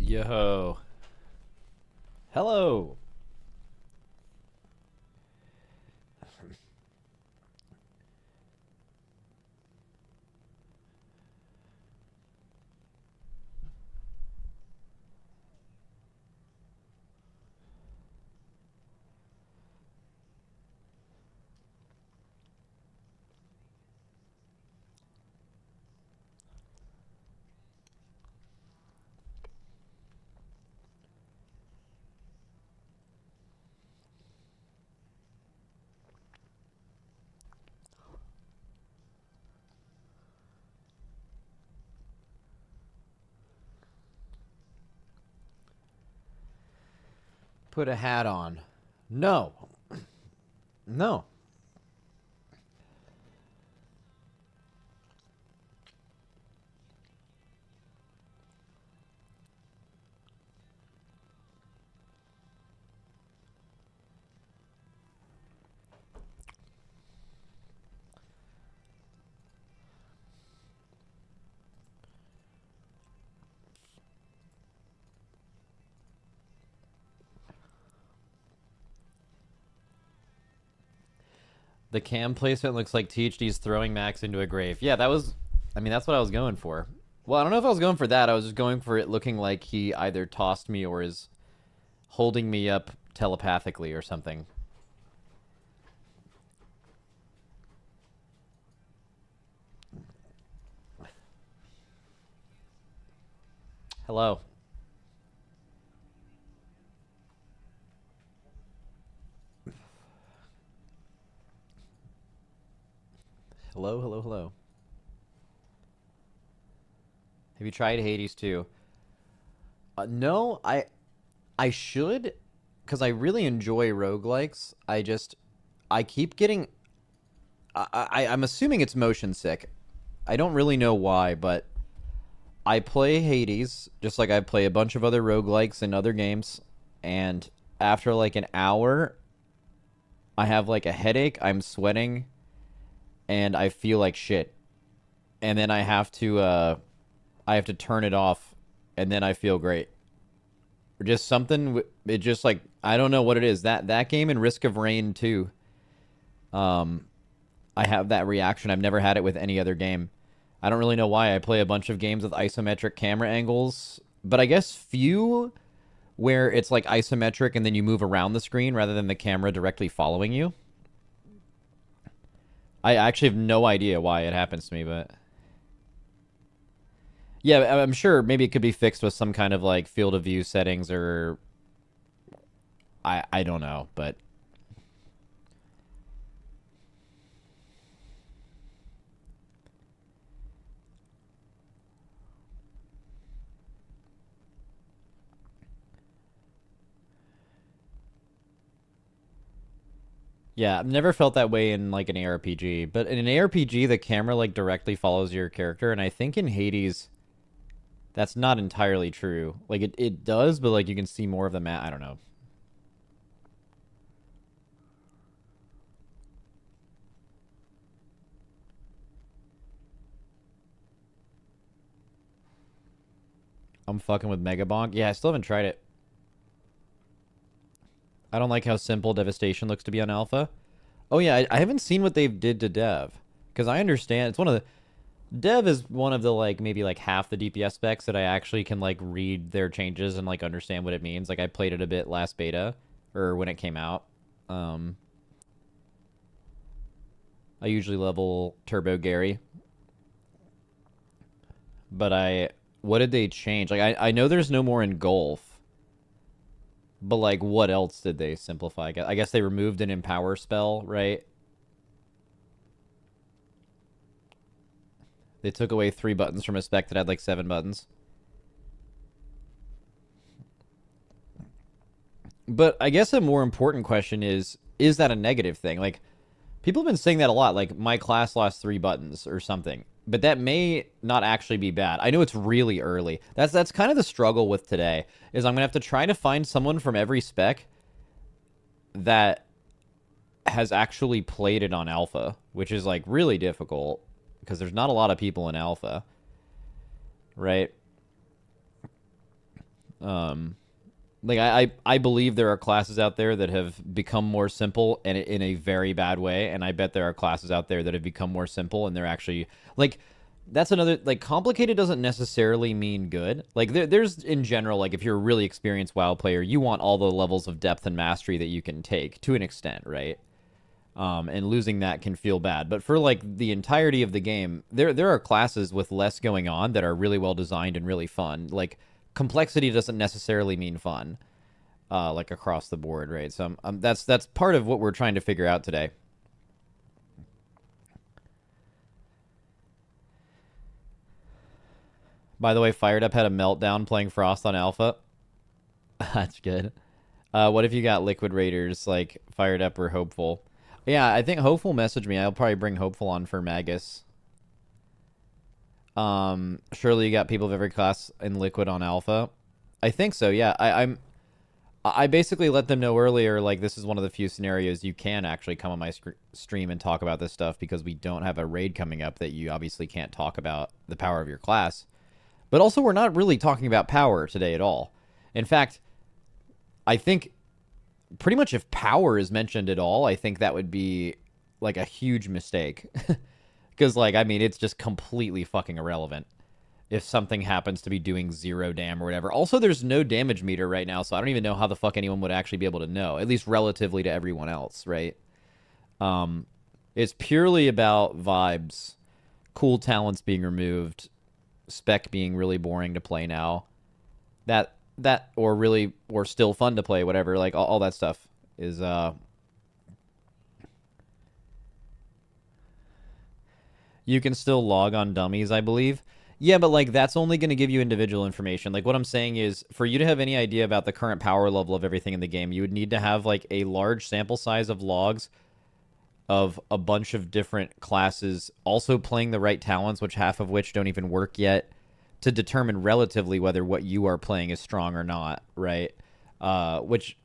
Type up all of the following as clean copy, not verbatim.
Yo. Hello. Put a hat on. No. No. The cam placement looks like THD's throwing Max into a grave. Yeah, that was... I mean, that's what I was going for. Well, I don't know if I was going for that. I was just going for it looking like he either tossed me or is holding me up telepathically or something. Hello. Hello, hello, hello. Have you tried Hades 2? No, I should, because I really enjoy roguelikes. I keep getting... I'm assuming it's motion sick. I don't really know why, but I play Hades, just like I play a bunch of other roguelikes in other games, and after like an hour, I have like a headache, I'm sweating, and I feel like shit. And then I have to turn it off, and then I feel great. Or just something, it just like, I don't know what it is. That game and Risk of Rain 2, I have that reaction. I've never had it with any other game. I don't really know why. I play a bunch of games with isometric camera angles, but I guess few where it's like isometric and then you move around the screen rather than the camera directly following you. I actually have no idea why it happens to me, but... Yeah, I'm sure maybe it could be fixed with some kind of like field of view settings or... I don't know, but... Yeah, I've never felt that way in like an ARPG, but in an ARPG, the camera like directly follows your character, and I think in Hades, that's not entirely true. Like it does, but like you can see more of the map. I don't know. I'm fucking with Mega Bonk. Yeah, I still haven't tried it. I don't like how simple Devastation looks to be on Alpha. Oh yeah, I haven't seen what they did to Dev, because I understand it's one of the... Dev is one of the like maybe like half the DPS specs that I actually can like read their changes and like understand what it means. Like I played it a bit last beta or when it came out. Um, I usually level Turbo Gary, but what did they change? Like I know there's no more engulf, but like what else did they simplify? I guess they removed an empower spell, right? They took away 3 buttons from a spec that had like 7 buttons. But I guess a more important question is that a negative thing? Like, people have been saying that a lot, like, my class lost 3 buttons or something. But that may not actually be bad. I know it's really early. That's kind of the struggle with today, is I'm going to have to try to find someone from every spec that has actually played it on alpha, which is, like, really difficult, because there's not a lot of people in alpha, right? Like I believe there are classes out there that have become more simple and in a very bad way, and I bet there are classes out there that have become more simple and they're actually like that's another like complicated doesn't necessarily mean good. Like there's in general like if you're a really experienced WoW player, you want all the levels of depth and mastery that you can take to an extent, right? And losing that can feel bad. But for like the entirety of the game, there are classes with less going on that are really well designed and really fun. Like complexity doesn't necessarily mean fun, like across the board, right? So that's part of what we're trying to figure out today. By the way, Fired Up had a meltdown playing Frost on Alpha. That's good. What if you got Liquid Raiders like Fired Up or Hopeful? Yeah, I think Hopeful messaged me. I'll probably bring Hopeful on for Magus. Surely you got people of every class in Liquid on Alpha. I think so. Yeah, I basically let them know earlier, like, this is one of the few scenarios you can actually come on my stream and talk about this stuff because we don't have a raid coming up that you obviously can't talk about the power of your class. But also, we're not really talking about power today at all. In fact, I think pretty much if power is mentioned at all, I think that would be, like, a huge mistake. Because, like, I mean, it's just completely fucking irrelevant if something happens to be doing 0 dam or whatever. Also, there's no damage meter right now, so I don't even know how the fuck anyone would actually be able to know, at least relatively to everyone else, right? It's purely about vibes, cool talents being removed, spec being really boring to play now, that or still fun to play, whatever, like all that stuff is you can still log on dummies, I believe. Yeah, but like that's only going to give you individual information. Like what I'm saying is for you to have any idea about the current power level of everything in the game, you would need to have like a large sample size of logs of a bunch of different classes also playing the right talents, which half of which don't even work yet, to determine relatively whether what you are playing is strong or not, right? Which,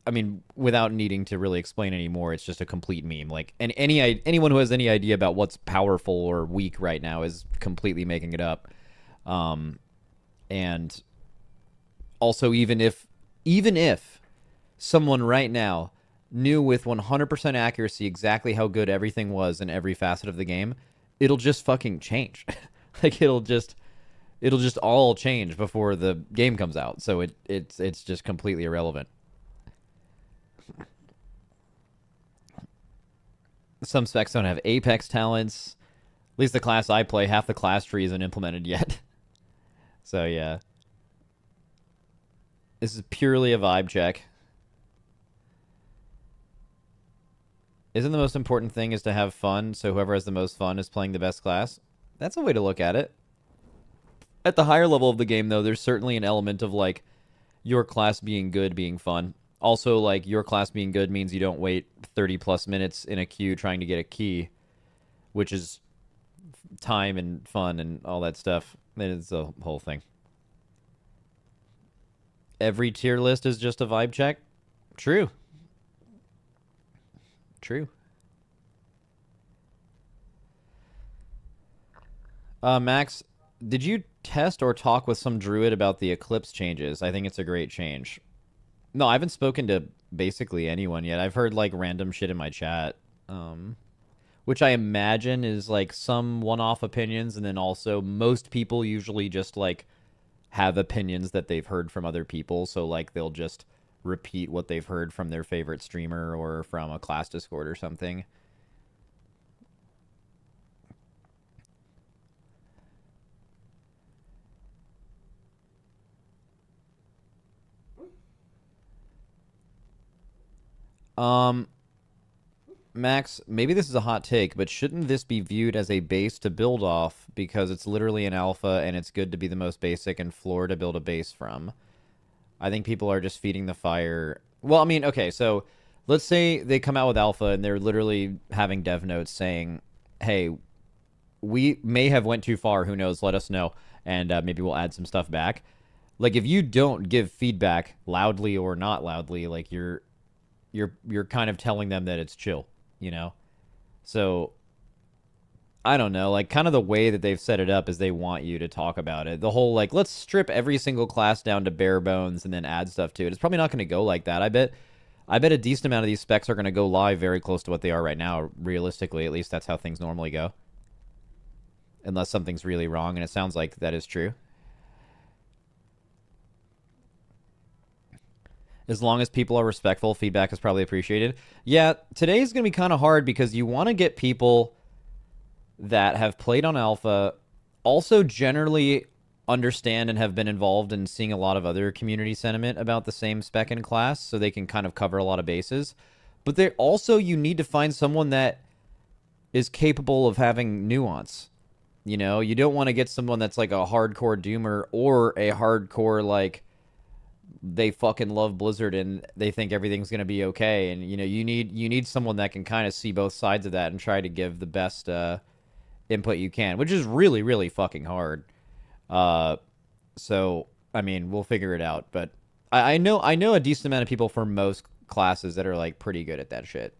I mean, without needing to really explain anymore, it's just a complete meme. Like, and anyone who has any idea about what's powerful or weak right now is completely making it up. And also, even if someone right now knew with 100% accuracy exactly how good everything was in every facet of the game, it'll just fucking change. Like it'll just all change before the game comes out. So it's just completely irrelevant. Some specs don't have Apex talents. At least the class I play, half the class tree isn't implemented yet. So yeah. This is purely a vibe check. Isn't the most important thing is to have fun, so whoever has the most fun is playing the best class? That's a way to look at it. At the higher level of the game, though, there's certainly an element of, like, your class being good being fun. Also, like, your class being good means you don't wait 30-plus minutes in a queue trying to get a key, which is time and fun and all that stuff. It's a whole thing. Every tier list is just a vibe check? True. True. Max, did you test or talk with some druid about the Eclipse changes? I think it's a great change. No, I haven't spoken to basically anyone yet. I've heard like random shit in my chat, which I imagine is like some one-off opinions, and then also most people usually just like have opinions that they've heard from other people, so like they'll just repeat what they've heard from their favorite streamer or from a class Discord or something. Max, maybe this is a hot take, but shouldn't this be viewed as a base to build off because it's literally an alpha and it's good to be the most basic and floor to build a base from? I think people are just feeding the fire. Well, I mean, okay, so let's say they come out with alpha and they're literally having dev notes saying, hey, we may have went too far, who knows, let us know, and maybe we'll add some stuff back. Like, if you don't give feedback loudly or not loudly, like, you're kind of telling them that it's chill, you know? So I don't know, like kind of the way that they've set it up is they want you to talk about it. The whole like let's strip every single class down to bare bones and then add stuff to it. It's probably not going to go like that. I bet a decent amount of these specs are going to go live very close to what they are right now. Realistically, at least that's how things normally go. Unless something's really wrong, and it sounds like that is true. As long as people are respectful, feedback is probably appreciated. Yeah, today's going to be kind of hard because you want to get people that have played on alpha, also generally understand and have been involved in seeing a lot of other community sentiment about the same spec in class, so they can kind of cover a lot of bases. But they also, you need to find someone that is capable of having nuance. You know, you don't want to get someone that's like a hardcore doomer or a hardcore like they fucking love Blizzard and they think everything's going to be okay. And you know, you need someone that can kind of see both sides of that and try to give the best input you can, which is really really fucking hard. So I mean, we'll figure it out. But I know a decent amount of people for most classes that are like pretty good at that shit.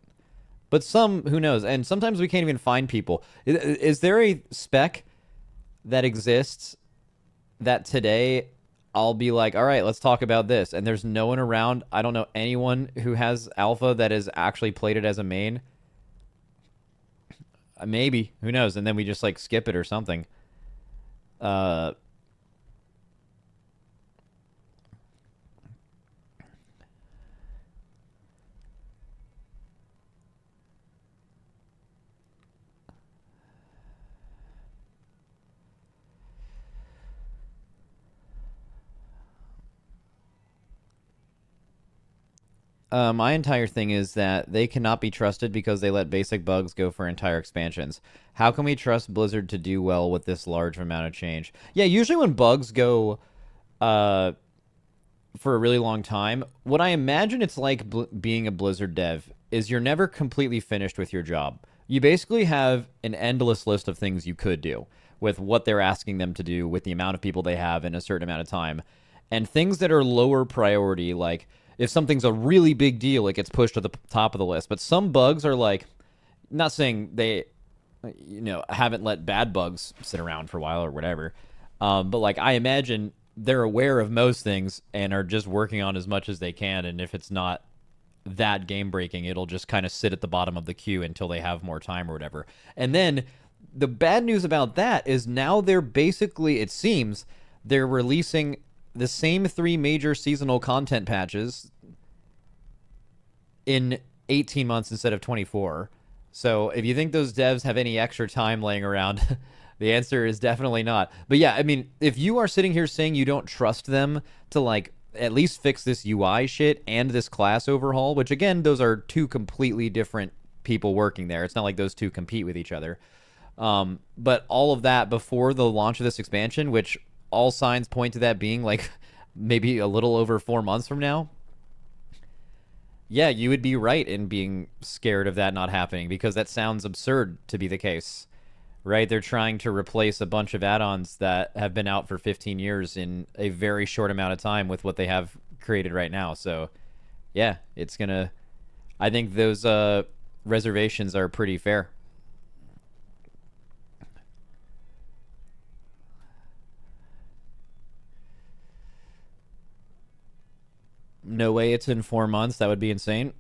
But some, who knows? And sometimes we can't even find people. Is there a spec that exists that today I'll be like, all right, let's talk about this, and there's no one around? I don't know anyone who has alpha that has actually played it as a main. Maybe, who knows? And then we just like skip it or something. My entire thing is that they cannot be trusted because they let basic bugs go for entire expansions. How can we trust Blizzard to do well with this large amount of change? Yeah, usually when bugs go for a really long time, what I imagine it's like being a Blizzard dev is you're never completely finished with your job. You basically have an endless list of things you could do with what they're asking them to do with the amount of people they have in a certain amount of time. And things that are lower priority, like if something's a really big deal, it gets pushed to the top of the list. But some bugs are like, not saying they, haven't let bad bugs sit around for a while or whatever. But like, I imagine they're aware of most things and are just working on as much as they can. And if it's not that game breaking, it'll just kind of sit at the bottom of the queue until they have more time or whatever. And then the bad news about that is now they're basically, it seems, they're releasing the same 3 major seasonal content patches in 18 months instead of 24. So if you think those devs have any extra time laying around, the answer is definitely not. But yeah, I mean, if you are sitting here saying you don't trust them to like at least fix this UI shit and this class overhaul, which again, those are 2 completely different people working there. It's not like those 2 compete with each other. But all of that before the launch of this expansion, which all signs point to that being like maybe a little over 4 months from now. Yeah, you would be right in being scared of that not happening because that sounds absurd to be the case, right? They're trying to replace a bunch of add-ons that have been out for 15 years in a very short amount of time with what they have created right now. So, yeah, it's gonna. I think those reservations are pretty fair. No way it's in 4 months. That would be insane.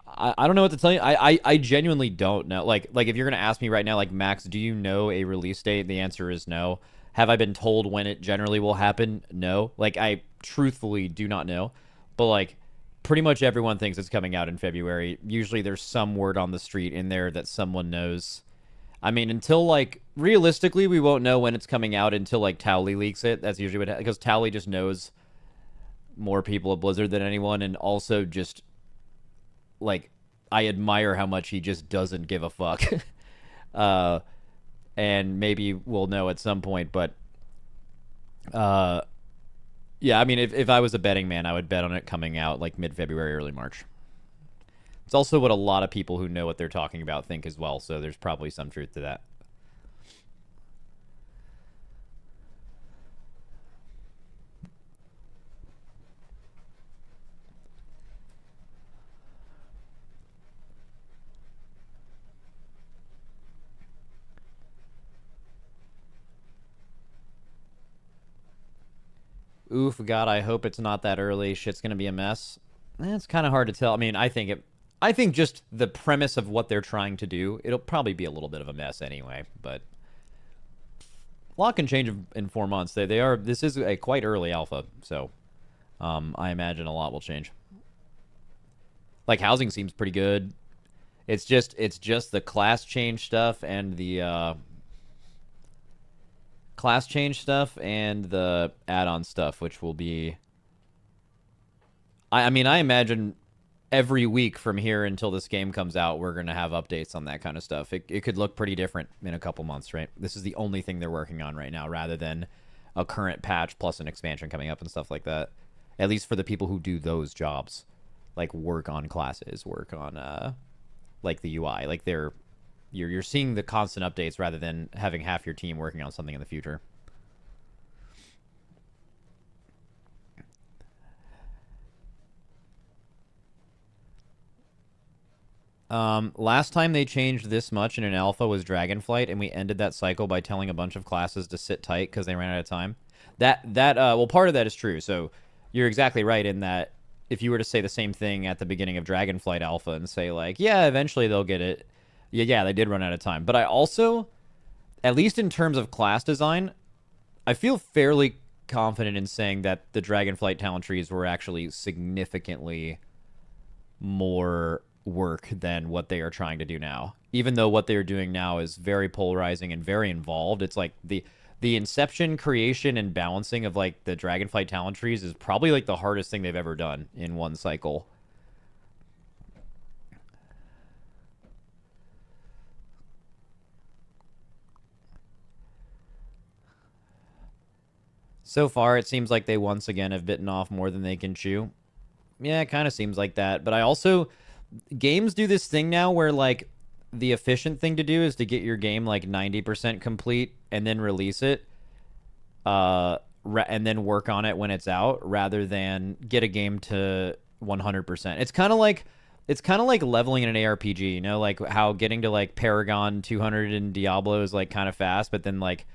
I don't know what to tell you. I genuinely don't know. Like if you're gonna ask me right now, like Max, do you know a release date? The answer is no. Have I been told when it generally will happen? No. Like I truthfully do not know. But like pretty much everyone thinks it's coming out in February. Usually there's some word on the street in there that someone knows. I mean, until like realistically, we won't know when it's coming out until like Towley leaks it. That's usually what because Towley just knows more people at Blizzard than anyone, and also just like I admire how much he just doesn't give a fuck. uh, and maybe we'll know at some point, but yeah, I mean, if I was a betting man, I would bet on it coming out like mid-February, early March. It's also what a lot of people who know what they're talking about think as well, so there's probably some truth to that. oof, God, I hope it's not that early. Shit's gonna be a mess. It's kind of hard to tell. I mean, I think just the premise of what they're trying to do, it'll probably be a little bit of a mess anyway. But a lot can change in 4 months. This is a quite early alpha, so I imagine a lot will change. Like housing seems pretty good. It's just the class change stuff and the add-on stuff, which will be. I mean, I imagine every week from here until this game comes out, we're going to have updates on that kind of stuff. It could look pretty different in a couple months, right? This is the only thing they're working on right now, rather than a current patch plus an expansion coming up and stuff like that. At least for the people who do those jobs, like work on classes, work on like the UI, like you're seeing the constant updates rather than having half your team working on something in the future. Last time they changed this much in an alpha was Dragonflight, and we ended that cycle by telling a bunch of classes to sit tight because they ran out of time. Well, part of that is true. So you're exactly right in that if you were to say the same thing at the beginning of Dragonflight Alpha and say like, yeah, eventually they'll get it. Yeah, they did run out of time. But I also, at least in terms of class design, I feel fairly confident in saying that the Dragonflight talent trees were actually significantly more work than what they are trying to do now. Even though what they're doing now is very polarizing and very involved, it's like the inception, creation, and balancing of like the Dragonflight talent trees is probably like the hardest thing they've ever done in one cycle. So far, it seems like they once again have bitten off more than they can chew. Yeah, it kind of seems like that. But I also, games do this thing now where like the efficient thing to do is to get your game like 90% complete and then release it, and then work on it when it's out, rather than get a game to 100%. It's kind of like leveling in an ARPG, you know, like how getting to like Paragon 200 in Diablo is like kind of fast, but then like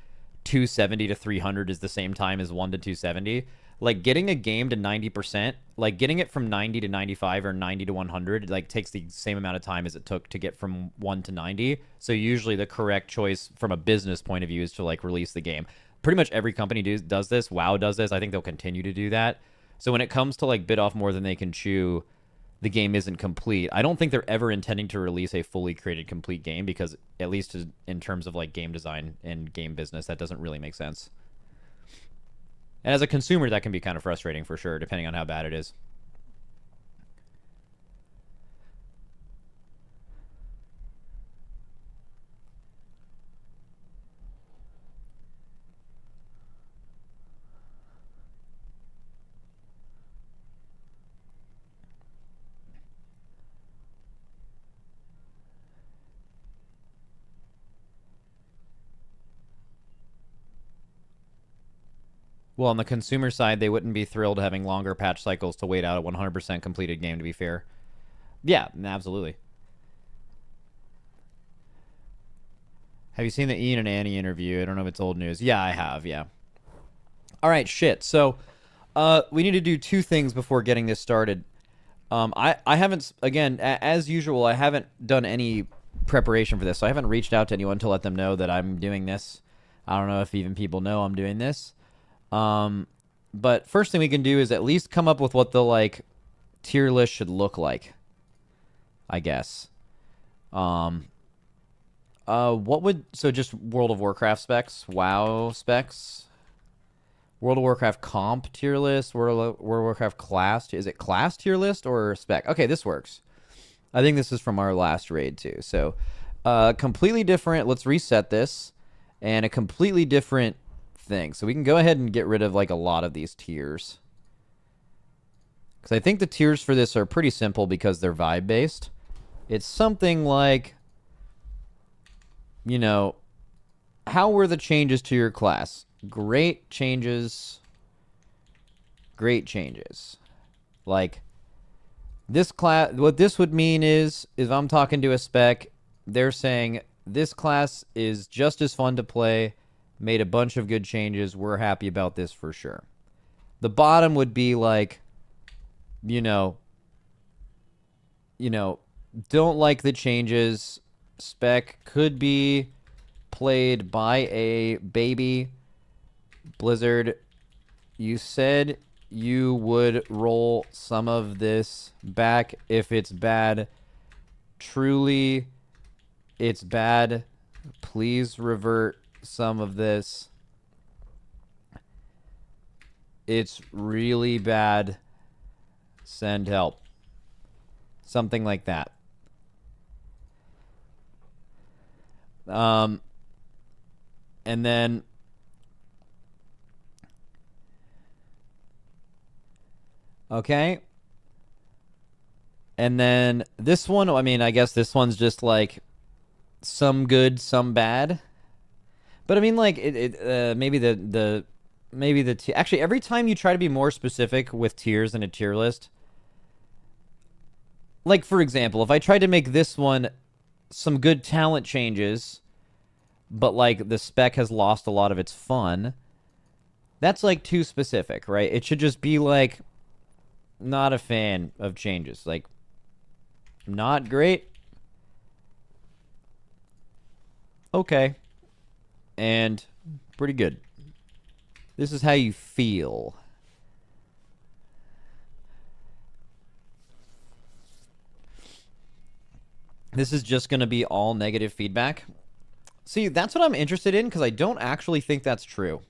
270 to 300 is the same time as 1 to 270. Like getting a game to 90%, like getting it from 90 to 95 or 90 to 100, like takes the same amount of time as it took to get from 1 to 90. So usually the correct choice from a business point of view is to like release the game. Pretty much every company does this. WoW does this. I think they'll continue to do that. So when it comes to like bit off more than they can chew, the game isn't complete. I don't think they're ever intending to release a fully created complete game, because at least in terms of like game design and game business, that doesn't really make sense. And as a consumer, that can be kind of frustrating for sure, depending on how bad it is. Well, on the consumer side, they wouldn't be thrilled having longer patch cycles to wait out a 100% completed game, to be fair. Yeah, absolutely. Have you seen the Ian and Annie interview? I don't know if it's old news. Yeah, I have, yeah. All right, shit. So, we need to do two things before getting this started. I haven't, again, as usual, I haven't done any preparation for this, so I haven't reached out to anyone to let them know that I'm doing this. I don't know if even people know I'm doing this. But first thing we can do is at least come up with what the like tier list should look like, I guess. What would, so just World of Warcraft specs, WoW specs, World of Warcraft comp tier list, World of Warcraft class, is it class tier list or spec? Okay, this works. I think this is from our last raid too. So, completely different, let's reset this, and a completely different thing. So we can go ahead and get rid of like a lot of these tiers, because I think the tiers for this are pretty simple because they're vibe based. It's something like, you know, how were the changes to your class? Great changes. Great changes. Like this class, what this would mean is if I'm talking to a spec, they're saying this class is just as fun to play, made a bunch of good changes, we're happy about this for sure. The bottom would be like, don't like the changes. Spec could be played by a baby. Blizzard, you said you would roll some of this back if it's bad. Truly, it's bad. Please revert some of this. It's really bad. Send help. Something like that. And then okay. And then this one, I mean, I guess this one's just like some good, some bad. But I mean, like maybe actually every time you try to be more specific with tiers in a tier list, like for example, if I tried to make this one some good talent changes, but like the spec has lost a lot of its fun, that's like too specific, right? It should just be like, not a fan of changes. Like, not great. Okay. And pretty good. This is how you feel. This is just going to be all negative feedback. See, that's what I'm interested in, because I don't actually think that's true.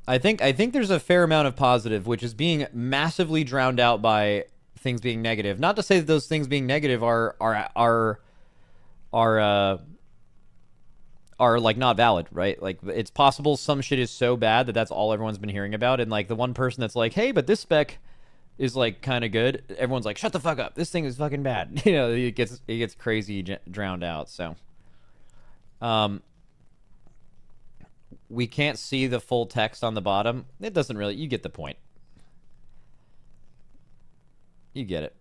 I think there's a fair amount of positive, which is being massively drowned out by things being negative. Not to say that those things being negative are like not valid, right? Like, it's possible some shit is so bad that that's all everyone's been hearing about, and like the one person that's like, hey, but this spec is like kind of good, everyone's like, shut the fuck up, this thing is fucking bad. You know, it gets crazy drowned out. So we can't see the full text on the bottom. It doesn't really, you get the point. You get it.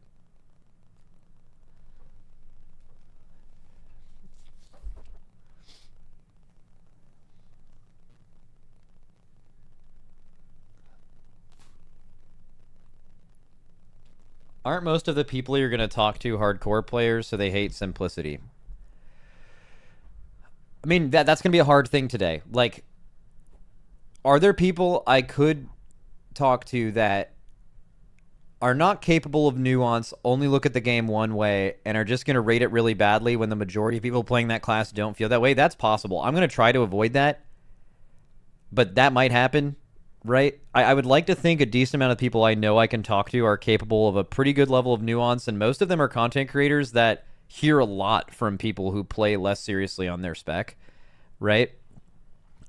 Aren't most of the people you're going to talk to hardcore players, so they hate simplicity? I mean, that's going to be a hard thing today. Like, are there people I could talk to that are not capable of nuance, only look at the game one way, and are just going to rate it really badly when the majority of people playing that class don't feel that way? That's possible. I'm going to try to avoid that, but that might happen, right? I would like to think a decent amount of people I know I can talk to are capable of a pretty good level of nuance, and most of them are content creators that hear a lot from people who play less seriously on their spec, right?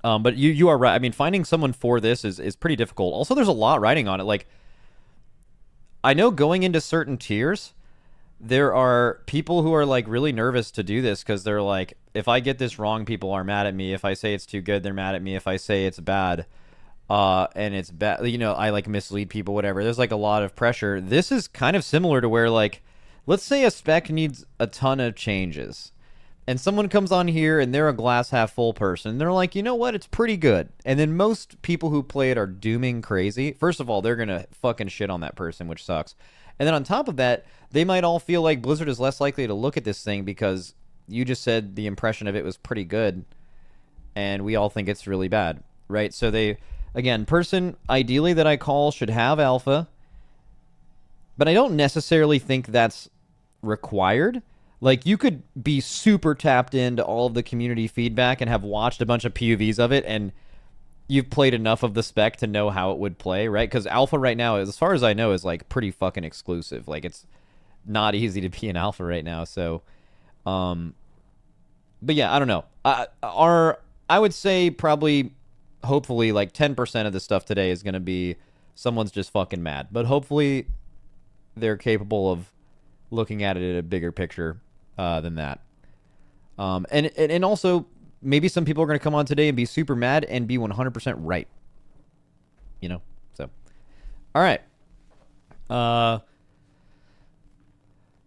But you are right. I mean, finding someone for this is pretty difficult. Also, there's a lot writing on it. Like, I know going into certain tiers, there are people who are like really nervous to do this because they're like, if I get this wrong, people are mad at me. If I say it's too good, they're mad at me. If I say it's bad, and it's bad, you know, I like mislead people, whatever. There's like a lot of pressure. This is kind of similar to where, like, let's say a spec needs a ton of changes, and someone comes on here and they're a glass half full person. They're like, you know what? It's pretty good. And then most people who play it are dooming crazy. First of all, they're going to fucking shit on that person, which sucks. And then on top of that, they might all feel like Blizzard is less likely to look at this thing because you just said the impression of it was pretty good, and we all think it's really bad, right? So they, again, person ideally that I call should have alpha, but I don't necessarily think that's required. Like, you could be super tapped into all of the community feedback and have watched a bunch of PUVs of it, and you've played enough of the spec to know how it would play, right? Because alpha right now, as far as I know, is like pretty fucking exclusive. Like, it's not easy to be an alpha right now. So, but yeah, I don't know. I would say probably, hopefully, like 10% of the stuff today is going to be someone's just fucking mad. But hopefully they're capable of looking at it in a bigger picture than that. And also, maybe some people are going to come on today and be super mad and be 100% right. You know? So, all right.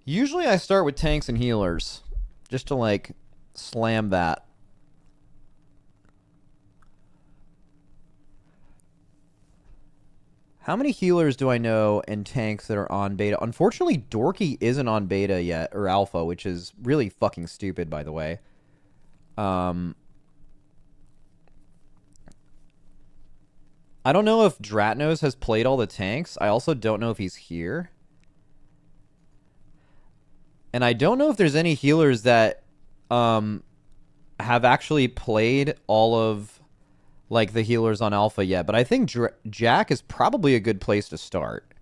Usually I start with tanks and healers, just to, like, slam that. How many healers do I know and tanks that are on beta? Unfortunately, Dorky isn't on beta yet, or alpha, which is really fucking stupid, by the way. I don't know if Dratnos has played all the tanks. I also don't know if he's here. And I don't know if there's any healers that have actually played all of like the healers on alpha yet. But I think Jack is probably a good place to start.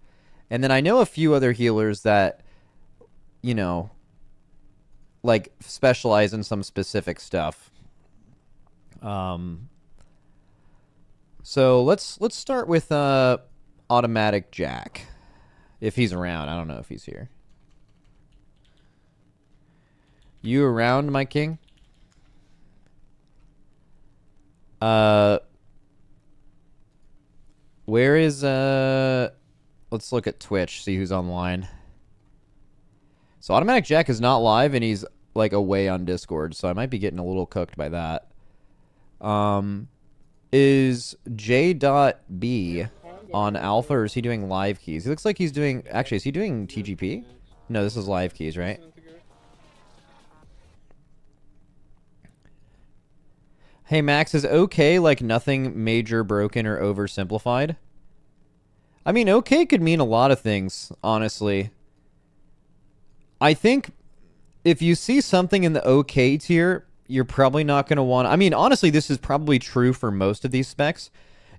And then I know a few other healers that, you know, like specialize in some specific stuff. So let's start with Automatic Jack. If he's around. I don't know if he's here. You around, my king? Where is let's look at Twitch, see who's online. So Automatic Jack is not live and he's like away on Discord, so I might be getting a little cooked by that. Is J.B on alpha, or is he doing live keys? He looks like he's doing, actually, is he doing TGP? No, this is live keys, right? Hey, Max, is okay like nothing major, broken, or oversimplified? I mean, okay could mean a lot of things, honestly. I think if you see something in the okay tier, you're probably not going to want to... I mean, honestly, this is probably true for most of these specs.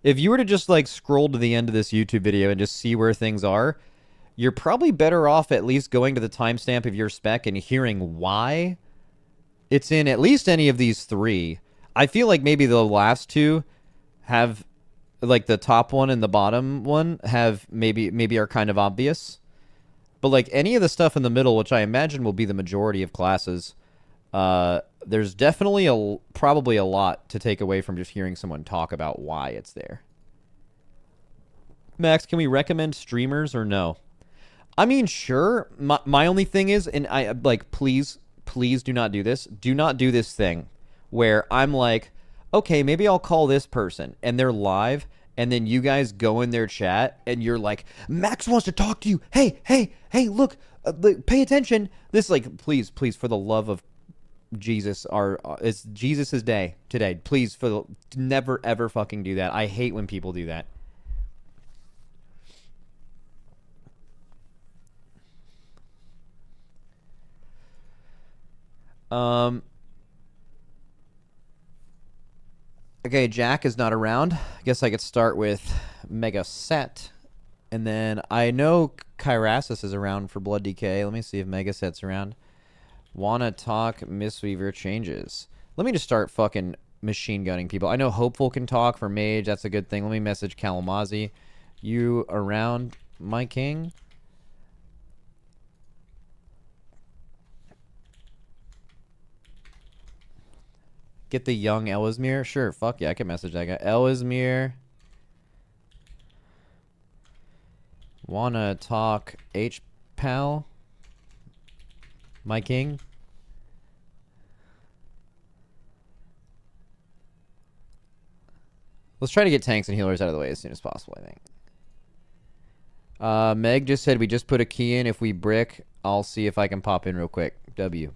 If you were to just, like, scroll to the end of this YouTube video and just see where things are, you're probably better off at least going to the timestamp of your spec and hearing why it's in at least any of these three. I feel like maybe the last two have, like, the top one and the bottom one have maybe are kind of obvious. But, like, any of the stuff in the middle, which I imagine will be the majority of classes, there's definitely probably a lot to take away from just hearing someone talk about why it's there. Max, can we recommend streamers or no? I mean, sure. My only thing is, and I, like, please do not do this. Do not do this thing where I'm like, okay, maybe I'll call this person, and they're live, and then you guys go in their chat, and you're like, Max wants to talk to you. Hey, look, pay attention. This, like, please, for the love of Jesus, it's Jesus' day today. Please, never, ever fucking do that. I hate when people do that. Okay, Jack is not around. I guess I could start with Mega Set. And then I know Kyrasis is around for Blood DK. Let me see if Mega Set's around. Wanna talk Mistweaver changes. Let me just start fucking machine gunning people. I know Hopeful can talk for Mage. That's a good thing. Let me message Kalamazi. You around, my king? Get the young Elizmir? Sure, fuck yeah, I can message that guy. Elizmir. Wanna talk H-Pal? My king? Let's try to get tanks and healers out of the way as soon as possible, I think. Meg just said we just put a key in. If we brick, I'll see if I can pop in real quick. W.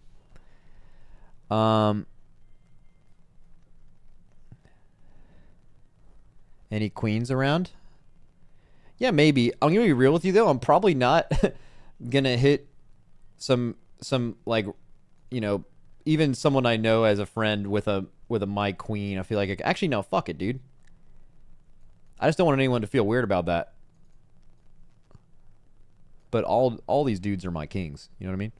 Any queens around? Yeah, maybe. I'm gonna be real with you though. I'm probably not gonna hit some like, you know, even someone I know as a friend with a my queen. I feel like actually no, fuck it, dude. I just don't want anyone to feel weird about that. But all these dudes are my kings. You know what I mean?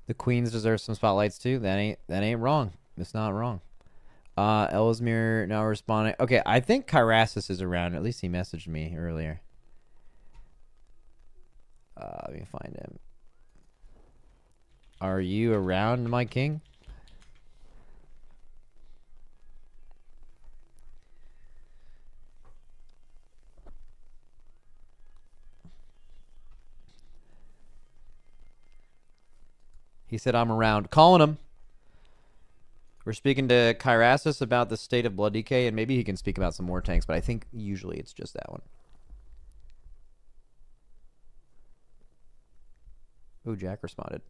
The queens deserve some spotlights too. That ain't wrong. It's not wrong. Elizmir now responding. Okay, I think Kyrasis is around. At least he messaged me earlier. Let me find him. Are you around, my king? He said, I'm around. Calling him. We're speaking to Kyrasis about the state of Blood DK, and maybe he can speak about some more tanks, but I think usually it's just that one. Ooh, Jack responded.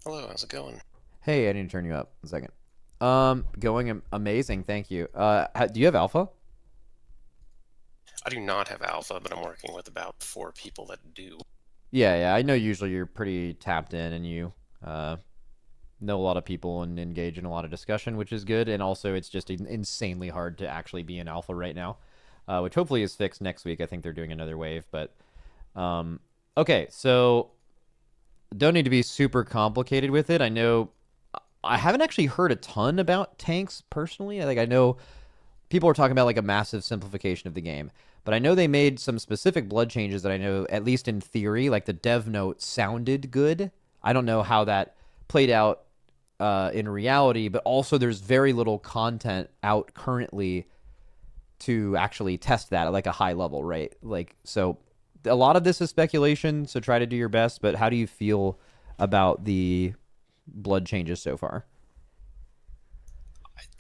Hello, how's it going? Hey, I need to turn you up. A second. Going amazing, thank you. Do you have alpha? I do not have alpha, but I'm working with about 4 people that do. Yeah. I know usually you're pretty tapped in and you know a lot of people and engage in a lot of discussion, which is good. And also, it's just insanely hard to actually be in alpha right now, which hopefully is fixed next week. I think they're doing another wave. But okay, so don't need to be super complicated with it. I know I haven't actually heard a ton about tanks personally. I know people are talking about like a massive simplification of the game, but I know they made some specific blood changes that I know, at least in theory, like the dev note sounded good. I don't know how that played out in reality, but also there's very little content out currently to actually test that at like a high level, right? Like, so a lot of this is speculation, so try to do your best, but how do you feel about the blood changes so far?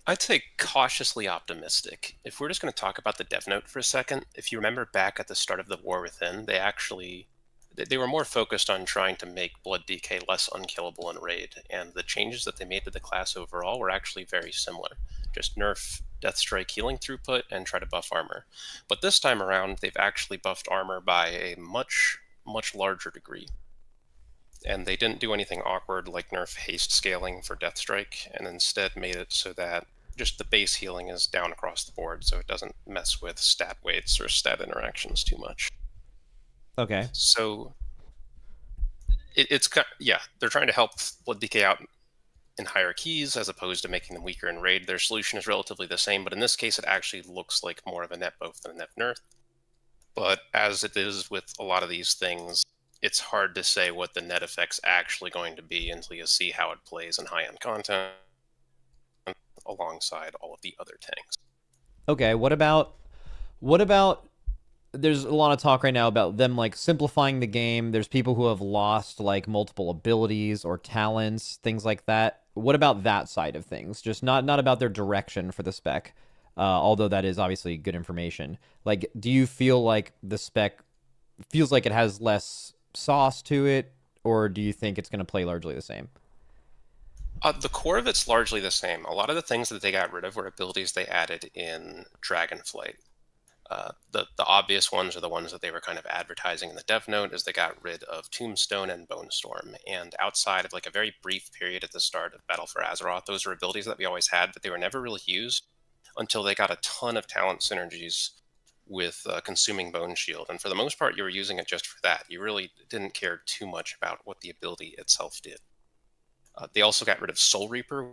I'd say cautiously optimistic. If we're just going to talk about the dev note for a second, if you remember back at the start of the War Within, they were more focused on trying to make Blood DK less unkillable in raid, and the changes that they made to the class overall were actually very similar. Just nerf Deathstrike healing throughput and try to buff armor. But this time around, they've actually buffed armor by a much, much larger degree. And they didn't do anything awkward like nerf haste scaling for Deathstrike, and instead made it so that just the base healing is down across the board, so it doesn't mess with stat weights or stat interactions too much. Okay. So they're trying to help Blood DK out in higher keys as opposed to making them weaker in raid. Their solution is relatively the same, but in this case, it actually looks like more of a net buff than a net nerf. But as it is with a lot of these things, it's hard to say what the net effect's actually going to be until you see how it plays in high-end content alongside all of the other tanks. Okay, what about there's a lot of talk right now about them like simplifying the game. There's people who have lost like multiple abilities or talents, things like that. What about that side of things? Just not about their direction for the spec, although that is obviously good information. Like, do you feel like the spec feels like it has less sauce to it, or do you think it's going to play largely the same? The core of it's largely the same. A lot of the things that they got rid of were abilities they added in Dragonflight. The obvious ones are the ones that they were kind of advertising in the dev note, as they got rid of Tombstone and Bone Storm. And outside of like a very brief period at the start of Battle for Azeroth, those were abilities that we always had, but they were never really used until they got a ton of talent synergies with Consuming Bone Shield. And for the most part, you were using it just for that. You really didn't care too much about what the ability itself did. They also got rid of Soul Reaper,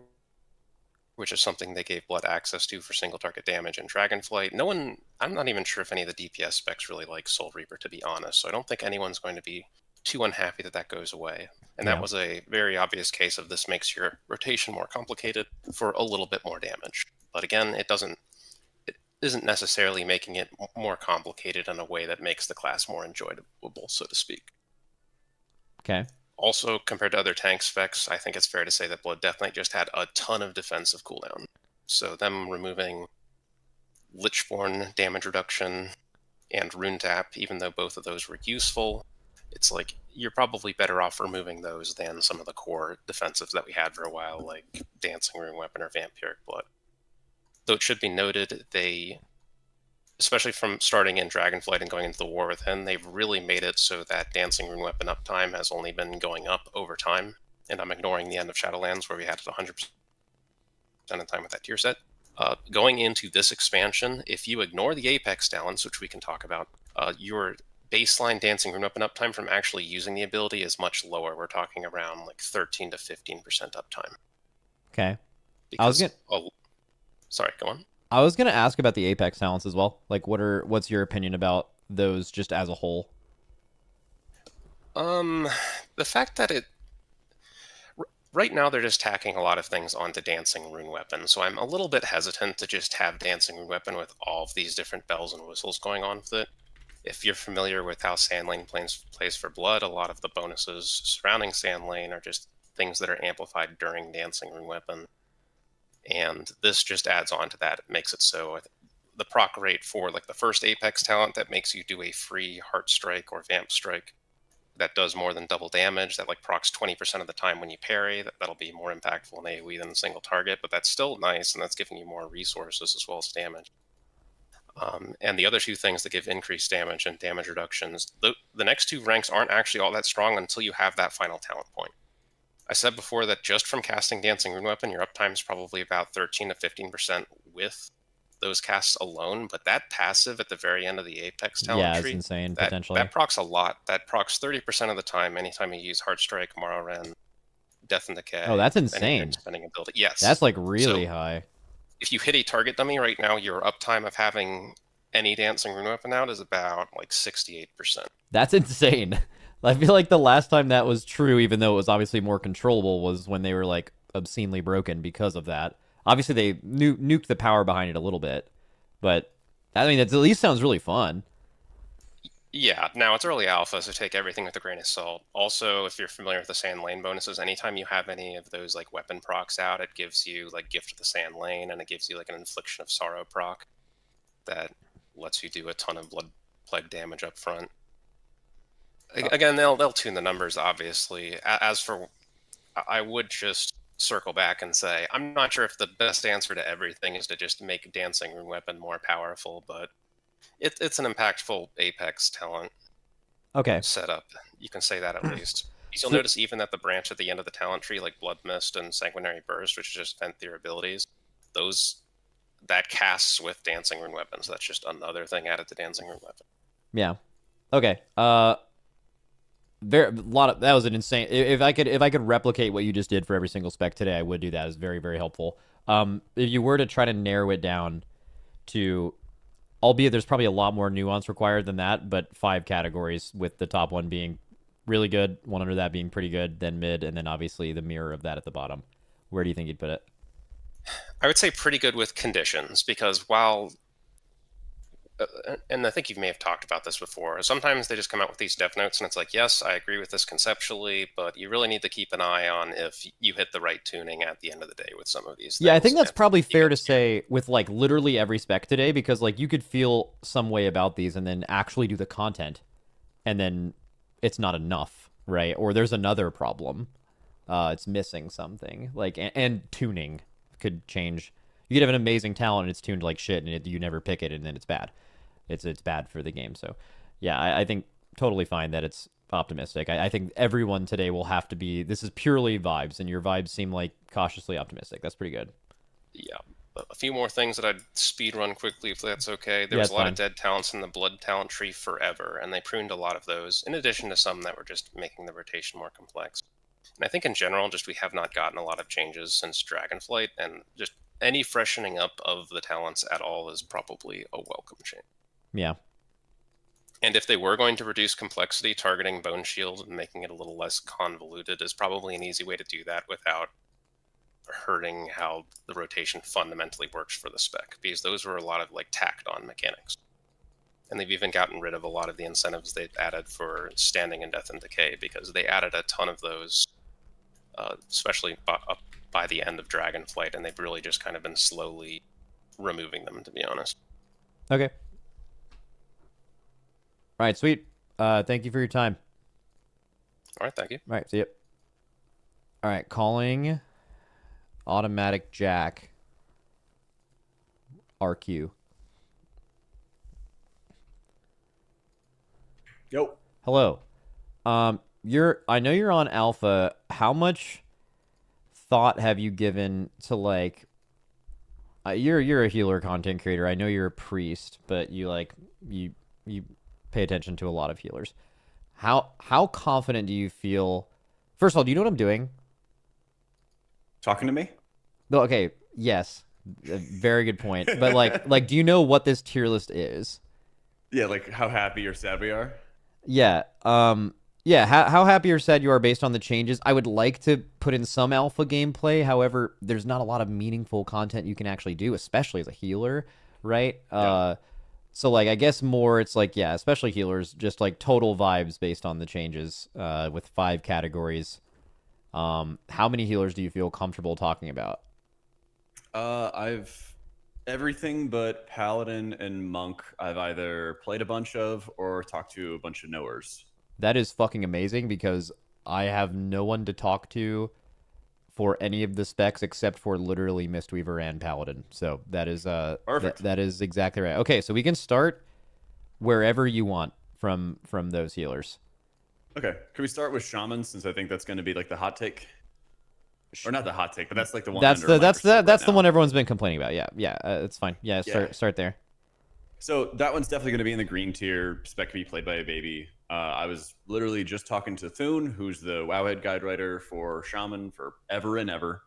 which is something they gave Blood access to for single target damage in Dragonflight. I'm not even sure if any of the DPS specs really like Soul Reaper, to be honest, so I don't think anyone's going to be too unhappy that that goes away. And that was a very obvious case of this makes your rotation more complicated for a little bit more damage. But again, it isn't necessarily making it more complicated in a way that makes the class more enjoyable, so to speak. Okay. Also, compared to other tank specs, I think it's fair to say that Blood Death Knight just had a ton of defensive cooldown. So them removing Lichborn damage reduction and Rune Tap, even though both of those were useful, it's like you're probably better off removing those than some of the core defensives that we had for a while, like Dancing Rune Weapon or Vampiric Blood. Though it should be noted, especially from starting in Dragonflight and going into the War Within, they've really made it so that Dancing Rune Weapon uptime has only been going up over time. And I'm ignoring the end of Shadowlands, where we had it 100% of time with that tier set. Going into this expansion, if you ignore the Apex talents, which we can talk about, your baseline Dancing Rune Weapon uptime from actually using the ability is much lower. We're talking around like 13 to 15% uptime. Okay. Sorry, go on. I was gonna ask about the Apex talents as well. Like, what's your opinion about those just as a whole? The fact that right now they're just tacking a lot of things onto Dancing Rune Weapon, so I'm a little bit hesitant to just have Dancing Rune Weapon with all of these different bells and whistles going on with it. If you're familiar with how Sandlane plays for Blood, a lot of the bonuses surrounding Sandlane are just things that are amplified during Dancing Rune Weapon. And this just adds on to that. It makes it so the proc rate for like the first Apex talent that makes you do a free Heart Strike or Vamp Strike that does more than double damage, that like procs 20% of the time when you parry, that'll be more impactful in AoE than a single target, but that's still nice, and that's giving you more resources as well as damage. And the other two things that give increased damage and damage reductions, the next two ranks aren't actually all that strong until you have that final talent point. I said before that just from casting Dancing Rune Weapon, your uptime is probably about 13 to 15% with those casts alone, but that passive at the very end of the Apex talent It's tree, insane, that, potentially. that procs a lot. That procs 30% of the time anytime you use Heartstrike, Morrowind, Death and Decay. Oh, that's insane. Spending ability. Yes. That's like really high. If you hit a target dummy right now, your uptime of having any Dancing Rune Weapon out is about like 68%. That's insane. I feel like the last time that was true, even though it was obviously more controllable, was when they were like obscenely broken because of that. Obviously, they nuked the power behind it a little bit, but I mean, that at least sounds really fun. Yeah, now it's early alpha, so take everything with a grain of salt. Also, if you're familiar with the Sand Lane bonuses, anytime you have any of those like weapon procs out, it gives you like Gift of the Sand Lane, and it gives you like an Infliction of Sorrow proc that lets you do a ton of blood plague damage up front. Again, they'll tune the numbers, obviously. As for, I would just circle back and say, I'm not sure if the best answer to everything is to just make Dancing Rune Weapon more powerful, but it's an impactful Apex talent setup. You can say that at least. You'll notice even at the branch at the end of the talent tree, like Blood Mist and Sanguinary Burst, which is just vent their abilities, that casts with Dancing Rune Weapons. That's just another thing added to Dancing Rune Weapon. Yeah. Okay. That was an insane. If I could replicate what you just did for every single spec today, I would do that. It's very, very helpful. If you were to try to narrow it down to, albeit there's probably a lot more nuance required than that, but 5 categories, with the top one being really good, one under that being pretty good, then mid, and then obviously the mirror of that at the bottom. Where do you think you'd put it? I would say pretty good with conditions, because while and I think you may have talked about this before, sometimes they just come out with these dev notes and it's like, yes, I agree with this conceptually, but you really need to keep an eye on if you hit the right tuning at the end of the day with some of these things. Yeah, I think that's probably fair to say with like literally every spec today, because like you could feel some way about these and then actually do the content and then it's not enough, right? Or there's another problem. It's missing something. Like, and tuning could change. You could have an amazing talent and it's tuned like shit and you never pick it and then it's bad. It's bad for the game. So, yeah, I think totally fine that it's optimistic. I think everyone today will have to be. This is purely vibes, and your vibes seem like cautiously optimistic. That's pretty good. Yeah. A few more things that I'd speed run quickly, if that's okay. There was a lot of dead talents in the Blood talent tree forever, and they pruned a lot of those, in addition to some that were just making the rotation more complex. And I think in general, just we have not gotten a lot of changes since Dragonflight, and just any freshening up of the talents at all is probably a welcome change. Yeah. And if they were going to reduce complexity, targeting Bone Shield and making it a little less convoluted is probably an easy way to do that without hurting how the rotation fundamentally works for the spec, because those were a lot of like tacked on mechanics. And they've even gotten rid of a lot of the incentives they've added for standing in Death and Decay, because they added a ton of those, especially up by the end of Dragonflight, and they've really just kind of been slowly removing them, to be honest. Okay. All right, sweet. Thank you for your time. All right, thank you. All right, see ya. All right, calling Automatic Jack RQ. Yo. Hello. I know you're on alpha. How much thought have you given to like you're a healer content creator. I know you're a priest, but you pay attention to a lot of healers. How confident do you feel? First of all, do you know what I'm doing? Talking to me? No, okay, yes. Very good point. But like do you know what this tier list is? Yeah, like how happy or sad we are? Yeah. Yeah, how happy or sad you are based on the changes. I would like to put in some alpha gameplay. However, there's not a lot of meaningful content you can actually do, especially as a healer, right? Yeah. So like I guess more it's like yeah, especially healers, just like total vibes based on the changes with 5 categories. How many healers do you feel comfortable talking about? I've everything but Paladin and Monk. I've either played a bunch of or talked to a bunch of knowers. That is fucking amazing because I have no one to talk to for any of the specs except for literally Mistweaver and Paladin. So that is Perfect. that is exactly right. Okay, so we can start wherever you want from those healers. Okay, can we start with Shaman since I think that's going to be like the hot take, or not the hot take, but that's like the one. That's under a the microscope right that's the now. one everyone's been complaining about. Yeah, yeah, it's fine. Yeah, Yeah. start there. So that one's definitely going to be in the green tier. Spec to be played by a baby. I was literally just talking to Thune, who's the Wowhead guide writer for Shaman forever and ever,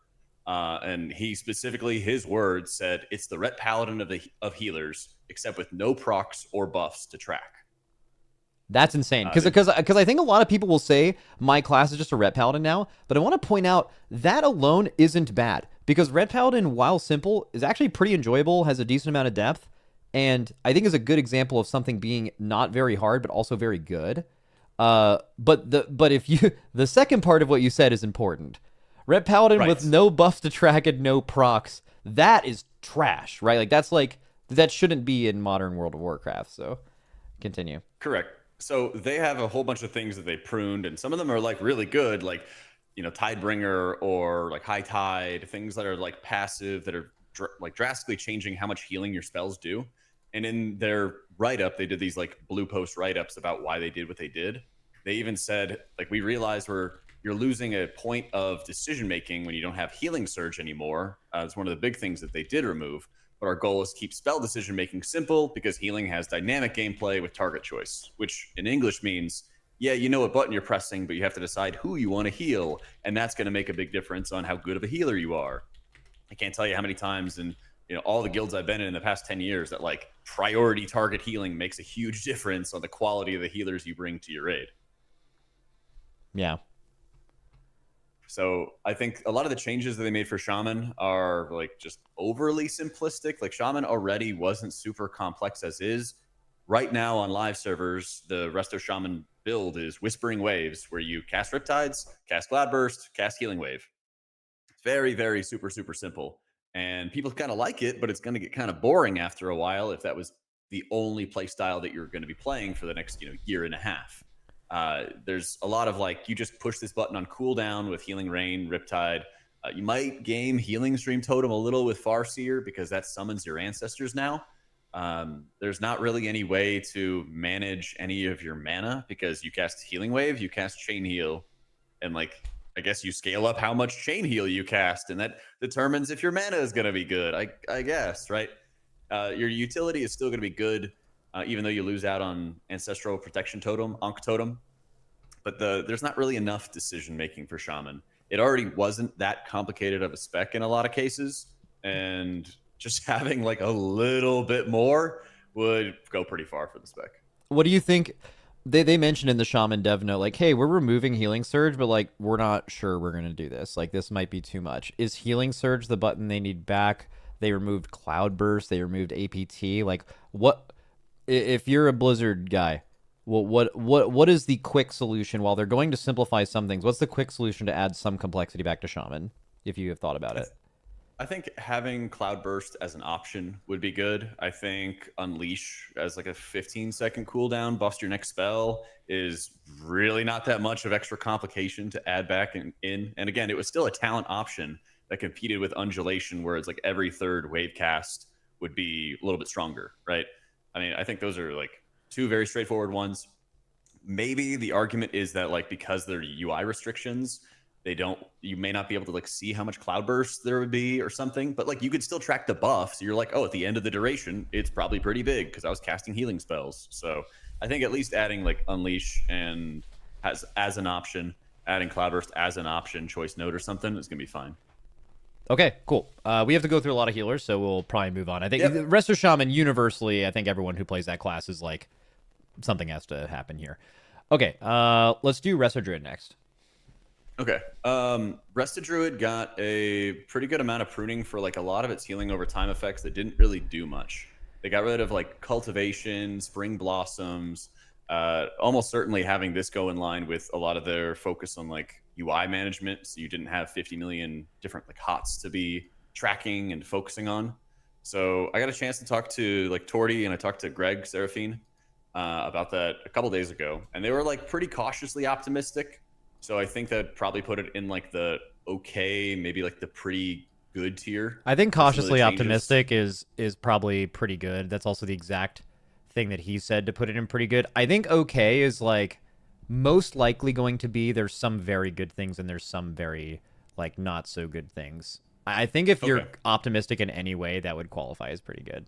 and he specifically, his words said, "It's the Ret Paladin of healers, except with no procs or buffs to track." That's insane. Uh, Because I think a lot of people will say my class is just a Ret Paladin now, but I want to point out that alone isn't bad. Because Ret Paladin, while simple, is actually pretty enjoyable, has a decent amount of depth, and I think is a good example of something being not very hard but also very good. But if you the second part of what you said is important. Ret Paladin Right. with no buffs to track and no procs, that is trash, right? Like that shouldn't be in modern World of Warcraft. So continue. Correct. So they have a whole bunch of things that they pruned, and some of them are like really good, like Tidebringer or like High Tide, things that are like passive that are like drastically changing how much healing your spells do. And in their write up, they did these like blue post write ups about why they did what they did. They even said like we realized you're losing a point of decision making when you don't have healing surge anymore. It's one of the big things that they did remove. But our goal is to keep spell decision making simple because healing has dynamic gameplay with target choice, which in English means, yeah, you know what button you're pressing, but you have to decide who you want to heal. And that's going to make a big difference on how good of a healer you are. I can't tell you how many times in all the guilds I've been in the past 10 years that like priority target healing makes a huge difference on the quality of the healers you bring to your raid. Yeah. So I think a lot of the changes that they made for Shaman are like just overly simplistic. Like Shaman already wasn't super complex as is. Right now on live servers, the Resto Shaman build is Whispering Waves, where you cast Riptides, cast Cloudburst, cast Healing Wave. It's very, very super, super simple. And people kind of like it, but it's going to get kind of boring after a while if that was the only play style that you're going to be playing for the next year and a half. There's a lot of like, you just push this button on cooldown with Healing Rain, Riptide. You might game Healing Stream Totem a little with Farseer because that summons your ancestors now. There's not really any way to manage any of your mana because you cast Healing Wave, you cast Chain Heal, and like, I guess you scale up how much Chain Heal you cast, and that determines if your mana is going to be good, I guess, right? Your utility is still going to be good, even though you lose out on Ancestral Protection Totem, Ankh Totem. But there's not really enough decision-making for Shaman. It already wasn't that complicated of a spec in a lot of cases, and just having like a little bit more would go pretty far for the spec. What do you think? They mentioned in the Shaman dev note, like, hey, we're removing Healing Surge, but like we're not sure we're gonna do this. Like this might be too much. Is Healing Surge the button they need back? They removed Cloudburst, they removed APT. Like what if you're a Blizzard guy, what is the quick solution while they're going to simplify some things? What's the quick solution to add some complexity back to Shaman, if you have thought about it? I think having Cloudburst as an option would be good. I think Unleash as like a 15-second cooldown buffs your next spell is really not that much of extra complication to add back in. And again, it was still a talent option that competed with Undulation, where it's like every third wave cast would be a little bit stronger, right? I mean, I think those are like two very straightforward ones. Maybe the argument is that like because they're UI restrictions, you may not be able to like see how much Cloudburst there would be or something, but like you could still track the buff. So you're like, oh, at the end of the duration, it's probably pretty big because I was casting healing spells. So I think at least adding like Unleash and as an option, adding Cloudburst as an option, choice note or something is going to be fine. Okay, cool. We have to go through a lot of healers, so we'll probably move on. I think Resto Shaman universally, I think everyone who plays that class is like something has to happen here. Okay, let's do Resto Druid next. Okay. Resto Druid got a pretty good amount of pruning for like a lot of its healing over time effects that didn't really do much. They got rid of like cultivation, spring blossoms, almost certainly having this go in line with a lot of their focus on like UI management. So you didn't have 50 million different like hots to be tracking and focusing on. So I got a chance to talk to like Torty and I talked to Greg Seraphine about that a couple days ago, and they were like pretty cautiously optimistic. So I think that probably put it in like the okay, maybe like the pretty good tier. I think for some of the cautiously changes. optimistic is probably pretty good. That's also the exact thing that he said to put it in pretty good. I think okay is like most likely going to be there's some very good things and there's some very like not so good things. I think if you're Okay. optimistic in any way, that would qualify as pretty good.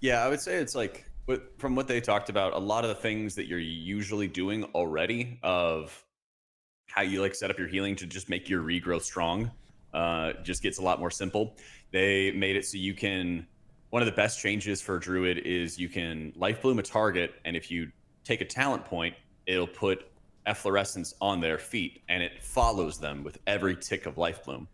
Yeah, I would say it's like from what they talked about, a lot of the things that you're usually doing already of how you like set up your healing to just make your regrowth strong just gets a lot more simple. They made it so you can, one of the best changes for Druid is you can life bloom a target, and if you take a talent point, it'll put efflorescence on their feet and it follows them with every tick of life bloom.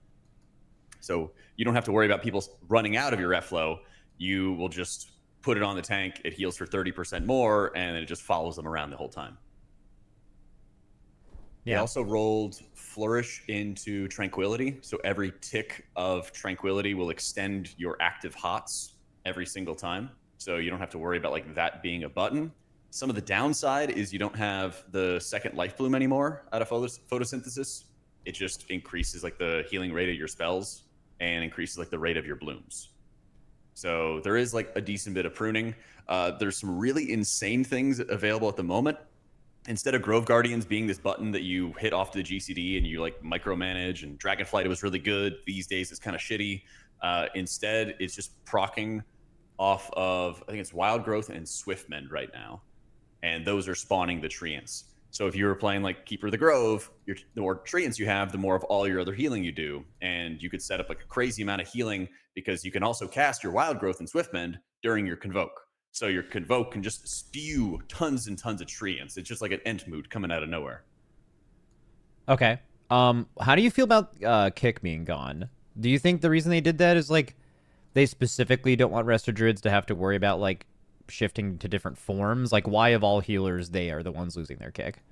So you don't have to worry about people running out of your efflow. You will just put it on the tank, it heals for 30% more, and it just follows them around the whole time. They also rolled Flourish into Tranquility, so every tick of Tranquility will extend your active hots every single time, so you don't have to worry about like that being a button. Some of the downside is you don't have the second life bloom anymore out of photosynthesis. It just increases like the healing rate of your spells and increases like the rate of your blooms. So there is like a decent bit of pruning. There's some really insane things available at the moment. Instead of Grove Guardians being this button that you hit off to the GCD and you like micromanage, and Dragonflight, it was really good. These days it's kind of shitty. Instead, it's just procking off of, I think it's Wild Growth and Swiftmend right now. And those are spawning the Treants. So if you were playing like Keeper of the Grove, the more Treants you have, the more of all your other healing you do. And you could set up like a crazy amount of healing because you can also cast your Wild Growth and Swiftmend during your Convoke. So your Convoke can just spew tons and tons of Treants. It's just like an Entmood coming out of nowhere. Okay. How do you feel about Kick being gone? Do you think the reason they did that is like they specifically don't want Resto Druids to have to worry about like shifting to different forms? Like, why of all healers they are the ones losing their kick?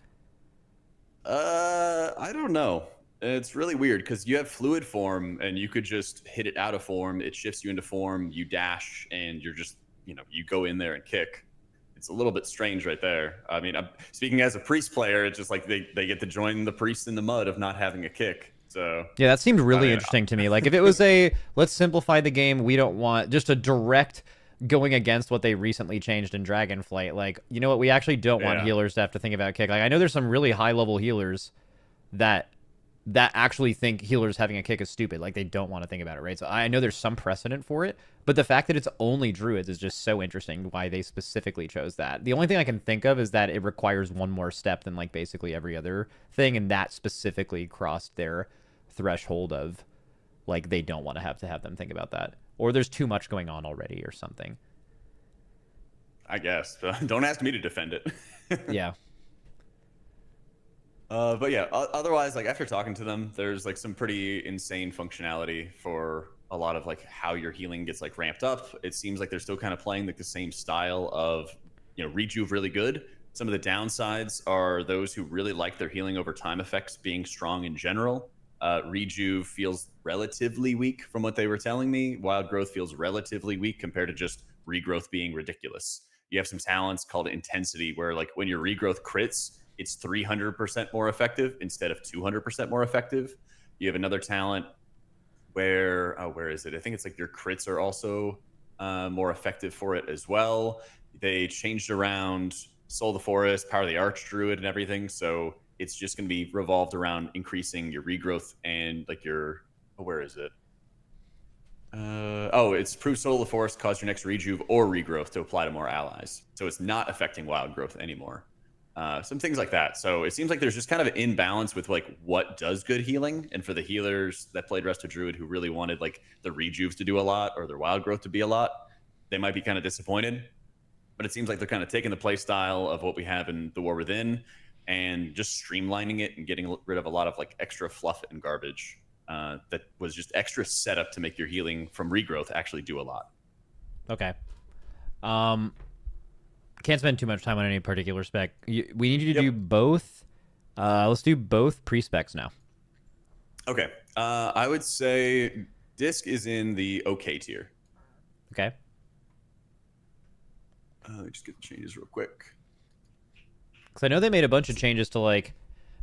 I don't know. It's really weird because you have fluid form and you could just hit it out of form. It shifts you into form. You dash and you're just, you go in there and kick. It's a little bit strange right there. I mean, I'm speaking as a priest player. It's just like they get to join the priest in the mud of not having a kick. So yeah, that seemed really interesting to me. Like if it was let's simplify the game, we don't want just a direct going against what they recently changed in Dragonflight. Like, you know what? We actually don't want healers to have to think about kick. Like, I know there's some really high level healers that actually think healers having a kick is stupid. Like, they don't want to think about it, right? So I know there's some precedent for it, but the fact that it's only Druids is just so interesting why they specifically chose that. The only thing I can think of is that it requires one more step than like basically every other thing, and that specifically crossed their threshold of like they don't want to have them think about that. Or there's too much going on already or something. I guess. Don't ask me to defend it. Yeah. But yeah, otherwise, like after talking to them, there's like some pretty insane functionality for a lot of like how your healing gets like ramped up. It seems like they're still kind of playing like the same style of, rejuve really good. Some of the downsides are those who really like their healing over time effects being strong in general. Rejuve feels relatively weak from what they were telling me. Wild Growth feels relatively weak compared to just regrowth being ridiculous. You have some talents called Intensity where like when your regrowth crits, it's 300% more effective instead of 200% more effective. You have another talent where is it? I think it's like your crits are also more effective for it as well. They changed around Soul of the Forest, Power of the Archdruid, and everything. So it's just going to be revolved around increasing your regrowth and like your, where is it? It's prove Soul of the Forest cause your next rejuve or regrowth to apply to more allies. So it's not affecting wild growth anymore. Some things like that. So it seems like there's just kind of an imbalance with like what does good healing. And for the healers that played Resto Druid who really wanted like the rejuves to do a lot or their wild growth to be a lot, they might be kind of disappointed. but it seems like they're kind of taking the play style of what we have in the War Within and just streamlining it and getting rid of a lot of like extra fluff and garbage that was just extra setup to make your healing from regrowth actually do a lot. Okay. Can't spend too much time on any particular spec. We need you to do both. Let's do both pre-specs now. Okay. I would say Disc is in the okay tier. Okay. Let me just get the changes real quick. Because I know they made a bunch of changes to like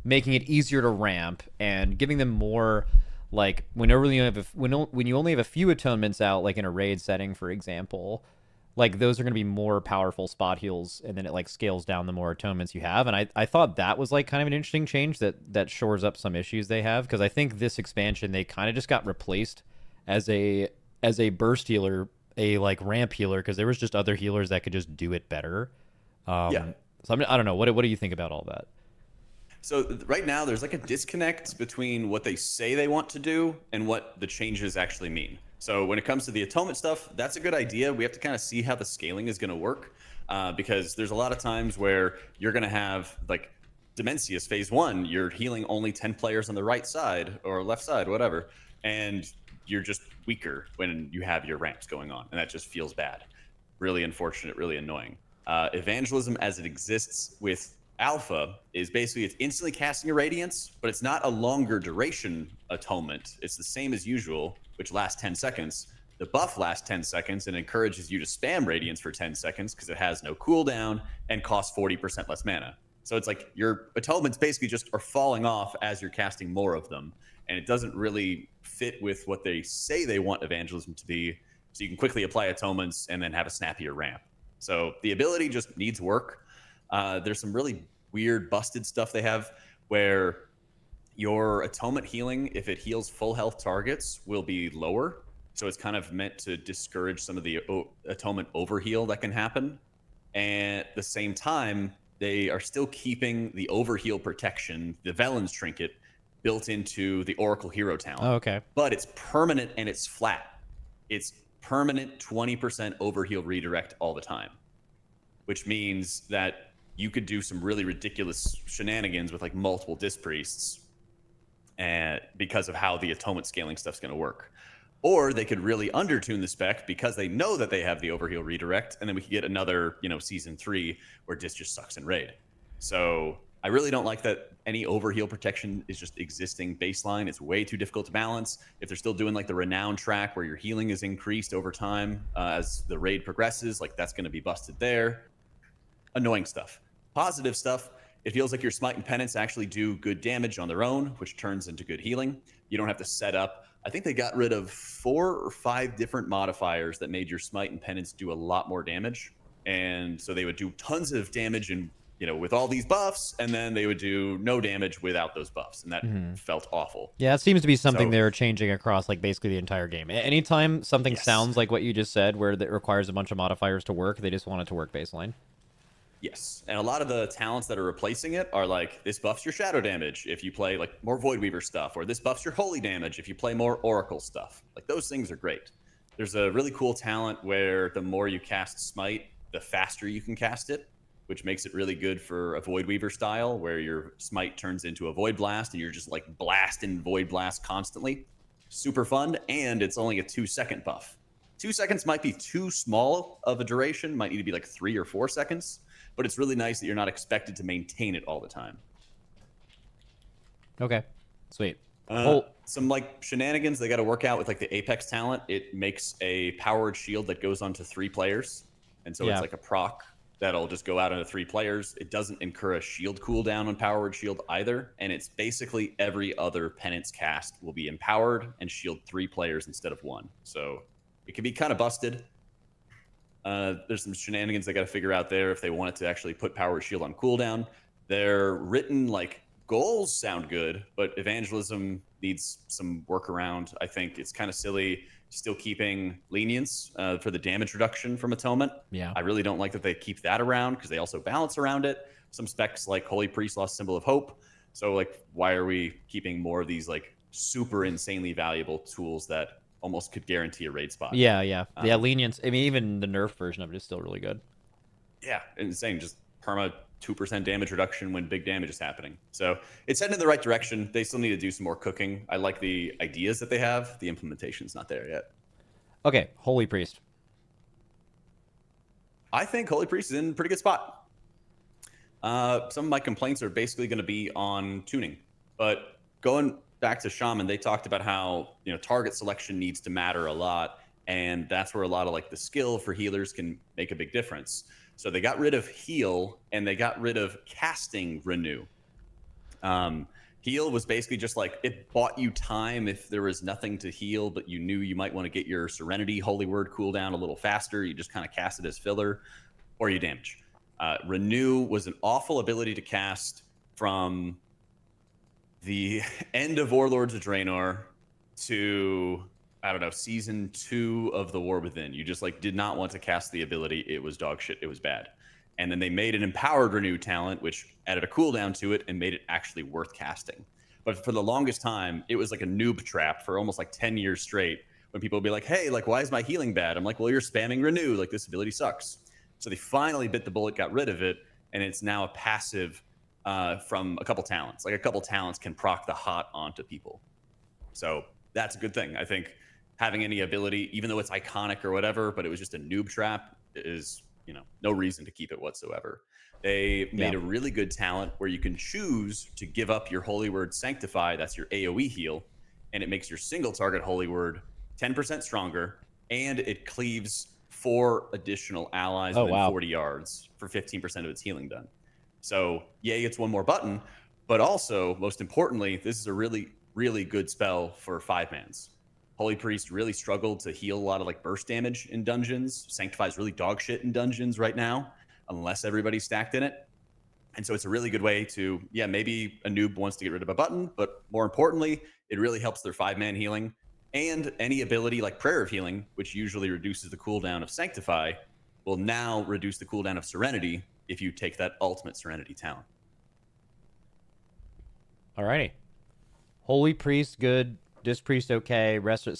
making it easier to ramp and giving them more like whenever you have when you only have a few atonements out, like in a raid setting, for example, like those are going to be more powerful spot heals, and then it like scales down the more atonements you have. And I thought that was like kind of an interesting change that shores up some issues they have, because I think this expansion they kind of just got replaced as a burst healer, a like ramp healer, because there was just other healers that could just do it better. So I don't know. What do you think about all that? So right now there's like a disconnect between what they say they want to do and what the changes actually mean. So when it comes to the atonement stuff, that's a good idea. We have to kind of see how the scaling is going to work, because there's a lot of times where you're going to have like Dimensius phase 1, you're healing only 10 players on the right side or left side, whatever, and you're just weaker when you have your ramps going on, and that just feels bad. Really unfortunate, really annoying. Evangelism as it exists with Alpha is basically it's instantly casting a Radiance, but it's not a longer duration atonement. It's the same as usual, which lasts 10 seconds. The buff lasts 10 seconds and encourages you to spam Radiance for 10 seconds because it has no cooldown and costs 40% less mana. So it's like your atonements basically just are falling off as you're casting more of them, and it doesn't really fit with what they say they want Evangelism to be, so you can quickly apply atonements and then have a snappier ramp. So the ability just needs work. There's some really weird busted stuff they have where your atonement healing, if it heals full health targets, will be lower. So it's kind of meant to discourage some of the atonement overheal that can happen. And at the same time, they are still keeping the overheal protection, the Velen's Trinket, built into the Oracle Hero talent. Oh, okay. But it's permanent and it's flat. It's permanent 20% overheal redirect all the time, which means that you could do some really ridiculous shenanigans with like multiple Disc Priests and because of how the atonement scaling stuff's going to work. Or they could really undertune the spec because they know that they have the overheal redirect, and then we could get another, season 3 where Disc just sucks in raid. So I really don't like that any overheal protection is just existing baseline. It's way too difficult to balance. If they're still doing like the renown track where your healing is increased over time as the raid progresses, like that's going to be busted there. Annoying stuff. Positive stuff, it feels like your Smite and Penance actually do good damage on their own, which turns into good healing. You don't have to set up. I think they got rid of 4 or 5 different modifiers that made your Smite and Penance do a lot more damage. And so they would do tons of damage and with all these buffs, and then they would do no damage without those buffs, and that felt awful. Yeah, it seems to be something they're changing across like basically the entire game. Anytime something sounds like what you just said, where it requires a bunch of modifiers to work, they just want it to work baseline. Yes, and a lot of the talents that are replacing it are like, this buffs your shadow damage if you play like more Voidweaver stuff, or this buffs your holy damage if you play more Oracle stuff. Like those things are great. There's a really cool talent where the more you cast Smite, the faster you can cast it, which makes it really good for a Voidweaver style where your Smite turns into a Void Blast and you're just like blasting Void Blast constantly. Super fun, and it's only a 2-second buff. 2 seconds might be too small of a duration, might need to be like 3 or 4 seconds, but it's really nice that you're not expected to maintain it all the time. Okay, sweet. Some like shenanigans they got to work out with like the Apex talent. It makes a powered shield that goes onto 3 players, and so it's like a proc that'll just go out onto 3 players. It doesn't incur a shield cooldown on powered shield either, and it's basically every other penance cast will be empowered and shield 3 players instead of 1. So it can be kind of busted. There's some shenanigans they got to figure out there if they want it to actually put power shield on cooldown. Their written like goals sound good, but evangelism needs some workaround. I think it's kind of silly still keeping lenience for the damage reduction from atonement. Yeah, I really don't like that they keep that around because they also balance around it. Some specs like Holy Priest lost Symbol of Hope. So like, why are we keeping more of these like super insanely valuable tools that almost could guarantee a raid spot? Yeah, lenience. I mean, even the nerf version of it is still really good. yeah, insane. Just perma 2% damage reduction when big damage is happening. So it's heading in the right direction. They still need to do some more cooking. I like the ideas that they have. The implementation's not there yet. Okay, Holy Priest. I think Holy Priest is in a pretty good spot. Some of my complaints are basically going to be on tuning. But going back to Shaman, they talked about how, you know, target selection needs to matter a lot. And that's where a lot of like the skill for healers can make a big difference. So they got rid of heal and they got rid of casting renew. Heal was basically just like it bought you time if there was nothing to heal, but you knew you might want to get your Serenity Holy Word cooldown a little faster. You just kind of cast it as filler, or you damage. Renew was an awful ability to cast from the end of Warlords of Draenor to, I don't know, season 2 of The War Within. You just like did not want to cast the ability. It was dog shit. It was bad. And then they made an empowered renew talent, which added a cooldown to it and made it actually worth casting. But for the longest time, it was like a noob trap for almost like 10 years straight when people would be like, hey, like, why is my healing bad? I'm like, well, you're spamming renew. Like, this ability sucks. So they finally bit the bullet, got rid of it, and it's now a passive from a couple talents. Like, a couple talents can proc the hot onto people. So that's a good thing. I think having any ability, even though it's iconic or whatever, but it was just a noob trap, is, you know, no reason to keep it whatsoever. They made a really good talent where you can choose to give up your Holy Word Sanctify, that's your AoE heal, and it makes your single target Holy Word 10% stronger, and it cleaves 4 additional allies within 40 yards for 15% of its healing done. So, yeah, it's one more button, but also, most importantly, this is a really, really good spell for 5-mans. Holy Priest really struggled to heal a lot of like burst damage in dungeons. Sanctify's really dog shit in dungeons right now, unless everybody's stacked in it. And so it's a really good way to, yeah, maybe a noob wants to get rid of a button, but more importantly, it really helps their 5-man healing. And any ability like Prayer of Healing, which usually reduces the cooldown of Sanctify, will now reduce the cooldown of Serenity if you take that ultimate Serenity talent. Alrighty. Holy Priest, good. Disc Priest, okay. Resto.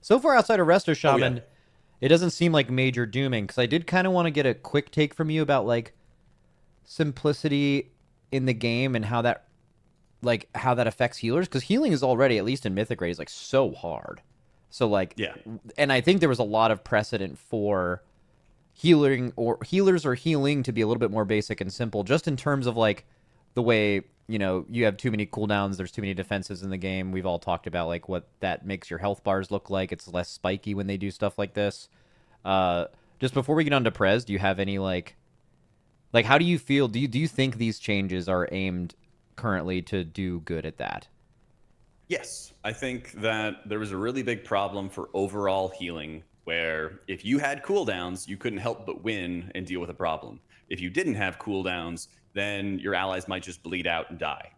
So far outside of Resto Shaman, it doesn't seem like major dooming, because I did kind of want to get a quick take from you about like simplicity in the game and how that affects healers, because healing is already, at least in Mythic Raid, is like so hard. So like, yeah, and I think there was a lot of precedent for healing or healers or healing to be a little bit more basic and simple, just in terms of like the way, you know, you have too many cooldowns, there's too many defenses in the game. We've all talked about like what that makes your health bars look like. It's less spiky when they do stuff like this. Just before we get on to Prez, do you have any like how do you feel? Do you think these changes are aimed currently to do good at that? Yes, I think that there was a really big problem for overall healing where if you had cooldowns, you couldn't help but win and deal with a problem. If you didn't have cooldowns, then your allies might just bleed out and die.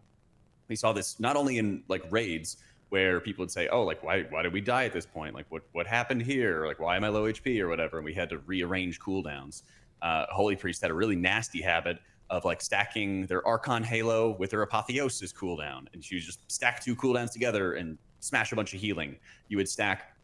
We saw this not only in like raids where people would say, oh, like, why did we die at this point? Like, what happened here? Or, like, why am I low HP or whatever? And we had to rearrange cooldowns. Holy Priest had a really nasty habit of like stacking their Archon Halo with her Apotheosis cooldown. And she would just stack 2 cooldowns together and smash a bunch of healing. You would stack,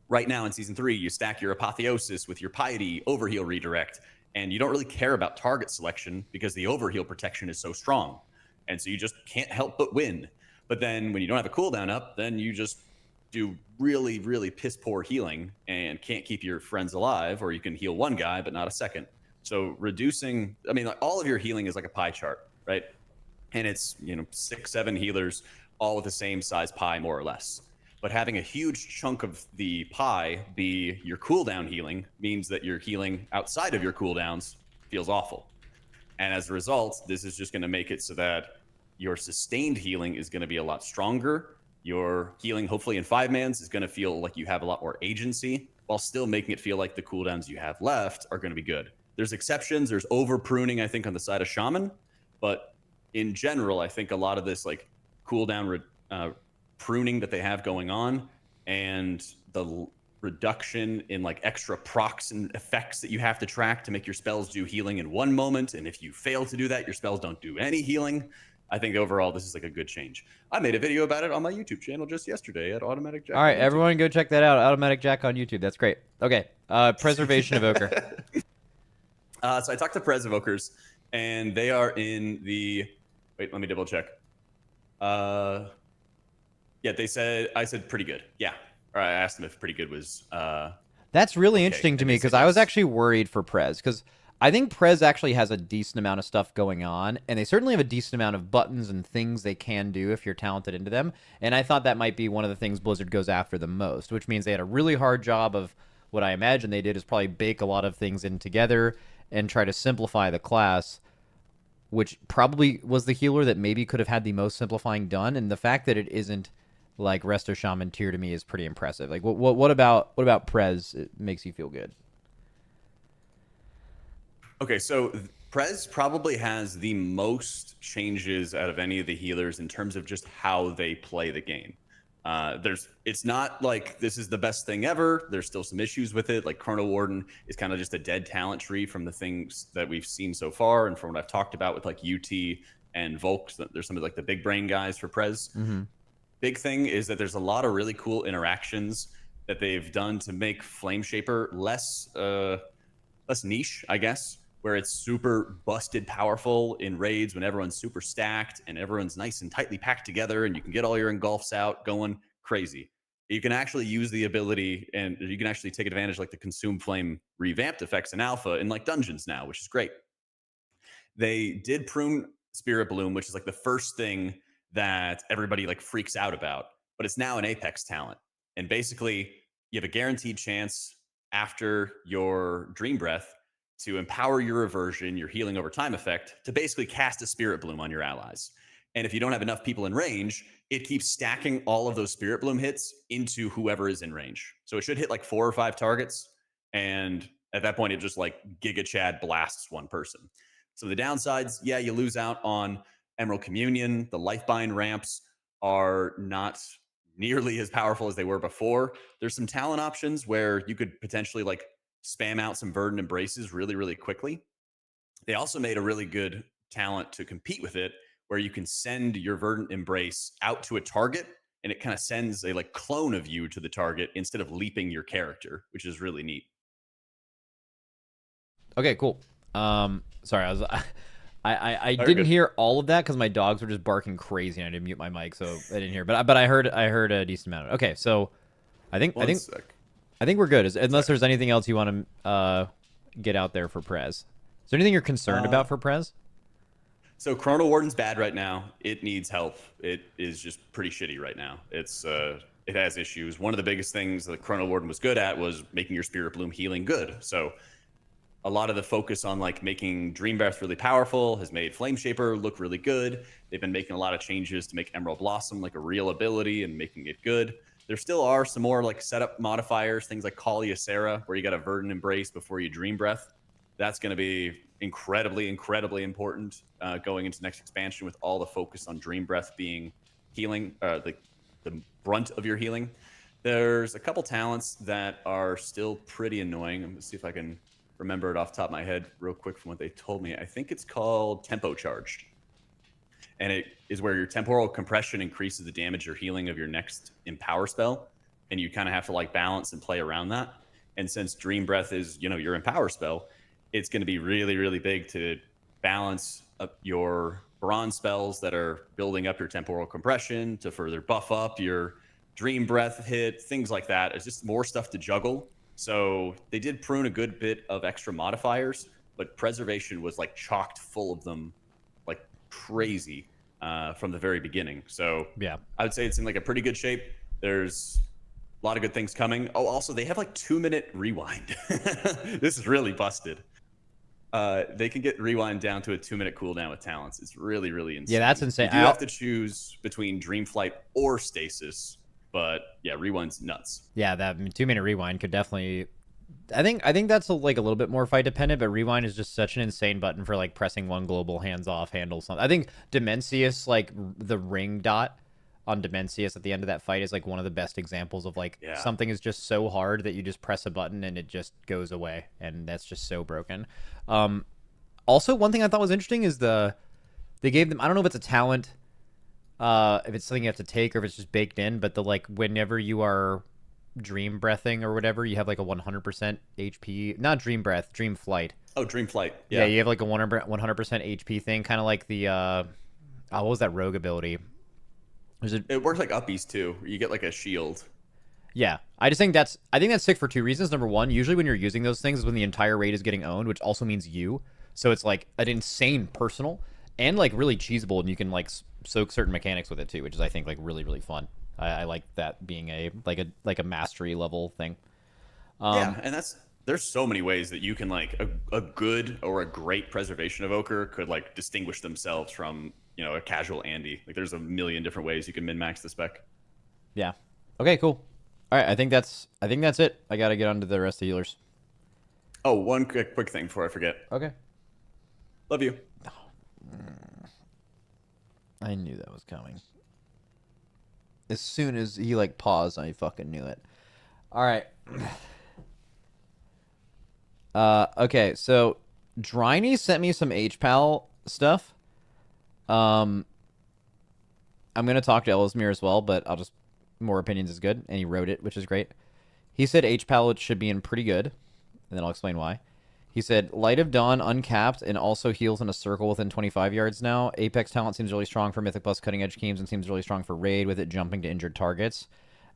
right now in Season 3, you stack your Apotheosis with your Piety Overheal Redirect. And you don't really care about target selection because the overheal protection is so strong. And so you just can't help but win. But then when you don't have a cooldown up, then you just do really, really piss poor healing and can't keep your friends alive, or you can heal one guy, but not a second. So reducing, I mean, like, all of your healing is like a pie chart, right? And it's, you know, 6-7 healers all with the same size pie, more or less. But having a huge chunk of the pie be your cooldown healing means that your healing outside of your cooldowns feels awful. And as a result, this is just going to make it so that your sustained healing is going to be a lot stronger. Your healing, hopefully in 5-mans, is going to feel like you have a lot more agency, while still making it feel like the cooldowns you have left are going to be good. There's exceptions. There's over pruning, I think, on the side of Shaman. But in general, I think a lot of this like cooldown pruning that they have going on, and the reduction in like extra procs and effects that you have to track to make your spells do healing in one moment, and if you fail to do that, your spells don't do any healing. I think overall this is like a good change. I made a video about it on my YouTube channel just yesterday at Automatic Jack. All right, everyone go check that out. Automatic Jack on YouTube. That's great. Okay, Preservation Evoker. So I talked to Prez Evokers, and they are in the. Wait, let me double check. Yeah, I said pretty good. Yeah, or I asked them if pretty good was. That's really Okay, interesting to and me they said because I was yes. actually worried for Prez because I think Prez actually has a decent amount of stuff going on, and they certainly have a decent amount of buttons and things they can do if you're talented into them. And I thought that might be one of the things Blizzard goes after the most, which means they had a really hard job of what I imagine they did is probably bake a lot of things in together and try to simplify the class, which probably was the healer that maybe could have had the most simplifying done. And the fact that it isn't like Resto Shaman tier to me is pretty impressive. Like what about Prez? It makes you feel good. Okay, so Prez probably has the most changes out of any of the healers in terms of just how they play the game. It's not like this is the best thing ever. There's still some issues with it. Like Chrono Warden is kind of just a dead talent tree from the things that we've seen so far, and from what I've talked about with like UT and Volk. There's some of like the big brain guys for Prez. Big thing is that there's a lot of really cool interactions that they've done to make Flame Shaper less niche, I guess, where it's super busted powerful in raids when everyone's super stacked and everyone's nice and tightly packed together, and you can get all your engulfs out going crazy. You can actually use the ability, and you can actually take advantage like the Consume Flame revamped effects in alpha in like dungeons now, which is great. They did prune Spirit Bloom, which is like the first thing that everybody like freaks out about, but it's now an Apex talent. And basically, you have a guaranteed chance after your Dream Breath to empower your reversion, your healing over time effect, to basically cast a Spirit Bloom on your allies. And if you don't have enough people in range, it keeps stacking all of those Spirit Bloom hits into whoever is in range. So it should hit like 4 or 5 targets. And at that point, it just like Giga Chad blasts one person. So the downsides, yeah, you lose out on Emerald Communion. The Lifebind ramps are not nearly as powerful as they were before. There's some talent options where you could potentially like spam out some Verdant Embraces really, really quickly. They also made a really good talent to compete with it, where you can send your Verdant Embrace out to a target, and it kind of sends a like clone of you to the target instead of leaping your character, which is really neat. Okay, cool. Sorry, I Very didn't good. hear all of that because my dogs were just barking crazy and I didn't mute my mic, so I didn't hear. But I heard a decent amount. Okay, so I think we're good. Unless there's anything else you want to get out there for Prez. Is there anything you're concerned about for Prez? So Chrono Warden's bad right now. It needs help. It is just pretty shitty right now. It has issues. One of the biggest things that Chrono Warden was good at was making your Spirit Bloom healing good. So a lot of the focus on like making Dream Breath really powerful has made Flame Shaper look really good. They've been making a lot of changes to make Emerald Blossom like a real ability and making it good. There still are some more like setup modifiers, things like Call Ysera, where you got a Verdant Embrace before you Dream Breath. That's going to be incredibly, incredibly important going into next expansion, with all the focus on Dream Breath being healing, the brunt of your healing. There's a couple talents that are still pretty annoying. I'm going to see if I can remember it off the top of my head real quick from what they told me. I think it's called Tempo Charged. And it is where your temporal compression increases the damage or healing of your next Empower spell. And you kind of have to like balance and play around that. And since Dream Breath is, your Empower spell, it's going to be really, really big to balance up your bronze spells that are building up your temporal compression to further buff up your Dream Breath hit, things like that. It's just more stuff to juggle. So they did prune a good bit of extra modifiers, but Preservation was like chocked full of them like crazy from the very beginning. So Yeah, I would say it's in like a pretty good shape. There's a lot of good things coming. Oh, also they have like 2-minute rewind. This is really busted. They can get rewind down to a 2-minute cooldown with talents. It's really, really insane. yeah, that's insane. You do have to choose between Dreamflight or Stasis, but yeah, rewind's nuts. Yeah, that 2-minute rewind could definitely. I think that's like a little bit more fight dependent, but rewind is just such an insane button for like pressing one global, hands off, handle something. I think Demencius, like the ring dot on Demencius at the end of that fight, is like one of the best examples of like something is just so hard that you just press a button and it just goes away, and that's just so broken. Also, one thing I thought was interesting is they gave them, I don't know if it's a talent, if it's something you have to take or if it's just baked in, but the like whenever you are dream breathing or whatever, you have like a 100% HP, not dream breath, dream flight. Oh, Dream Flight. Yeah, Yeah. you have like a 100% HP thing, kind of like the what was that rogue ability? Was it? It works like uppies too. You get like a shield. Yeah, I think that's sick for two reasons. Number one, usually when you're using those things is when the entire raid is getting owned, which also means you. So it's like an insane personal and like really cheesable, and you can like soak certain mechanics with it too, which is I think like really fun. I like that being a mastery level thing. Yeah, and there's so many ways that you can like a good or a great preservation evoker could like distinguish themselves from a casual Andy. Like there's a million different ways you can min max the spec. Yeah. Okay. Cool. All right. I think that's it. I gotta get on to the rest of the healers. Oh, one quick thing before I forget. Okay. Love you. I knew that was coming. As soon as he like paused, I fucking knew it. All right. Okay, so Dryny sent me some HPAL stuff. I'm gonna talk to Ellesmere as well, but I'll just more opinions is good, and he wrote it, which is great. He said HPAL should be in pretty good, and then I'll explain why. He said Light of Dawn uncapped and also heals in a circle within 25 yards now. Apex talent seems really strong for Mythic Plus cutting edge schemes and seems really strong for raid with it jumping to injured targets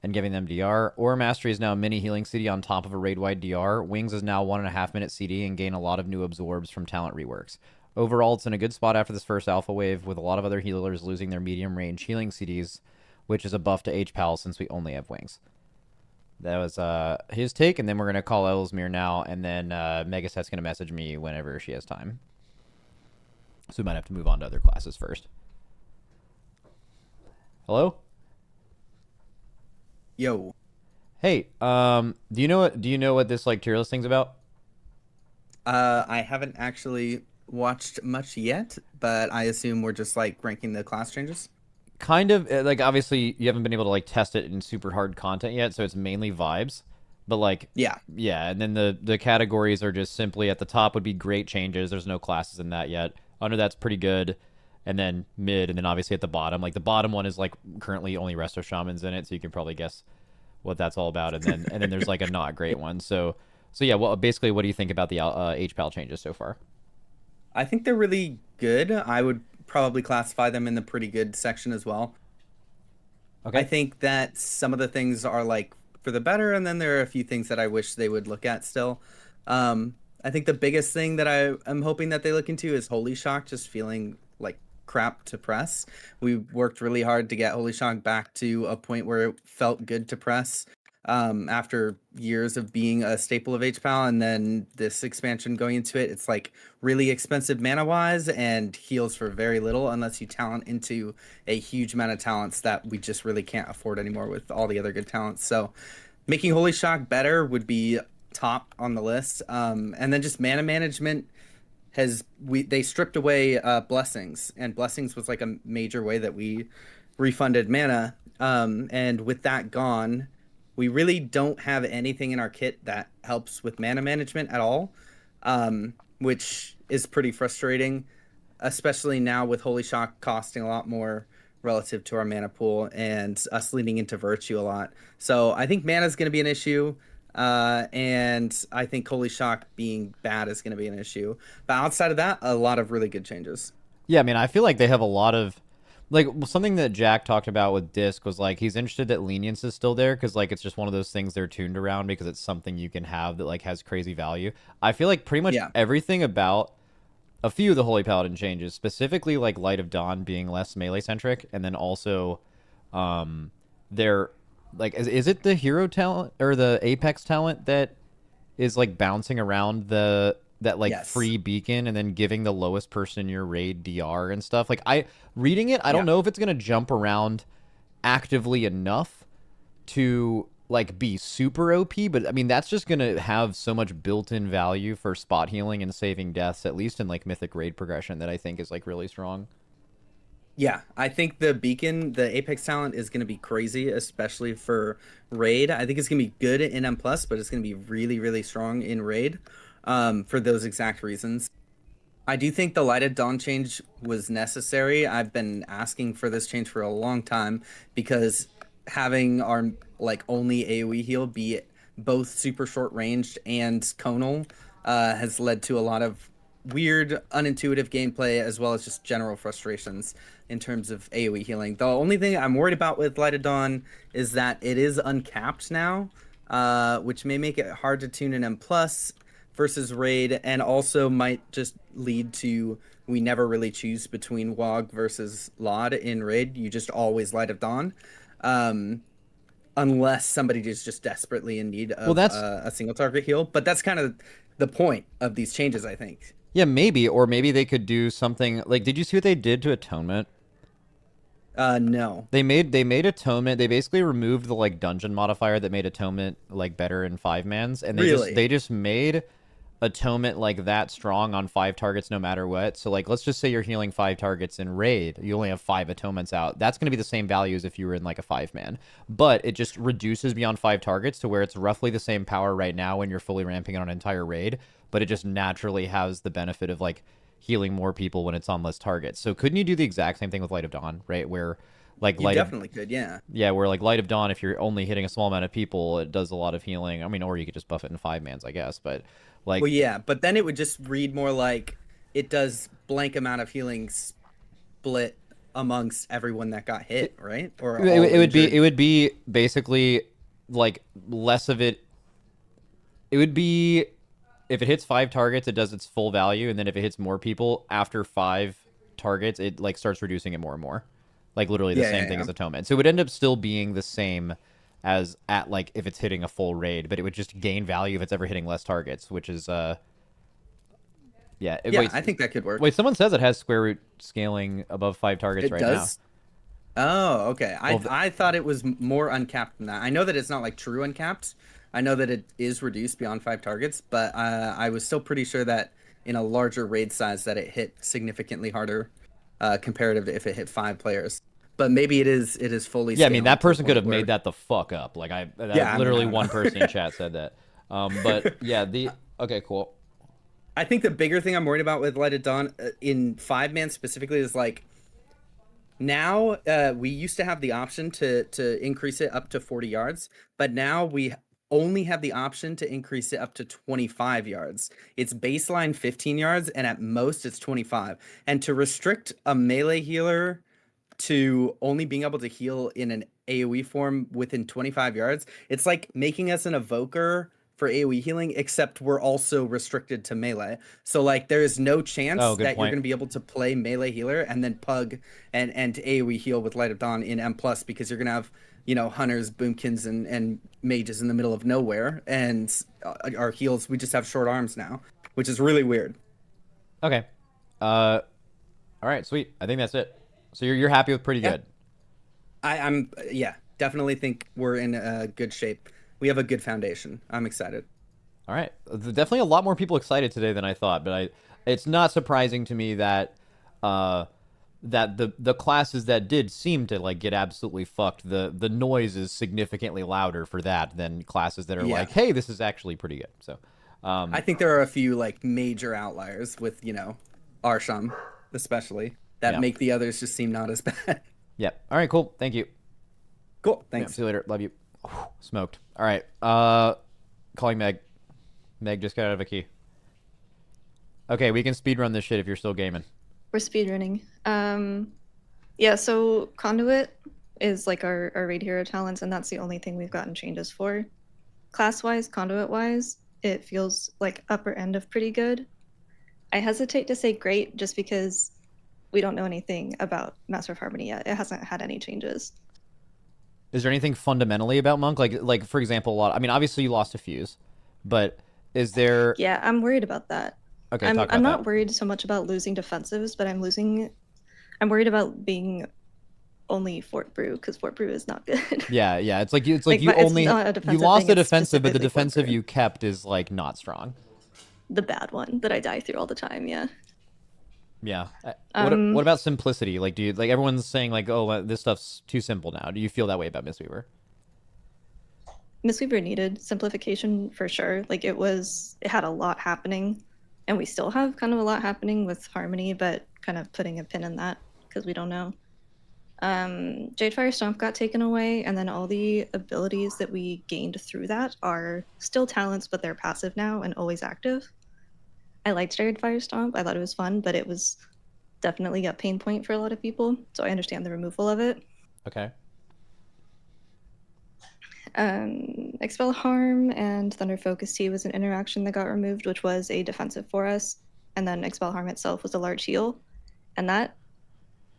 and giving them DR. Aura Mastery is now a mini healing CD on top of a raid-wide DR. Wings is now 1.5 minute CD and gain a lot of new absorbs from talent reworks. Overall, it's in a good spot after this first alpha wave, with a lot of other healers losing their medium range healing CDs, which is a buff to HPAL since we only have Wings. That was his take, and then we're going to call Ellesmere now, and then Megaset's going to message me whenever she has time. So we might have to move on to other classes first. Hello? Yo. Hey, do you know what this like tier list thing's about? I haven't actually watched much yet, but I assume we're just like ranking the class changes. Kind of like obviously you haven't been able to like test it in super hard content yet, so it's mainly vibes. But like Yeah. and then the categories are just simply at the top would be great changes. There's no classes in that yet. Under that's pretty good. And then mid, and then obviously at the bottom, like the bottom one is like currently only Resto Shamans in it, so you can probably guess what that's all about. And then there's like a not great one. So yeah, well basically what do you think about the HPAL changes so far? I think they're really good. I would probably classify them in the pretty good section as well. Okay. I think that some of the things are like for the better, and then there are a few things that I wish they would look at still. I think the biggest thing that I'm hoping that they look into is Holy Shock just feeling like crap to press. We worked really hard to get Holy Shock back to a point where it felt good to press after years of being a staple of HPAL, and then this expansion going into it, it's like really expensive mana wise and heals for very little unless you talent into a huge amount of talents that we just really can't afford anymore with all the other good talents. So making Holy Shock better would be top on the list. And then just mana management they stripped away blessings, and blessings was like a major way that we refunded mana. And with that gone, we really don't have anything in our kit that helps with mana management at all, which is pretty frustrating, especially now with Holy Shock costing a lot more relative to our mana pool and us leaning into Virtue a lot. So I think mana is going to be an issue. And I think Holy Shock being bad is going to be an issue. But outside of that, a lot of really good changes. Yeah, I mean, I feel like they have a lot of like something that Jack talked about with Disc was like he's interested that lenience is still there because like it's just one of those things they're tuned around because it's something you can have that like has crazy value. I feel like pretty much everything about a few of the Holy Paladin changes, specifically like Light of Dawn being less melee centric, and then also they're like is it the hero talent or the Apex talent that is like bouncing around that like free beacon and then giving the lowest person in your raid DR and stuff. Like I don't know if it's gonna jump around actively enough to like be super OP, but I mean that's just gonna have so much built-in value for spot healing and saving deaths, at least in like mythic raid progression, that I think is like really strong. Yeah, I think the beacon, the Apex talent is going to be crazy, especially for raid. I think it's going to be good in M+, but it's going to be really, really strong in raid for those exact reasons. I do think the Light of Dawn change was necessary. I've been asking for this change for a long time because having our like only AoE heal be both super short ranged and conal has led to a lot of weird, unintuitive gameplay, as well as just general frustrations in terms of AoE healing. The only thing I'm worried about with Light of Dawn is that it is uncapped now, which may make it hard to tune in M+ versus Raid, and also might just lead to we never really choose between WoG versus LOD in Raid. You just always Light of Dawn. Unless somebody is just desperately in need of a single target heal. But that's kind of the point of these changes, I think. Yeah, maybe. Or maybe they could do something like, did you see what they did to Atonement? No. They made Atonement. They basically removed the like dungeon modifier that made Atonement like better in 5-mans, and they just made Atonement like that strong on 5 targets no matter what. So like, let's just say you're healing 5 targets in Raid, you only have 5 Atonements out. That's going to be the same value as if you were in like a 5-man, but it just reduces beyond 5 targets to where it's roughly the same power right now when you're fully ramping on an entire Raid, but it just naturally has the benefit of like healing more people when it's on less targets. So couldn't you do the exact same thing with Light of Dawn, right? Where like you definitely could, yeah. Yeah, where like Light of Dawn, if you're only hitting a small amount of people, it does a lot of healing. I mean, or you could just buff it in 5-mans, I guess, but like, well, yeah, but then it would just read more like it does blank amount of healing split amongst everyone that got hit, right? Or it would be basically like less of it. It would be if it hits 5 targets, it does its full value, and then if it hits more people after 5 targets, it like starts reducing it more and more, like literally the same thing as Atonement. So it would end up still being the same as at like if it's hitting a full Raid, but it would just gain value if it's ever hitting less targets, which is yeah. Wait, I think that could work. Wait, someone says it has square root scaling above 5 targets right does? Now. Oh, okay. Well, I thought it was more uncapped than that. I know that it's not like true uncapped. I know that it is reduced beyond 5 targets, but I was still pretty sure that in a larger Raid size that it hit significantly harder comparative to if it hit 5 players. But maybe it is fully. Yeah, I mean that person could have made that the fuck up. Like literally one person in chat said that. But yeah, okay, cool. I think the bigger thing I'm worried about with Light of Dawn in 5-man specifically is like now we used to have the option to increase it up to 40 yards, but now we only have the option to increase it up to 25 yards. It's baseline 15 yards, and at most it's 25. And to restrict a melee healer to only being able to heal in an AoE form within 25 yards, it's like making us an evoker for AoE healing, except we're also restricted to melee. So like there is no chance that you're going to be able to play melee healer and then pug and AoE heal with Light of Dawn in M+, because you're going to have, you know, hunters, boomkins, and mages in the middle of nowhere, and our heals, we just have short arms now, which is really weird. Okay. All right, sweet. I think that's it. So you're happy with pretty good. I'm definitely think we're in a good shape. We have a good foundation. I'm excited. All right. Definitely a lot more people excited today than I thought, but it's not surprising to me that that the classes that did seem to like get absolutely fucked, the noise is significantly louder for that than classes that are like, hey, this is actually pretty good. So I think there are a few like major outliers with, you know, Arsham especially that make the others just seem not as bad. Yep. All right, cool. Thank you. Cool. Thanks. See you later. Love you. Smoked. All right. Calling Meg. Meg just got out of a key. Okay, we can speedrun this shit if you're still gaming. We're speedrunning. Yeah, so Conduit is like our raid hero talents, and that's the only thing we've gotten changes for. Class-wise, Conduit-wise, it feels like upper end of pretty good. I hesitate to say great just because we don't know anything about Master of Harmony yet. It hasn't had any changes. Is there anything fundamentally about Monk? Like for example, obviously you lost a fuse, but is there... Yeah, I'm worried about that. Okay, I'm not worried so much about losing defensives, but I'm worried about being only Fort Brew, because Fort Brew is not good. Yeah, it's like you lost the defensive, but the defensive you kept is like not strong. The bad one that I die through all the time, yeah. Yeah. What about simplicity? Like, do you like everyone's saying like, oh, this stuff's too simple now? Do you feel that way about Mistweaver? Mistweaver needed simplification for sure. Like it had a lot happening, and we still have kind of a lot happening with Harmony, but kind of putting a pin in that because we don't know. Jadefire Stomp got taken away, and then all the abilities that we gained through that are still talents, but they're passive now and always active. I liked Jared Firestomp. I thought it was fun, but it was definitely a pain point for a lot of people. So I understand the removal of it. Okay. Expel Harm and Thunder Focus Tea was an interaction that got removed, which was a defensive for us. And then Expel Harm itself was a large heal. And that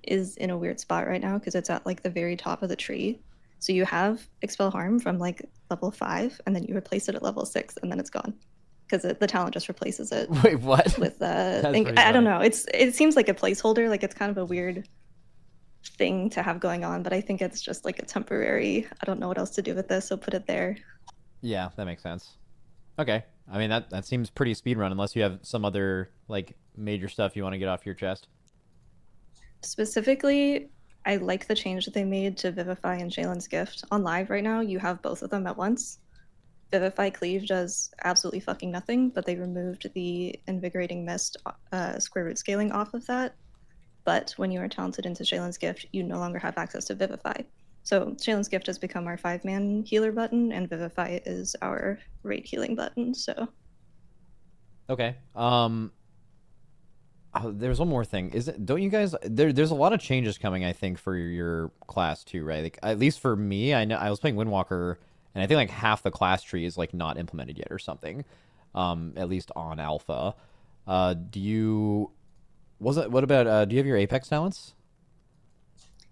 is in a weird spot right now because it's at like the very top of the tree. So you have Expel Harm from like level 5, and then you replace it at level 6, and then it's gone. Because the talent just replaces it. Wait, what? With That's think, pretty I don't funny. know. It seems like a placeholder. Like it's kind of a weird thing to have going on, but I think it's just like a temporary. I don't know what else to do with this, so put it there. Yeah, that makes sense. Okay. I mean, that seems pretty speedrun, unless you have some other like major stuff you want to get off your chest. Specifically, I like the change that they made to Vivify and Shalen's Gift. On live right now, you have both of them at once. Vivify Cleave does absolutely fucking nothing, but they removed the Invigorating Mist square root scaling off of that. But when you are talented into Shalen's Gift, you no longer have access to Vivify. So Shalen's Gift has become our 5-man healer button, and Vivify is our raid healing button. So Okay. There's one more thing. Don't you guys there's a lot of changes coming, I think, for your class too, right? Like, at least for me, I know I was playing Windwalker, and I think like half the class tree is like not implemented yet or something. At least on alpha. What about do you have your Apex talents?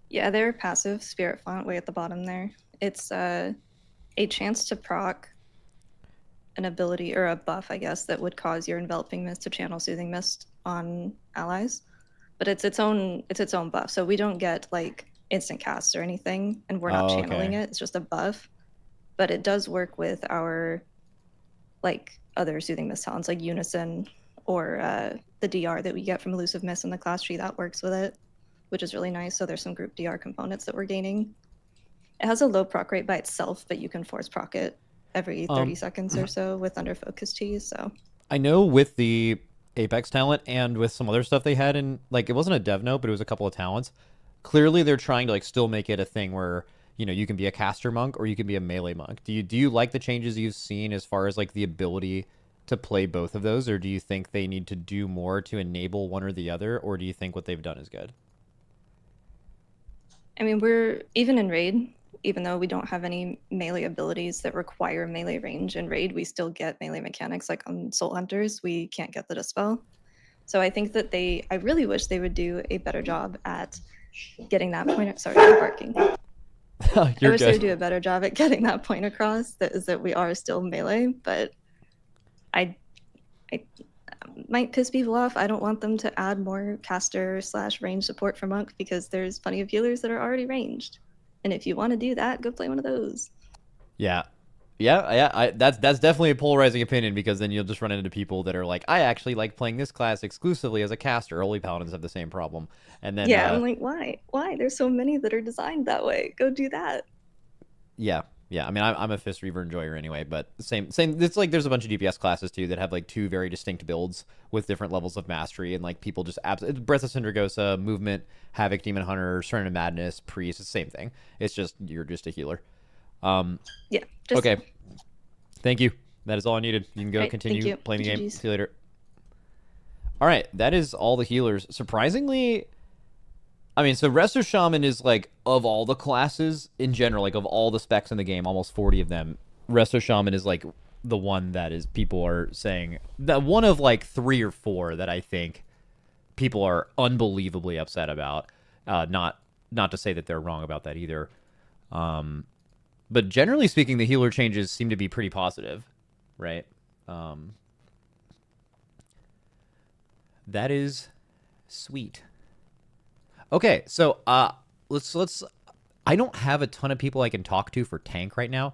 yeah, they're passive Spirit Font way at the bottom there. It's a chance to proc an ability or a buff, I guess, that would cause your Enveloping Mist to channel Soothing Mist on allies. But it's its own buff. So we don't get like instant casts or anything, and we're not channeling Okay. it. It's just a buff. But it does work with our like other Soothing Mist talents like Unison or the DR that we get from Elusive Mist in the class tree that works with it, which is really nice. So there's some group DR components that we're gaining. It has a low proc rate by itself, but you can force proc it every 30 seconds or so with Under Focus Teas. So I know with the Apex talent and with some other stuff they had in, like, it wasn't a dev note, but it was a couple of talents. Clearly they're trying to like still make it a thing where, you know, you can be a caster monk or you can be a melee monk. Do you like the changes you've seen as far as like the ability to play both of those, or do you think they need to do more to enable one or the other, or do you think what they've done is good? I mean, we're even in raid, even though we don't have any melee abilities that require melee range in raid, we still get melee mechanics. Like on Soul Hunters, we can't get the Dispel. So I think that I really wish they would do a better job at getting that point. Sorry, I'm barking. I You're wish they would good. do a better job at getting that point across. That is that we are still melee, but I might piss people off. I don't want them to add more caster / range support for monk because there's plenty of healers that are already ranged. And if you want to do that, go play one of those. Yeah. That's definitely a polarizing opinion, because then you'll just run into people that are like, I actually like playing this class exclusively as a caster. Holy Paladins have the same problem. And then Yeah, I'm like, why? There's so many that are designed that way. Go do that. yeah. I mean, I'm a Fist Reaver enjoyer anyway, but same. It's like there's a bunch of DPS classes too that have like two very distinct builds with different levels of mastery, and like people just Breath of Syndragosa, Movement, Havoc, Demon Hunter, Sermon of Madness, Priest. It's the same thing. It's just you're just a healer. Yeah. Just, Okay. Thank you. That is all I needed. You can go Right, continue thank you. playing the game. GGs. See you later. All right, that is all the healers. Surprisingly, I mean, so Resto Shaman is like, of all the classes in general, like of all the specs in the game, almost 40 of them, Resto Shaman is like the one that is people are saying that one of like 3 or 4 that I think people are unbelievably upset about. Not to say that they're wrong about that either. But generally speaking, the healer changes seem to be pretty positive, right? That is sweet. Okay, so let's I don't have a ton of people I can talk to for tank right now.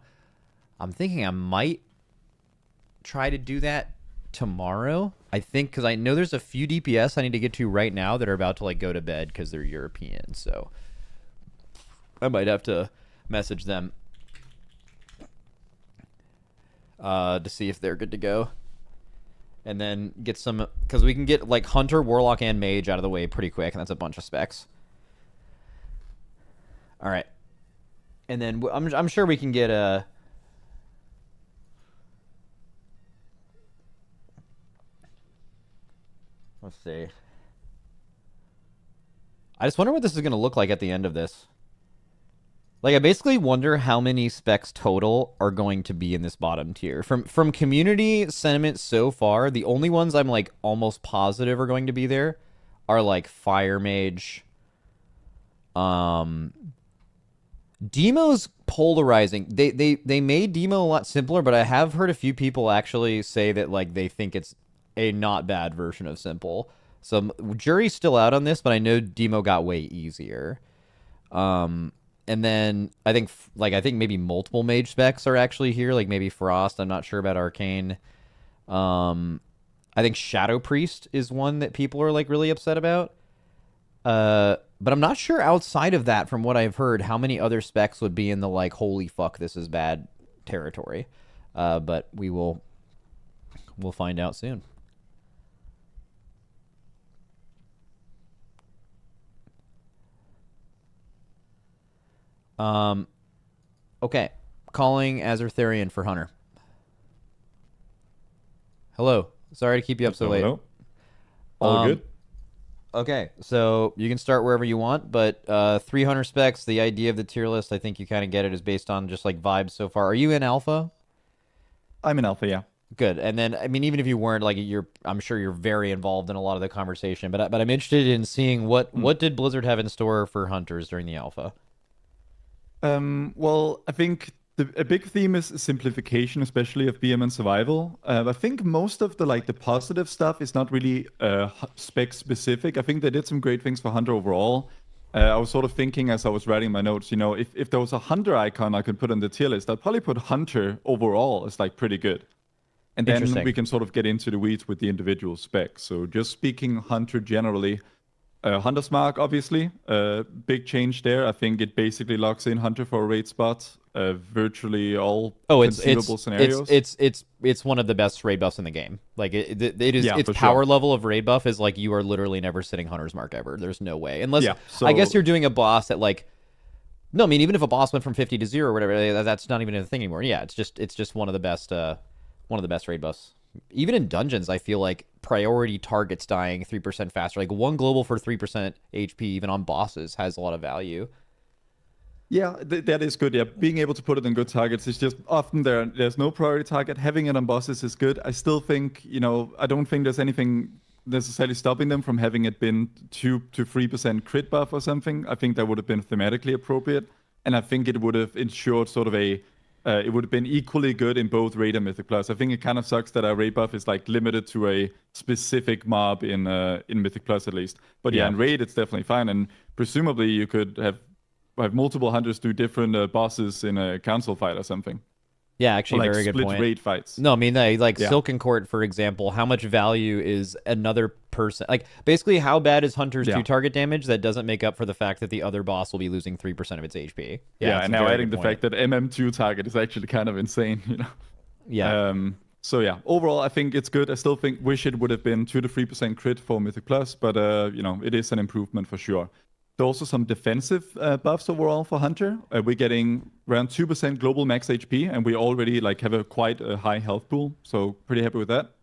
I'm thinking I might try to do that tomorrow. I think because I know there's a few DPS I need to get to right now that are about to like go to bed because they're European. So I might have to message them to see if they're good to go. And then get some, because we can get like Hunter, Warlock, and Mage out of the way pretty quick, and that's a bunch of specs. All right. And then I'm sure we can get a... Let's see. I just wonder what this is going to look like at the end of this. Like, I basically wonder how many specs total are going to be in this bottom tier. From community sentiment so far, the only ones I'm, like, almost positive are going to be there are, like, Fire Mage. Demo's polarizing. They made Demo a lot simpler, but I have heard a few people actually say that, like, they think it's a not bad version of simple. So jury's still out on this, but I know Demo got way easier. And then I think maybe multiple mage specs are actually here, like maybe Frost. I'm not sure about Arcane. I think Shadow Priest is one that people are like really upset about. But I'm not sure outside of that, from what I've heard, how many other specs would be in the like holy fuck this is bad territory. But we'll find out soon. Okay. Calling Azertharian for Hunter. Hello. Sorry to keep you up so late. Hello. All good. Okay, so you can start wherever you want, but 300 specs, the idea of the tier list, I think you kind of get it, is based on just like vibes so far. Are you in alpha? I'm in alpha, yeah. Good. And then, I mean, even if you weren't, like, I'm sure you're very involved in a lot of the conversation, but I'm interested in seeing what did Blizzard have in store for hunters during the alpha? Well, I think a big theme is simplification, especially of BM and survival. I think most of the positive stuff is not really spec specific. I think they did some great things for Hunter overall. I was sort of thinking as I was writing my notes, you know, if there was a Hunter icon I could put on the tier list, I'd probably put Hunter overall as like pretty good. And then we can sort of get into the weeds with the individual specs. So just speaking Hunter generally, Hunter's Mark, obviously, big change there. I think it basically locks in Hunter for a raid spot, virtually all conceivable scenarios. It's one of the best raid buffs in the game. Like its for power sure. level of raid buff is like you are literally never sitting Hunter's Mark ever. There's no way, unless so, I guess you're doing a boss at like. No, I mean even if a boss went from 50 to 0 or whatever, that's not even a thing anymore. Yeah, it's just one of the best raid buffs. Even in dungeons, I feel like priority targets dying 3% faster. Like one global for 3% HP, even on bosses, has a lot of value. Yeah, that is good. Yeah, being able to put it in good targets is just often there's no priority target. Having it on bosses is good. I still think, you know, I don't think there's anything necessarily stopping them from having it been 2 to 3% crit buff or something. I think that would have been thematically appropriate, and I think it would have ensured sort of it would have been equally good in both Raid and Mythic Plus. I think it kind of sucks that our Raid buff is like limited to a specific mob in Mythic Plus at least. But yeah, in Raid it's definitely fine, and presumably you could have multiple hunters do different bosses in a council fight or something. Yeah, actually, or like very good split point. Raid fights. No, I mean Silken Court, for example. How much value is another person? Like basically, how bad is Hunter's 2 target damage that doesn't make up for the fact that the other boss will be losing 3% of its HP? Yeah, and now adding the fact that MM2 target is actually kind of insane, you know. Yeah. So yeah, overall I think it's good. I still wish it would have been 2 to 3% crit for Mythic Plus, but you know, it is an improvement for sure. There's also some defensive buffs overall for Hunter. We're getting around 2% global max HP, and we already have quite a high health pool, so pretty happy with that.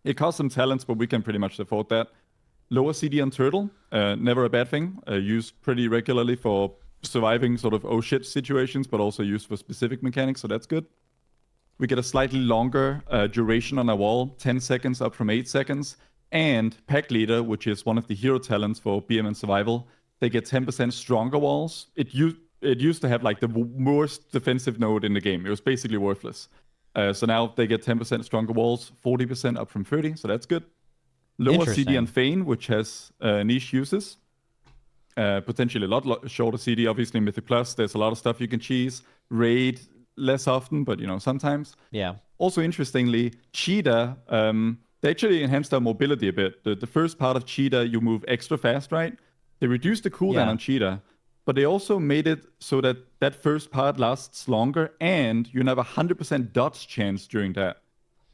It costs some talents, but we can pretty much afford that. Lower CD on Turtle, never a bad thing. Used pretty regularly for surviving sort of oh shit situations, but also used for specific mechanics, so that's good. We get a slightly longer duration on our wall, 10 seconds up from 8 seconds. And Pack Leader, which is one of the hero talents for BM and Survival, they get 10% stronger walls. It used to have like the worst defensive node in the game. It was basically worthless. So now they get 10% stronger walls, 40% up from 30, so that's good. Lower CD on Feign, which has niche uses. Potentially a lot shorter CD, obviously in Mythic Plus. There's a lot of stuff you can cheese. Raid, less often, but you know, sometimes. Yeah. Also, interestingly, Cheetah, they actually enhanced our mobility a bit. The first part of Cheetah, you move extra fast, right? They reduced the cooldown on Cheetah, but they also made it so that that first part lasts longer, and you have a 100% dodge chance during that.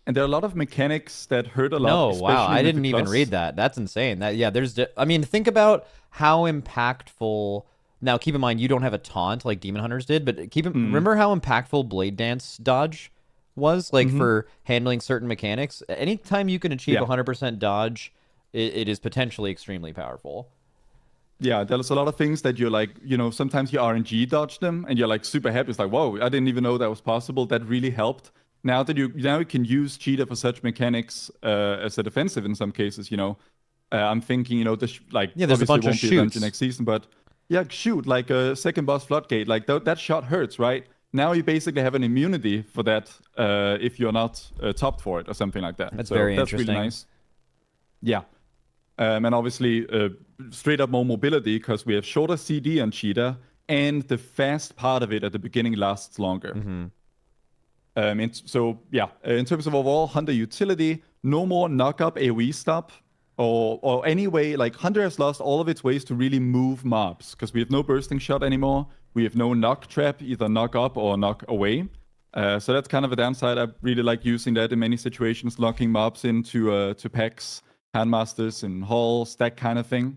And there are a lot of mechanics that hurt a lot. No, wow, I didn't even read that. That's insane. I mean, think about how impactful. Now, keep in mind, you don't have a taunt like Demon Hunters did, but remember how impactful Blade Dance dodge was, like for handling certain mechanics. Anytime you can achieve 100% dodge it is potentially extremely powerful. Yeah, there's a lot of things that you're like, sometimes you RNG dodge them and you're like super happy. It's like, whoa, I didn't even know that was possible. That really helped. Now you can use cheetah for such mechanics as a defensive in some cases. I'm thinking, there's there's a bunch of won't be a dungeon shoots next season, but yeah, shoot, like a second boss floodgate, like that shot hurts, right? Now you basically have an immunity for that if you're not topped for it or something like that. That's very that's interesting. really nice. Yeah. And obviously, straight up more mobility because we have shorter CD on Cheetah, and the fast part of it at the beginning lasts longer. Mm-hmm. In terms of overall Hunter utility, no more knock-up AoE stop, or any way, like Hunter has lost all of its ways to really move mobs because we have no bursting shot anymore. We have no knock trap, either knock up or knock away. So that's kind of a downside. I really like using that in many situations, locking mobs into to packs, handmasters and halls, that kind of thing.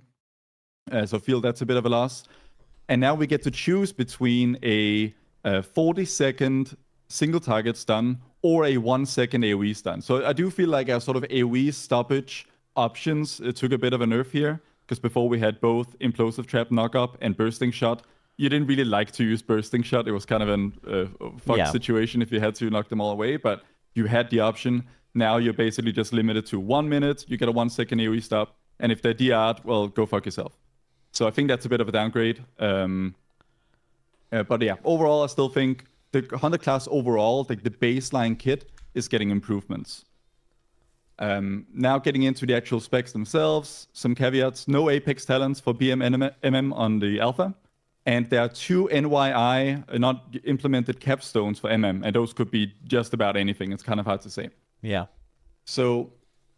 So I feel that's a bit of a loss. And now we get to choose between a 40-second single target stun or a 1-second AoE stun. So I do feel like our sort of AoE stoppage options took a bit of a nerf here, because before we had both implosive trap knock-up and bursting shot. You didn't really like to use bursting shot. It was kind of a fucked situation if you had to knock them all away, but you had the option. Now you're basically just limited to 1 minute. You get a 1-second AoE stop. And if they're DR'd, well, go fuck yourself. So I think that's a bit of a downgrade. But yeah, overall, I still think the Hunter class overall, like the baseline kit, is getting improvements. Now getting into the actual specs themselves, some caveats. No Apex talents for BM MM on the alpha. And there are 2 NYI, not implemented capstones for MM. And those could be just about anything. It's kind of hard to say. Yeah. So,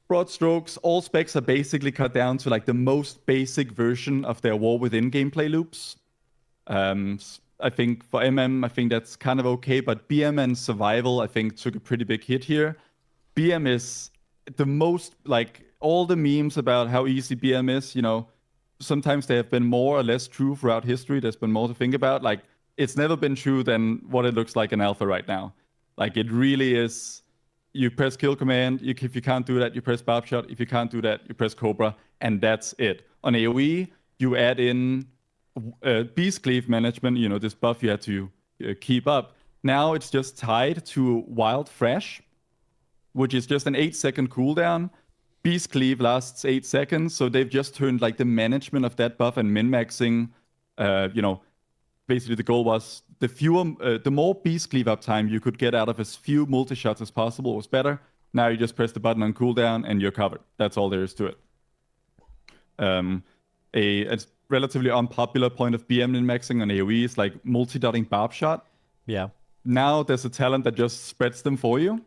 broad strokes, all specs are basically cut down to like the most basic version of their War Within gameplay loops. I think for MM, I think that's kind of okay, but BM and Survival, I think, took a pretty big hit here. BM is the most, like, all the memes about how easy BM is, sometimes they have been more or less true throughout history. There's been more to think about. Like, it's never been true than what it looks like in alpha right now. Like, it really is. You press kill command. If you can't do that, you press barb shot. If you can't do that, you press cobra, and that's it. On AoE, you add in beast cleave management. This buff you had to keep up. Now it's just tied to wild fresh, which is just an 8-second cooldown. Beast cleave lasts 8 seconds, so they've just turned like the management of that buff and min-maxing. Basically the goal was the more beast cleave uptime you could get out of as few multi-shots as possible was better. Now you just press the button on cooldown and you're covered. That's all there is to it. A relatively unpopular point of BM min-maxing on AoE is like multi-dotting barb shot. Yeah. Now there's a talent that just spreads them for you.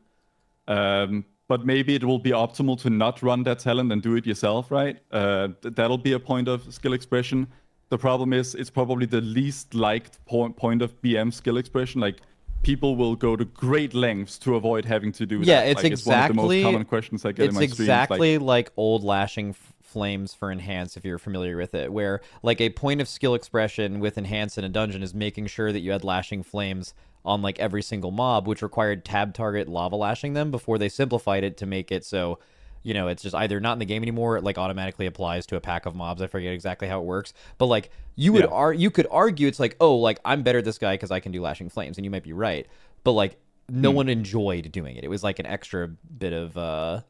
But maybe it will be optimal to not run that talent and do it yourself, right? That'll be a point of skill expression. The problem is it's probably the least liked point of BM skill expression. Like, people will go to great lengths to avoid having to do that. Yeah, it's like, exactly. It's one of the most common questions I get in my streams. It's exactly like old lashing flames for enhance, if you're familiar with it, where like a point of skill expression with enhance in a dungeon is making sure that you had lashing flames on like every single mob, which required tab target lava lashing them before they simplified it to make it so, it's just either not in the game anymore, it like automatically applies to a pack of mobs. I forget exactly how it works, but like you could argue it's like, oh, like I'm better at this guy because I can do lashing flames, and you might be right, but like no one enjoyed doing it. It was like an extra bit of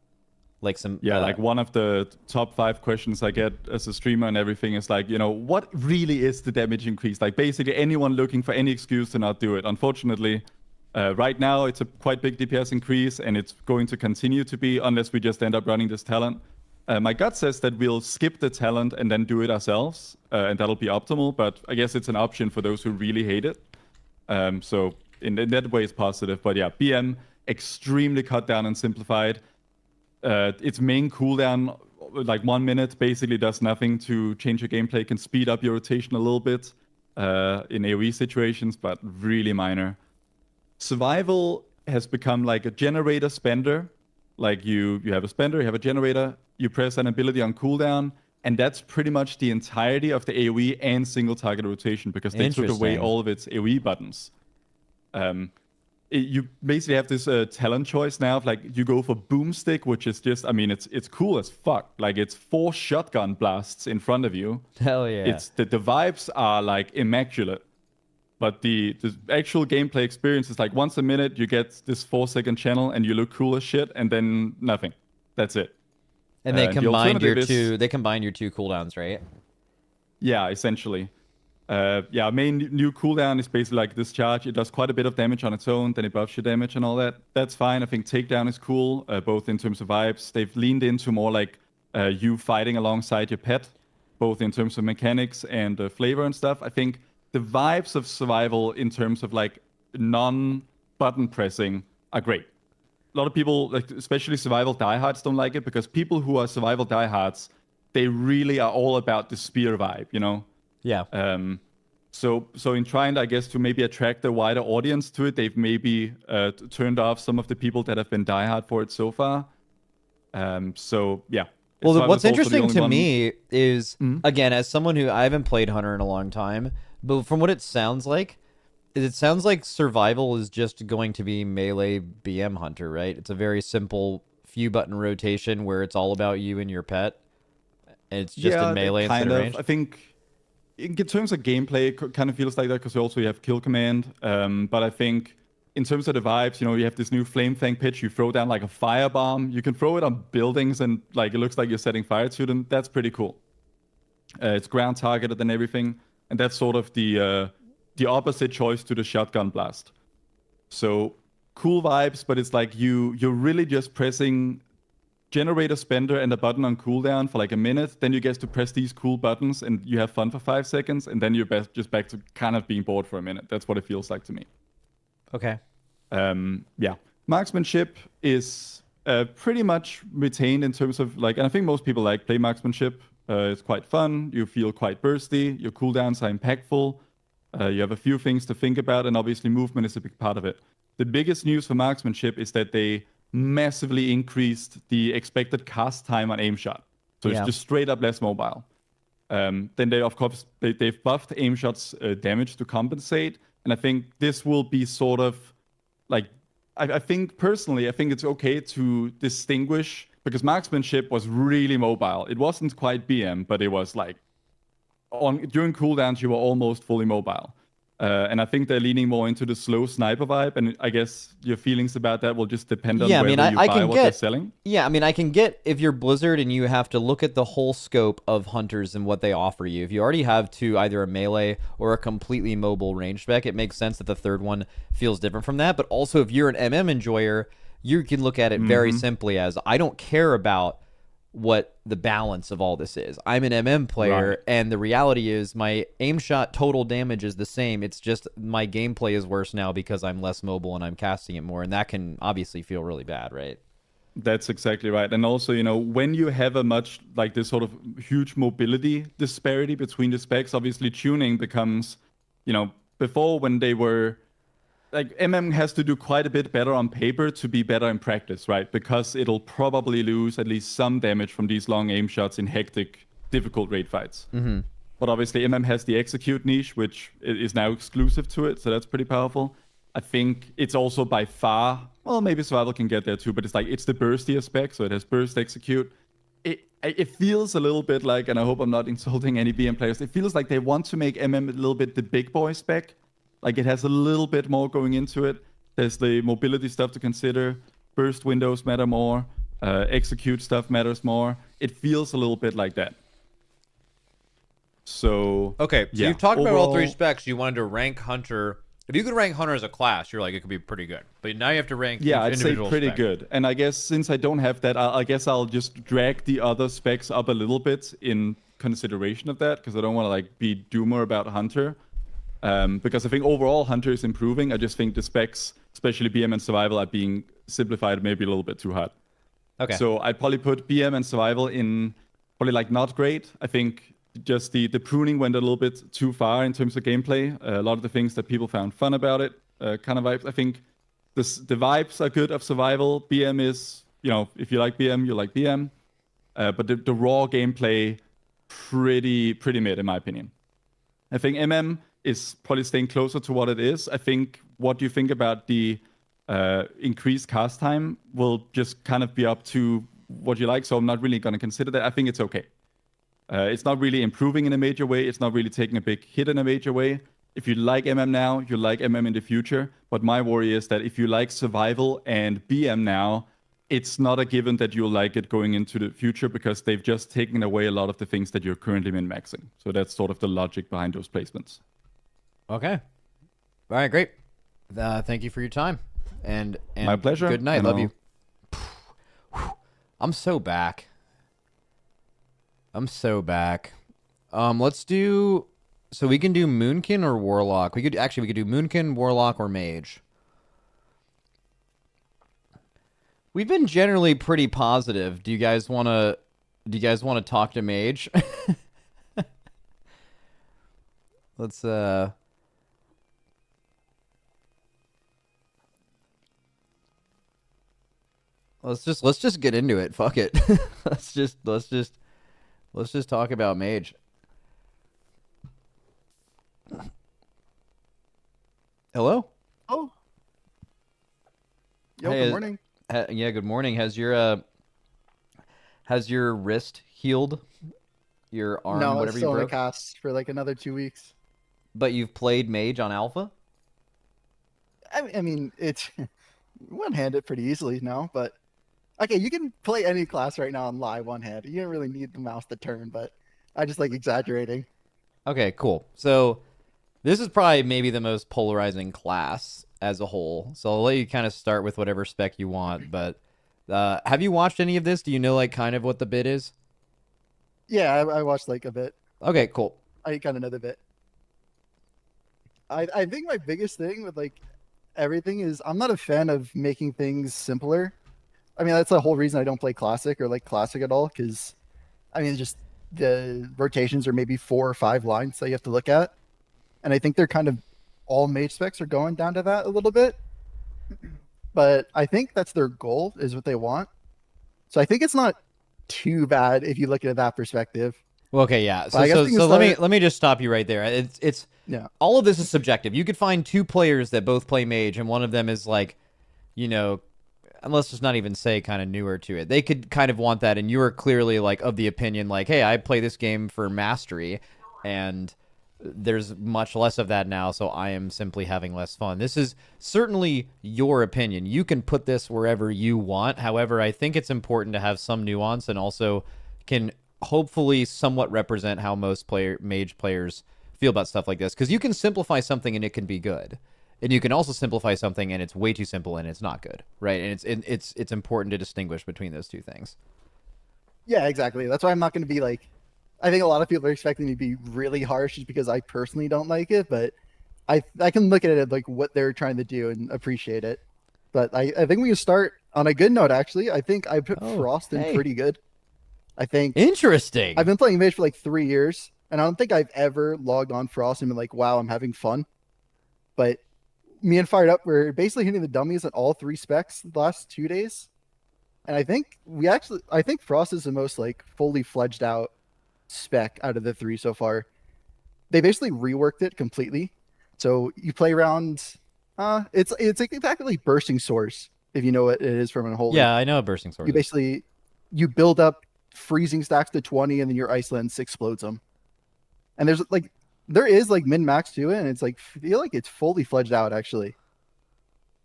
like some like one of the top 5 questions I get as a streamer and everything is like, what really is the damage increase? Like, basically anyone looking for any excuse to not do it. Unfortunately, right now it's a quite big DPS increase, and it's going to continue to be unless we just end up running this talent. My gut says that we'll skip the talent and then do it ourselves, and that'll be optimal, but I guess it's an option for those who really hate it. So in that way it's positive. But yeah, BM extremely cut down and simplified. Its main cooldown, like 1 minute, basically does nothing to change your gameplay. It can speed up your rotation a little bit in AoE situations, but really minor. Survival has become like a generator spender. Like you have a spender, you have a generator, you press an ability on cooldown, and that's pretty much the entirety of the AoE and single target rotation, because they took away all of its AoE buttons. you basically have this talent choice now of like you go for boomstick, which is just, I mean, it's cool as fuck. Like it's 4 shotgun blasts in front of you. Hell yeah. It's the vibes are like immaculate, but the actual gameplay experience is like once a minute you get this 4-second channel and you look cool as shit, and then nothing. That's it. And they combined your alternative is- two. They combined your 2 cooldowns, right? Yeah, essentially. Main new cooldown is basically like this charge. It does quite a bit of damage on its own, then it buffs your damage and all that. That's fine. I think takedown is cool, both in terms of vibes. They've leaned into more like you fighting alongside your pet, both in terms of mechanics and flavor and stuff. I think the vibes of survival in terms of like non-button pressing are great. A lot of people, like especially survival diehards, don't like it because people who are survival diehards, they really are all about the spear vibe, you know? Yeah. So in trying, I guess, to maybe attract a wider audience to it, they've maybe turned off some of the people that have been diehard for it so far. So yeah. Well, So I what's was also the interesting only to one- me is, Mhm. again, as someone who I haven't played Hunter in a long time, but from what it sounds like survival is just going to be melee BM Hunter, right? It's a very simple few button rotation where it's all about you and your pet. And it's just in melee instead kind of of. range. I think in terms of gameplay, it kind of feels like that because also you have kill command. But I think in terms of the vibes, you know, you have this new flame fang pitch. You throw down like a firebomb. You can throw it on buildings and like it looks like you're setting fire to them. That's pretty cool. It's ground targeted and everything, and that's sort of the opposite choice to the shotgun blast. So cool vibes, but it's like you're really just pressing generator spender and a button on cooldown for like a minute. Then you get to press these cool buttons and you have fun for 5 seconds, and then you're just back to kind of being bored for a minute. That's what it feels like to me. Okay. Yeah, marksmanship is pretty much retained in terms of like, and I think most people like play marksmanship. It's quite fun. You feel quite bursty. Your cooldowns are impactful. You have a few things to think about, and obviously movement is a big part of it. The biggest news for marksmanship is that they massively increased the expected cast time on aim shot. So Yeah. it's just straight up less mobile. Then they, of course, they've buffed aim shots damage to compensate. And I think this will be sort of like, I think personally, I think it's okay to distinguish because marksmanship was really mobile. It wasn't quite BM, but it was like during cooldowns, you were almost fully mobile. And I think they're leaning more into the slow sniper vibe. And I guess your feelings about that will just depend on Yeah, I whether mean, you I buy can what they're get- selling. Yeah, I mean, I can get if you're Blizzard and you have to look at the whole scope of hunters and what they offer you. If you already have either a melee or a completely mobile range spec, it makes sense that the third one feels different from that. But also, if you're an MM enjoyer, you can look at it very simply as I don't care about what the balance of all this is. I'm an MM player, Right. and the reality is my aim shot total damage is the same. It's just my gameplay is worse now because I'm less mobile and I'm casting it more, and that can obviously feel really bad, right? That's exactly right. And also, you know, when you have a much like this sort of huge mobility disparity between the specs, obviously tuning becomes, you know, before when they were like MM has to do quite a bit better on paper to be better in practice, right? Because it'll probably lose at least some damage from these long aim shots in hectic, difficult raid fights. Mm-hmm. But obviously, MM has the execute niche, which is now exclusive to it, so that's pretty powerful. I think it's also by far, well, maybe survival can get there too, but it's like it's the burstier spec, so it has burst execute. It feels a little bit like, and I hope I'm not insulting any BM players, it feels like they want to make MM a little bit the big boy spec. Like it has a little bit more going into it. There's the mobility stuff to consider. Burst windows matter more. Execute stuff matters more. It feels a little bit like that. So Okay, so yeah, you've talked about all three overall- specs. You wanted to rank Hunter. If you could rank Hunter as a class, you're like, it could be pretty good. But now you have to rank Yeah, each I'd say individual pretty spec. good. And I guess since I don't have that, I guess I'll just drag the other specs up a little bit in consideration of that because I don't want to like be doomer about Hunter. Because I think overall Hunter is improving. I just think the specs, especially BM and Survival, are being simplified maybe a little bit too hard. Okay. So I'd probably put BM and Survival in probably like not great. I think just the pruning went a little bit too far in terms of gameplay. A lot of the things that people found fun about it, kind of vibes. I think the vibes are good of Survival. BM is, you know, if you like BM, you like BM. But the raw gameplay, pretty mid in my opinion. I think MM is probably staying closer to what it is. I think what you think about the increased cast time will just kind of be up to what you like. So I'm not really going to consider that. I think it's okay. It's not really improving in a major way. It's not really taking a big hit in a major way. If you like MM now, you like MM in the future. But my worry is that if you like survival and BM now, it's not a given that you'll like it going into the future because they've just taken away a lot of the things that you're currently min-maxing. So that's sort of the logic behind those placements. Okay. All right, great. Thank you for your time. And my pleasure. Good night. Love you. I'm so back. Let's do... So we can do Moonkin or Warlock. We could do Moonkin, Warlock, or Mage. We've been generally pretty positive. Do you guys want to talk to Mage? Let's just get into it. Fuck it. let's just talk about Mage. Hello? Oh. Yo, Hey, good morning. Yeah, good morning. Has your wrist healed? Your arm, No, whatever it's you still in a broke? cast for like another 2 weeks. But you've played Mage on Alpha? I mean, it's one-handed pretty easily now, but okay, you can play any class right now on live one-handed. You don't really need the mouse to turn, but I just like exaggerating. Okay, cool. So this is probably maybe the most polarizing class as a whole. So I'll let you kind of start with whatever spec you want. But have you watched any of this? Do you know like kind of what the bit is? Yeah, I watched like a bit. Okay, cool. I kind of know the bit. I think my biggest thing with like everything is I'm not a fan of making things simpler. I mean, that's the whole reason I don't play Classic or like Classic at all, because I mean, just the rotations are maybe 4 or 5 lines that you have to look at. And I think they're kind of all Mage specs are going down to that a little bit. But I think that's their goal, is what they want. So I think it's not too bad if you look at that perspective. Well, okay, yeah. So, I guess so, things so let start- me just stop you right there. It's Yeah. all of this is subjective. You could find 2 players that both play Mage, and one of them is like, you know, and let's just not even say kind of newer to it. They could kind of want that, and you are clearly like of the opinion like, hey, I play this game for mastery, and there's much less of that now, so I am simply having less fun. This is certainly your opinion. You can put this wherever you want. However, I think it's important to have some nuance and also can hopefully somewhat represent how most Mage players feel about stuff like this. Because you can simplify something and it can be good. And you can also simplify something and it's way too simple and it's not good, right? And it's important to distinguish between those two things. Yeah, exactly. That's why I'm not going to be like, I think a lot of people are expecting me to be really harsh just because I personally don't like it, but I can look at it like what they're trying to do and appreciate it. But I think we can start on a good note, actually. I think I put Frost in pretty good. I think Interesting. I've been playing Mage for like 3 years, and I don't think I've ever logged on Frost and been like, wow, I'm having fun. But me and Fired Up were basically hitting the dummies at all 3 specs the last 2 days. And I think Frost is the most like fully fledged out spec out of the 3 so far. They basically reworked it completely. So you play around it's like exactly like Bursting Source, if you know what it is from Unholy. Yeah, I know Bursting Sword. You build up freezing stacks to 20 and then your ice lens explodes them. And there is like min max to it, and it's like feel like it's fully fledged out actually.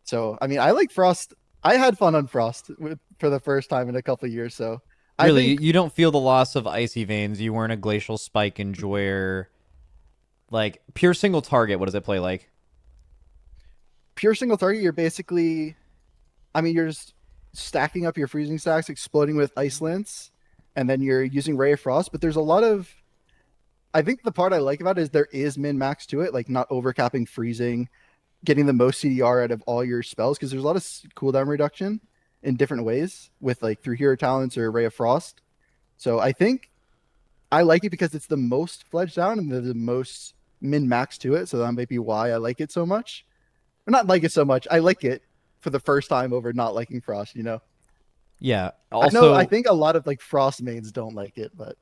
So I mean, I like Frost. I had fun on Frost for the first time in a couple of years. So Really, I think, you don't feel the loss of Icy Veins. You weren't a Glacial Spike enjoyer. Like, pure single target, what does it play like? pure single target, you're basically, I mean, you're just stacking up your freezing stacks, exploding with ice lance, and then you're using Ray of Frost. But there's a lot of, I think the part I like about it is there is min max to it, like not overcapping freezing, getting the most CDR out of all your spells, because there's a lot of cooldown reduction in different ways with like through Hero Talents or Ray of Frost. So I think I like it because it's the most fledged out and the most min max to it. So that might be why I like it so much. Or not like it so much. I like it for the first time over not liking Frost, you know? Yeah. I know, I think a lot of like Frost mains don't like it, but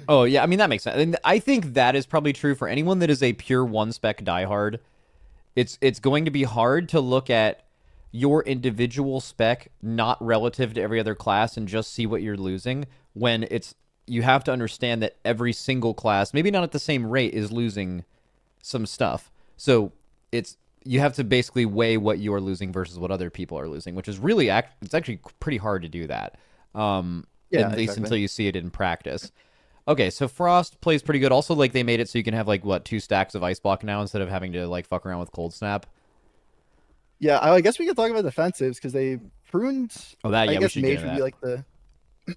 Oh, yeah, I mean, that makes sense. And I think that is probably true for anyone that is a pure one-spec diehard. It's going to be hard to look at, your individual spec, not relative to every other class, and just see what you're losing, when you have to understand that every single class, maybe not at the same rate, is losing some stuff. So you have to basically weigh what you are losing versus what other people are losing, which is really it's actually pretty hard to do that. At least until you see it in practice. Okay, so Frost plays pretty good. Also, like, they made it so you can have, like, 2 stacks of Ice Block now instead of having to, like, fuck around with Cold Snap. Yeah, I guess we could talk about defensives because they pruned. Oh, that, yeah, I guess we should Mage get would into be that. like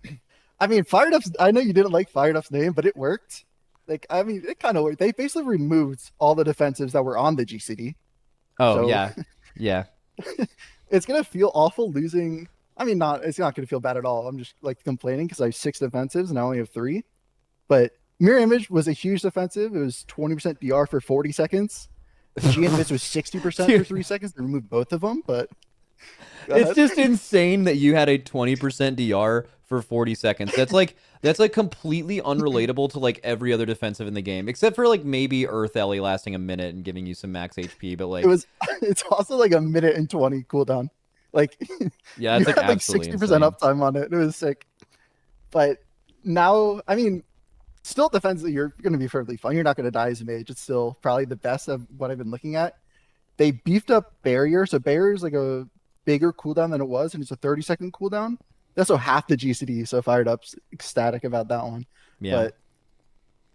the. I mean, Fired Up's. I know you didn't like Fired Up's name, but it worked. Like, I mean, it kind of worked. They basically removed all the defensives that were on the GCD. Oh, So- yeah. Yeah. It's gonna feel awful losing. I mean, it's not gonna feel bad at all. I'm just like complaining because I have 6 defensives and I only have 3. But Mirror Image was a huge defensive. It was 20% DR for 40 seconds. G Invis was 60% for 3 seconds. They removed both of them, but It's just insane that you had a 20% DR for 40 seconds. That's like completely unrelatable to like every other defensive in the game, except for like maybe Earth Ellie lasting a minute and giving you some max HP. But like it's also like a minute and 20 cooldown. Like yeah, it's you like had like absolutely 60% insane. uptime on it. It was sick. But now, I mean, still defense that you're going to be fairly fun. You're not going to die as a mage. It's still probably the best of what I've been looking at. They beefed up barrier, so barrier is like a bigger cooldown than it was, and it's a 30-second cooldown. That's also half the GCD, so Fired Up's ecstatic about that one. Yeah.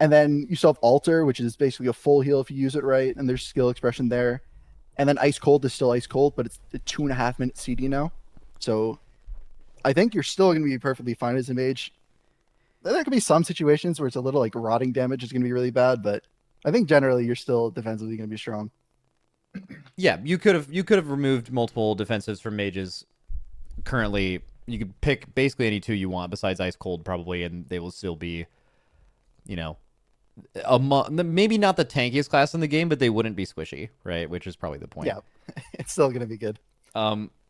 And then you still have Alter, which is basically a full heal if you use it right, and there's skill expression there. And then Ice Cold is still Ice Cold, but it's a 2.5 minute CD now. So I think you're still going to be perfectly fine as a mage. There could be some situations where it's a little like rotting damage is going to be really bad, but I think generally you're still defensively going to be strong. Yeah, you could have removed multiple defensives from mages. Currently, you could pick basically any 2 you want besides Ice Cold probably, and they will still be, you know, maybe not the tankiest class in the game, but they wouldn't be squishy, right? Which is probably the point. Yeah, it's still going to be good.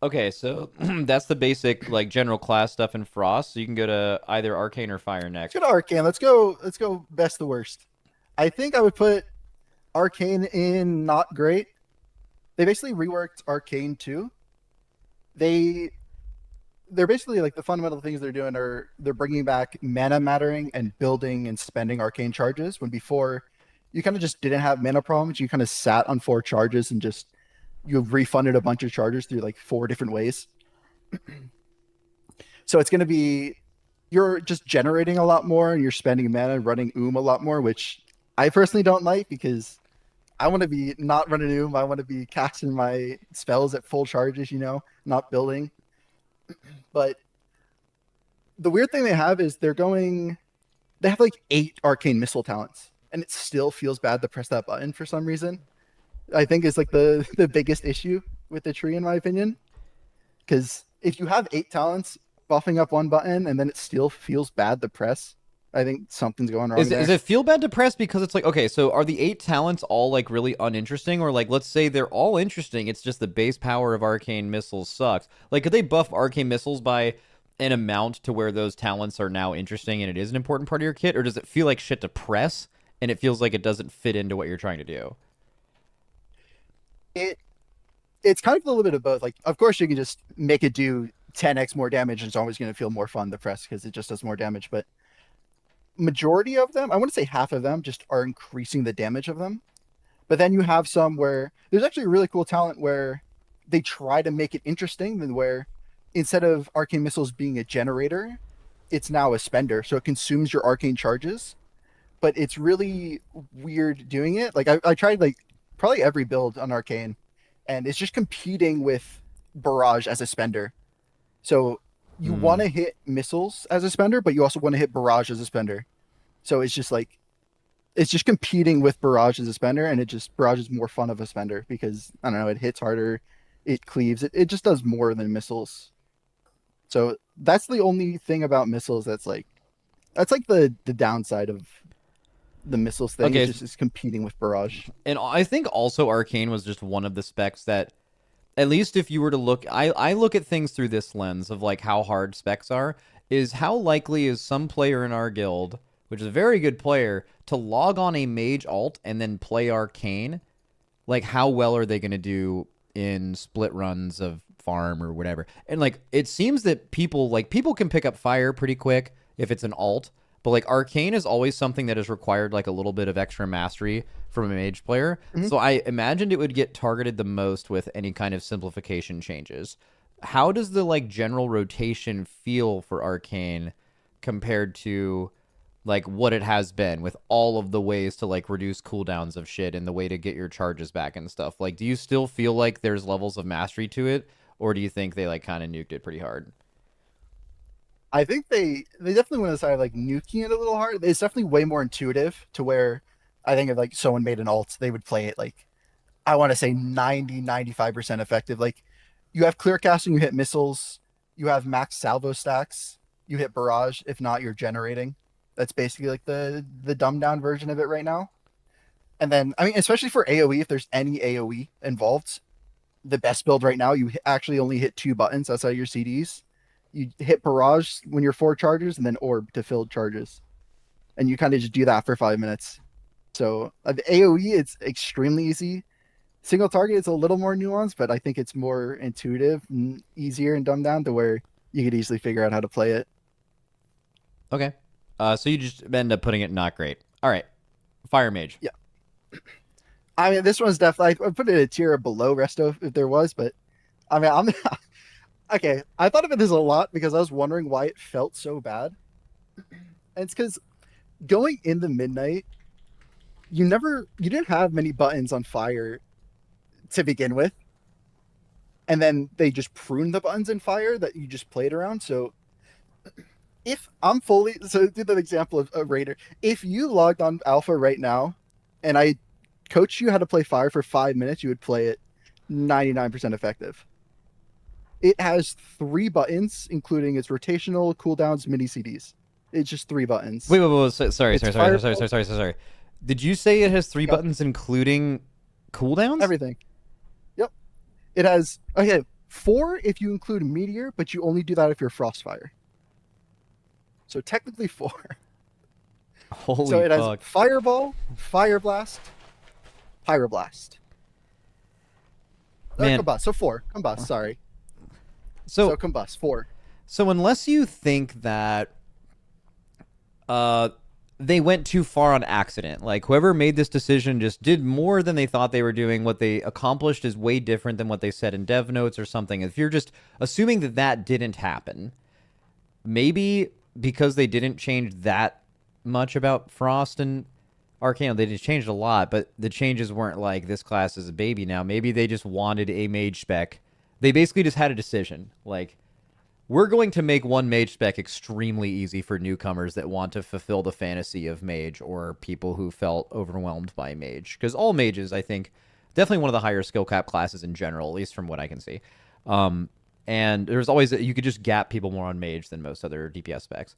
Okay, so that's the basic like general class stuff in Frost. So you can go to either Arcane or Fire next. Let's go to Arcane. Let's go best to worst. I think I would put Arcane in not great. They basically reworked Arcane 2. They're basically like the fundamental things they're doing are they're bringing back mana mattering and building and spending arcane charges, when before you kind of just didn't have mana problems. You kind of sat on 4 charges and just you refunded a bunch of charges through like 4 different ways. So it's going to be you're just generating a lot more and you're spending mana and running a lot more, which I personally don't like because I want to be not running I want to be casting my spells at full charges, not building. But the weird thing they have is they have like 8 arcane missile talents, and it still feels bad to press that button for some reason. I think is like the biggest issue with the tree, in my opinion. Because if you have 8 talents, buffing up one button, and then it still feels bad to press, I think something's going wrong there. Is it feel bad to press because it's like, okay, so are the 8 talents all like really uninteresting, or like let's say they're all interesting, it's just the base power of arcane missiles sucks? Like, could they buff arcane missiles by an amount to where those talents are now interesting and it is an important part of your kit, or does it feel like shit to press and it feels like it doesn't fit into what you're trying to do? It's kind of a little bit of both. Like, of course, you can just make it do 10x more damage, and it's always going to feel more fun to press because it just does more damage. But majority of them, I want to say half of them, just are increasing the damage of them. But then you have some where there's actually a really cool talent where they try to make it interesting, and where instead of arcane missiles being a generator, it's now a spender. So it consumes your arcane charges, but it's really weird doing it. Like I tried like probably every build on arcane, and it's just competing with barrage as a spender. So you want to hit missiles as a spender, but you also want to hit barrage as a spender. So it's just like, it's just competing with barrage as a spender, and barrage is more fun of a spender because, I don't know, it hits harder, it cleaves, it just does more than missiles. So that's the only thing about missiles that's like the downside of the missiles thing. Okay. It's just competing with barrage. And I think also Arcane was just one of the specs that, at least if you were to look, I look at things through this lens of like how hard specs are, is how likely is some player in our guild, which is a very good player, to log on a mage alt and then play Arcane? Like, how well are they going to do in split runs of farm or whatever. And like it seems that people can pick up fire pretty quick if it's an alt, but like arcane is always something that has required like a little bit of extra mastery from a mage player. So I imagined it would get targeted the most with any kind of simplification changes. How does the like general rotation feel for arcane compared to like what it has been with all of the ways to like reduce cooldowns of shit and the way to get your charges back and stuff? Like, do you still feel like there's levels of mastery to it, or do you think they like kind of nuked it pretty hard? I think they definitely went aside like nuking it a little hard. It's definitely way more intuitive to where I think if like someone made an alt, they would play it like I want to say 90-95% effective. Like you have clear casting, you hit missiles, you have max salvo stacks, you hit barrage. If not, you're generating. That's basically like the dumbed down version of it right now. And then, I mean, especially for AoE, if there's any AoE involved, the best build right now, you actually only hit 2 buttons outside of your CDs. You hit barrage when you're 4 charges, and then orb to fill charges. And you kind of just do that for 5 minutes. So the AoE, it's extremely easy. Single target is a little more nuanced, but I think it's more intuitive and easier and dumbed down to where you could easily figure out how to play it. Okay. So you just end up putting it not great. All right. Fire Mage. Yeah. I mean, this one's definitely, I put it a tier below Resto if there was, but I mean, I'm okay. I thought about this a lot because I was wondering why it felt so bad. And it's because going in the midnight, you didn't have many buttons on fire to begin with. And then they just pruned the buttons in fire that you just played around. So if I'm so do the example of a Raider. If you logged on Alpha right now and I coach you how to play fire for 5 minutes, you would play it 99% effective. It has 3 buttons, including its rotational, cooldowns, mini CDs. It's just 3 buttons. Wait. Sorry. Did you say it has 3 buttons, including cooldowns? Everything. Yep. It has 4 if you include meteor, but you only do that if you're frostfire. So technically 4. Holy so it fuck. has fireball, fire blast, pyroblast. Man. Combust. So 4. Combust. Sorry. So combust 4. So unless you think that they went too far on accident, like whoever made this decision just did more than they thought they were doing, what they accomplished is way different than what they said in dev notes or something. If you're just assuming that that didn't happen, maybe because they didn't change that much about Frost and Arcane, they just changed a lot, but the changes weren't like this class is a baby now. Maybe they just wanted a mage spec. They basically just had a decision. Like, we're going to make one mage spec extremely easy for newcomers that want to fulfill the fantasy of mage or people who felt overwhelmed by mage. Because all mages, I think, definitely one of the higher skill cap classes in general, at least from what I can see. And there's always, you could just gap people more on mage than most other DPS specs.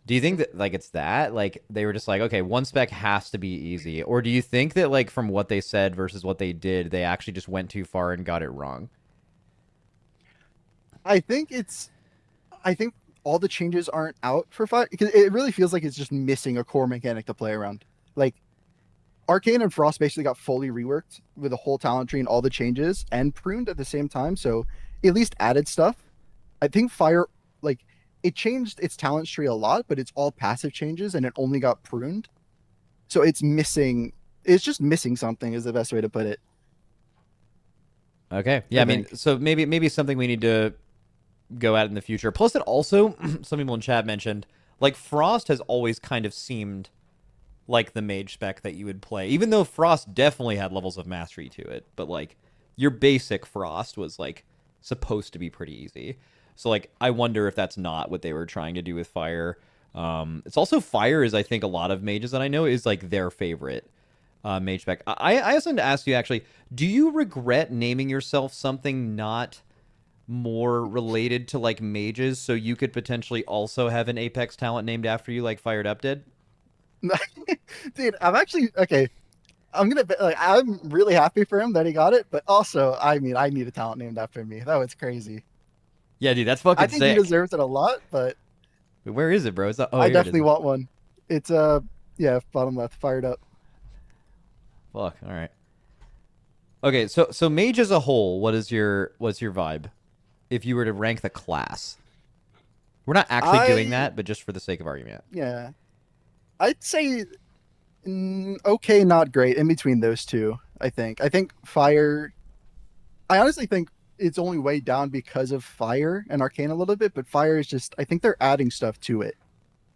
Do you think that, like, it's that? Like, they were just like, okay, one spec has to be easy. Or do you think that, like, from what they said versus what they did, they actually just went too far and got it wrong? I think all the changes aren't out for fire because it really feels like it's just missing a core mechanic to play around. Like, Arcane and Frost basically got fully reworked with the whole talent tree and all the changes and pruned at the same time. So at least added stuff. I think Fire, like, it changed its talent tree a lot, but it's all passive changes and it only got pruned. So it's just missing something is the best way to put it. Okay. Yeah, I mean, so maybe something we need to go at in the future. Plus, it also, some people in chat mentioned, like, Frost has always kind of seemed like the mage spec that you would play, even though Frost definitely had levels of mastery to it. But, like, your basic Frost was, like, supposed to be pretty easy. So, like, I wonder if that's not what they were trying to do with Fire. It's also, Fire is, I think, a lot of mages that I know is, like, their favorite mage spec. I also wanted to ask you, actually, do you regret naming yourself something not more related to, like, mages so you could potentially also have an Apex talent named after you, like Fired Up did? Dude, I'm actually okay. I'm really happy for him that he got it, but also, I mean, I need a talent named after me. That was crazy. Yeah, dude, that's fucking sick. I think he deserves it a lot, but where is it, bro? I definitely want one. It's bottom left, Fired Up. Fuck. All right. Okay, so mage as a whole, what's your vibe? if you were to rank the class? We're not actually doing that, but just for the sake of argument. Yeah. I'd say okay, not great, in between those two, I think. I think Fire... I honestly think it's only way down because of Fire and Arcane a little bit, but Fire is just... I think they're adding stuff to it,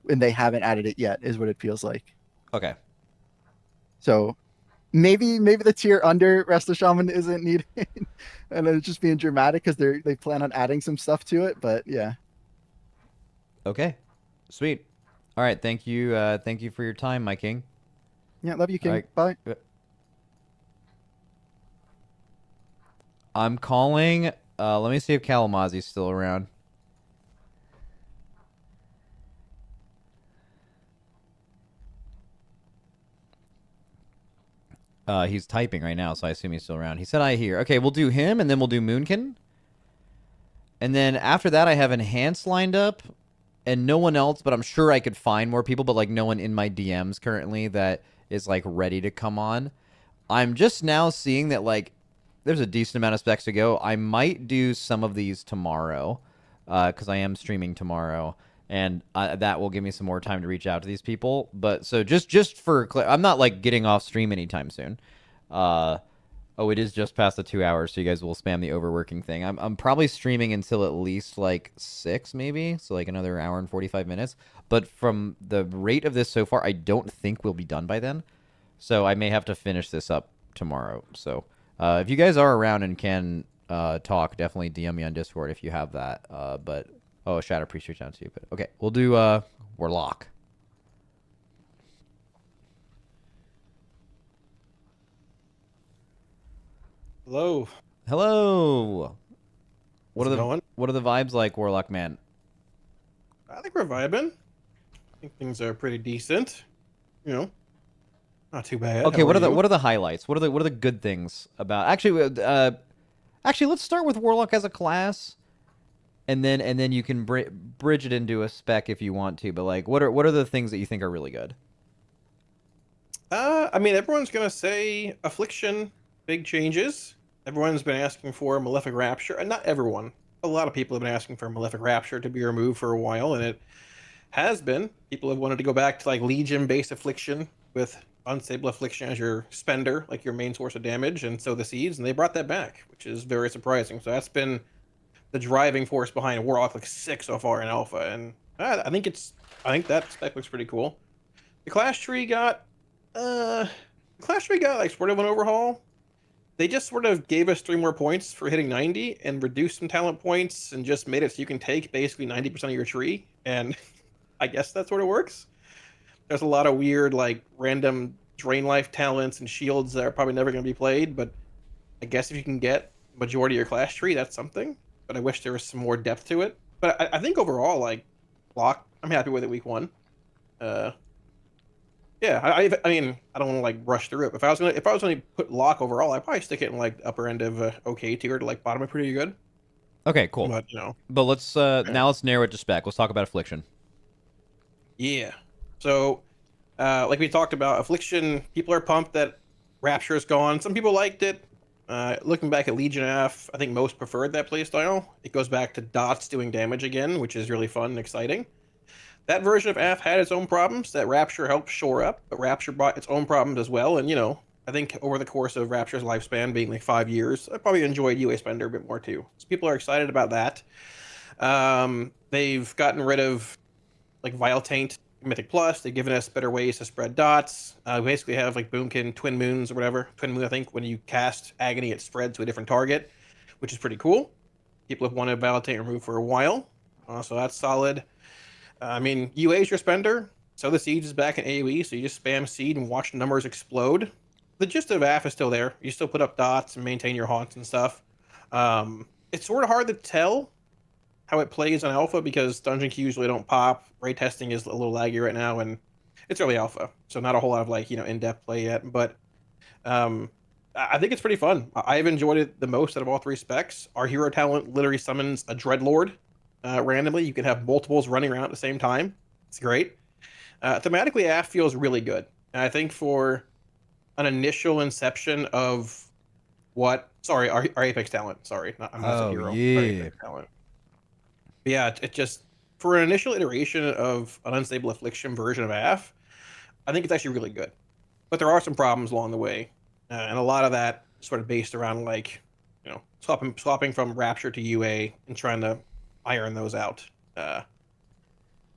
and they haven't added it yet, is what it feels like. Okay. So maybe the tier under Resto Shaman isn't needed, and it's just being dramatic because they plan on adding some stuff to it, but yeah. Okay. Sweet. All right. Thank you. Thank you for your time, my king. Yeah, love you, King. All right. Bye. I'm calling. Let me see if Kalamazi's still around. He's typing right now, so I assume he's still around. He said I hear. Okay, we'll do him, and then we'll do Moonkin. And then after that, I have Enhance lined up, and no one else, but I'm sure I could find more people, but like no one in my DMs currently that is like ready to come on. I'm just now seeing that like there's a decent amount of specs to go. I might do some of these tomorrow, because I am streaming tomorrow, and that will give me some more time to reach out to these people. But so just for I'm not like getting off stream anytime soon. Oh, it is just past the 2 hours, so you guys will spam the overworking thing. I'm probably streaming until at least like 6 maybe, so like another hour and 45 minutes. But from the rate of this so far, I don't think we'll be done by then. So I may have to finish this up tomorrow. So if you guys are around and can talk, definitely DM me on Discord if you have that. But oh, Shadow Priest reached out to you. But okay, we'll do Warlock. Hello. Hello. What How's it going? What are the vibes like, Warlock man? I think we're vibing. I think things are pretty decent. You know, not too bad. Okay, How what are you? the highlights? What are the good things about? Actually, let's start with Warlock as a class, and then you can bridge it into a spec if you want to. But like, what are the things that you think are really good? I mean, everyone's gonna say Affliction, big changes. Everyone's been asking for Malefic Rapture, and not everyone. A lot of people have been asking for Malefic Rapture to be removed for a while, and it has been. People have wanted to go back to like Legion-based Affliction with Unstable Affliction as your spender, like your main source of damage, and sow the seeds, and they brought that back, which is very surprising. So that's been the driving force behind Warlock like 6 so far in Alpha, and I think that spec looks pretty cool. The class tree got like sort of an overhaul. They just sort of gave us 3 more points for hitting 90 and reduced some talent points and just made it so you can take basically 90% of your tree. And I guess that sort of works. There's a lot of weird, like, random drain life talents and shields that are probably never going to be played. But I guess if you can get majority of your class tree, that's something. But I wish there was some more depth to it. But I think overall, like, Block, I'm happy with it week 1. Yeah, I mean, I don't want to like rush through it. But if I was gonna put Lock overall, I'd probably stick it in like the upper end of okay tier to like bottom it pretty good. Okay, cool. But you know, But let's now let's narrow it to spec. Let's talk about Affliction. yeah. So, like we talked about, Affliction, people are pumped that Rapture is gone. Some people liked it. Looking back at Legion F, I think most preferred that playstyle. It goes back to dots doing damage again, which is really fun and exciting. That version of AF had its own problems that Rapture helped shore up, but Rapture brought its own problems as well. And, you know, I think over the course of Rapture's lifespan being like 5 years, I probably enjoyed UA Spender a bit more too. So people are excited about that. They've gotten rid of like Vile Taint, Mythic Plus. They've given us better ways to spread dots. We basically have like Boomkin, Twin Moons or whatever. Twin Moon, I think, when you cast Agony, it spreads to a different target, which is pretty cool. People have wanted Vile Taint removed for a while, so that's solid. I mean, UA is your spender, so the Siege is back in AoE, so you just spam Seed and watch numbers explode. The gist of AF is still there. You still put up dots and maintain your haunts and stuff. It's sort of hard to tell how it plays on Alpha because dungeon queues usually don't pop. Raid testing is a little laggy right now, and it's early Alpha, so not a whole lot of like, you know, in-depth play yet. But I think it's pretty fun. I've enjoyed it the most out of all 3 specs. Our hero talent literally summons a Dreadlord. Randomly, you can have multiples running around at the same time. It's great. Thematically, AF feels really good. And I think for an initial inception of what? Sorry, our Apex talent. Sorry, I'm not a hero. Our Apex talent. But yeah, it just for an initial iteration of an Unstable Affliction version of AF, I think it's actually really good. But there are some problems along the way, and a lot of that sort of based around like, you know, swapping from Rapture to UA and trying to iron those out. I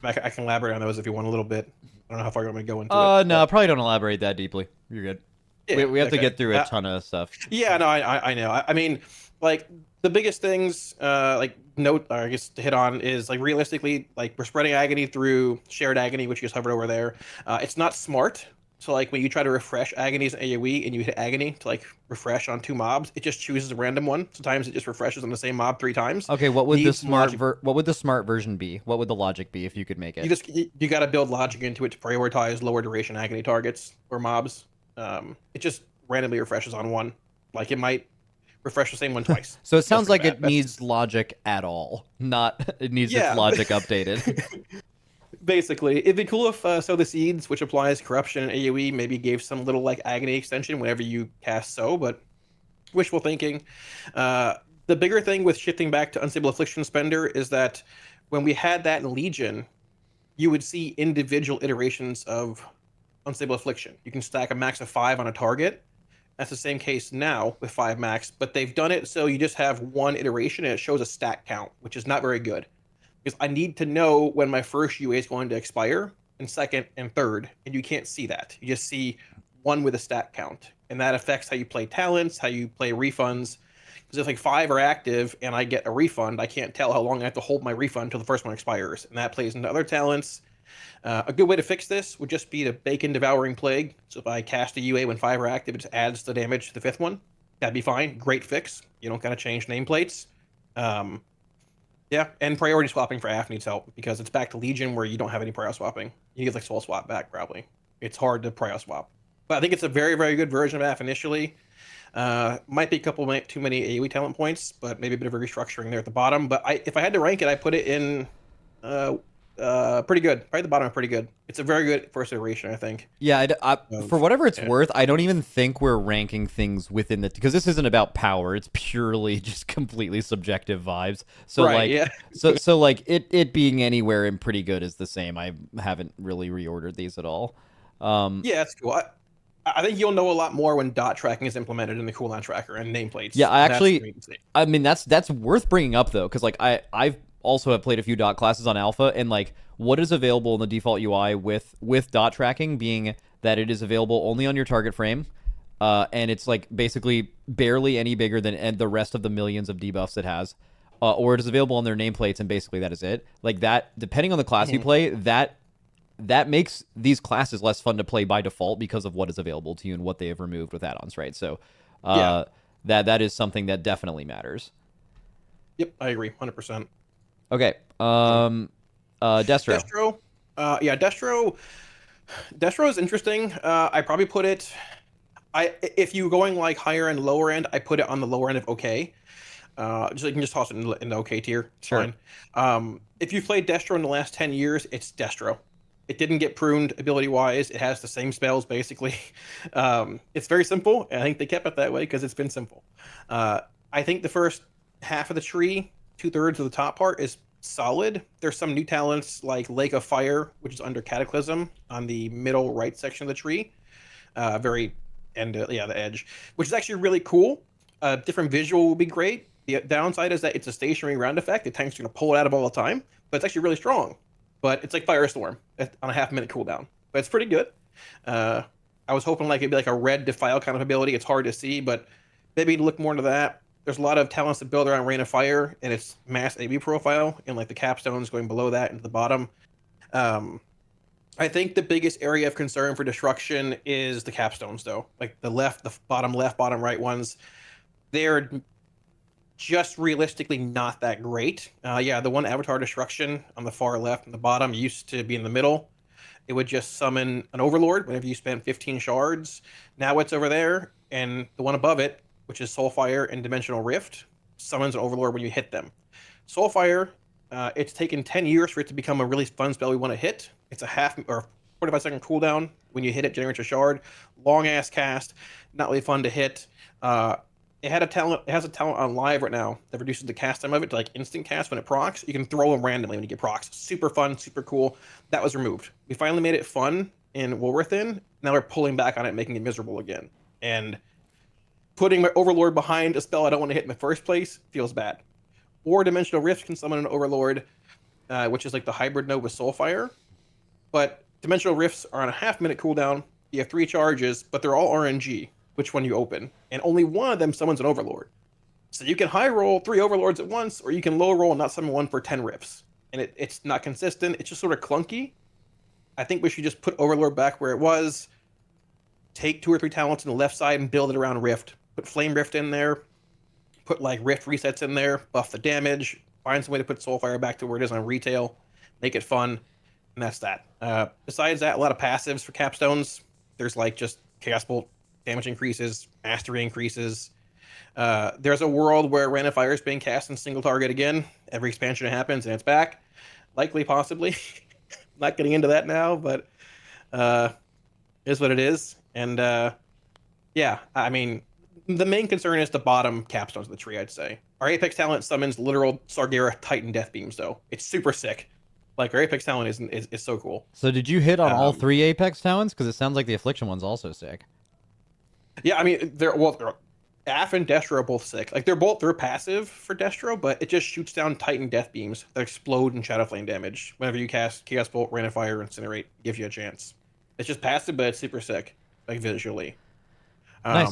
can elaborate on those if you want a little bit. I don't know how far you want me to go into it. No, probably don't elaborate that deeply. You're good. Yeah, we have to get through a ton of stuff. Yeah, no, I know. I mean, like the biggest things, like note, or I guess to hit on is like realistically, like we're spreading agony through shared agony, which you just hovered over there. It's not smart. So like when you try to refresh agonies in AoE and you hit agony to like refresh on 2 mobs, it just chooses a random one. Sometimes it just refreshes on the same mob 3 times. Okay, what would the smart version be? What would the logic be if you could make it? You got to build logic into it to prioritize lower duration agony targets or mobs. It just randomly refreshes on one. Like it might refresh the same one twice. So it sounds like it needs logic at all. Not it needs its logic updated. Basically, it'd be cool if Sow the Seeds, which applies corruption and AoE, maybe gave some little like agony extension whenever you cast Sow, but wishful thinking. The bigger thing with shifting back to Unstable Affliction Spender is that when we had that in Legion, you would see individual iterations of Unstable Affliction. You can stack a max of 5 on a target. That's the same case now with 5 max, but they've done it so you just have one iteration and it shows a stack count, which is not very good. Because I need to know when my first UA is going to expire, and second and third, and you can't see that. You just see one with a stat count, and that affects how you play talents, how you play refunds. Because if like 5 are active and I get a refund, I can't tell how long I have to hold my refund until the first one expires, and that plays into other talents. A good way to fix this would just be to bake in Devouring Plague. So if I cast a UA when 5 are active, it just adds the damage to the 5th one. That'd be fine. Great fix. You don't gotta change nameplates. Yeah, and priority swapping for AF needs help because it's back to Legion where you don't have any prior swapping. You get like soul swap back probably. It's hard to prior swap. But I think it's a very, very good version of AF initially. Might be a couple too many AoE talent points, but maybe a bit of a restructuring there at the bottom. But if I had to rank it, I put it in pretty good. Probably the bottom of pretty good. It's a very good first iteration, I think. Yeah, for whatever it's worth, I don't even think we're ranking things within the... Because this isn't about power. It's purely just completely subjective vibes. So, right, like, yeah. so like, it being anywhere in pretty good is the same. I haven't really reordered these at all. Yeah, that's cool. I think you'll know a lot more when dot tracking is implemented in the cooldown tracker and nameplates. Yeah, I mean, that's worth bringing up, though, because, like, I've also have played a few dot classes on alpha, and like what is available in the default UI with dot tracking being that it is available only on your target frame, and it's like basically barely any bigger than the rest of the millions of debuffs it has, or it is available on their nameplates, and basically that is it. Like that, depending on the class you play, that makes these classes less fun to play by default because of what is available to you and what they have removed with add-ons, right? So that is something that definitely matters. Yep, I agree, 100%. Okay. Destro. Destro is interesting. I probably put it. If you're going like higher and lower end, I put it on the lower end of okay. Just you can just toss it in the okay tier. It's sure. Fine. If you've played Destro in the last 10 years, it's Destro. It didn't get pruned ability wise. It has the same spells basically. It's very simple. And I think they kept it that way because it's been simple. I think the first half of the tree, 2/3 of the top part is solid. There's some new talents like Lake of Fire, which is under Cataclysm on the middle right section of the tree. Very end, the edge, which is actually really cool. Different visual will be great. The downside is that it's a stationary round effect. The tank's going to pull it out of all the time, but it's actually really strong. But it's like Firestorm on a half-minute cooldown. But it's pretty good. I was hoping like it'd be like a red Defile kind of ability. It's hard to see, but maybe look more into that. There's a lot of talents that build around Rain of Fire and its mass AB profile and like the capstones going below that into the bottom. I think the biggest area of concern for destruction is the capstones though. Like the bottom left, bottom right ones. They're just realistically not that great. The one Avatar Destruction on the far left and the bottom used to be in the middle. It would just summon an Overlord whenever you spent 15 shards. Now it's over there, and the one above it, which is Soulfire and Dimensional Rift, summons an Overlord when you hit them. Soulfire, it's taken 10 years for it to become a really fun spell we want to hit. It's a 45-second cooldown. When you hit it, generates a shard. Long-ass cast, not really fun to hit. it had a talent. It has a talent on live right now that reduces the cast time of it to like instant cast when it procs. You can throw them randomly when you get procs. Super fun, super cool. That was removed. We finally made it fun in Wolverthin. Now we're pulling back on it, making it miserable again. And putting my Overlord behind a spell I don't want to hit in the first place feels bad. Or Dimensional Rift can summon an Overlord, which is like the hybrid node with Soulfire. But Dimensional Rifts are on a half-minute cooldown. You have 3 charges, but they're all RNG, which one you open. And only one of them summons an Overlord. So you can high roll 3 Overlords at once, or you can low roll and not summon one for 10 Rifts. And it's not consistent. It's just sort of clunky. I think we should just put Overlord back where it was. Take 2 or 3 talents on the left side and build it around Rift. Put Flame Rift in there. Put like Rift resets in there. Buff the damage. Find some way to put Soulfire back to where it is on retail. Make it fun. And that's that. Besides that, a lot of passives for capstones. There's like just Chaos Bolt damage increases, mastery increases. There's a world where Rain of Fire is being cast in single target again. Every expansion it happens and it's back. Likely, possibly. Not getting into that now, but is what it is. And yeah, I mean, the main concern is the bottom capstones of the tree, I'd say. Our Apex talent summons literal Sargera Titan Death Beams, though. It's super sick. Like, our Apex talent is so cool. So did you hit on all 3 Apex talents? Because it sounds like the Affliction one's also sick. Yeah, I mean, they're Af and Destro are both sick. Like, they're passive for Destro, but it just shoots down Titan Death Beams that explode and Shadow Flame damage. Whenever you cast Chaos Bolt, Rain of Fire, Incinerate, gives you a chance. It's just passive, but it's super sick, like, visually. Nice.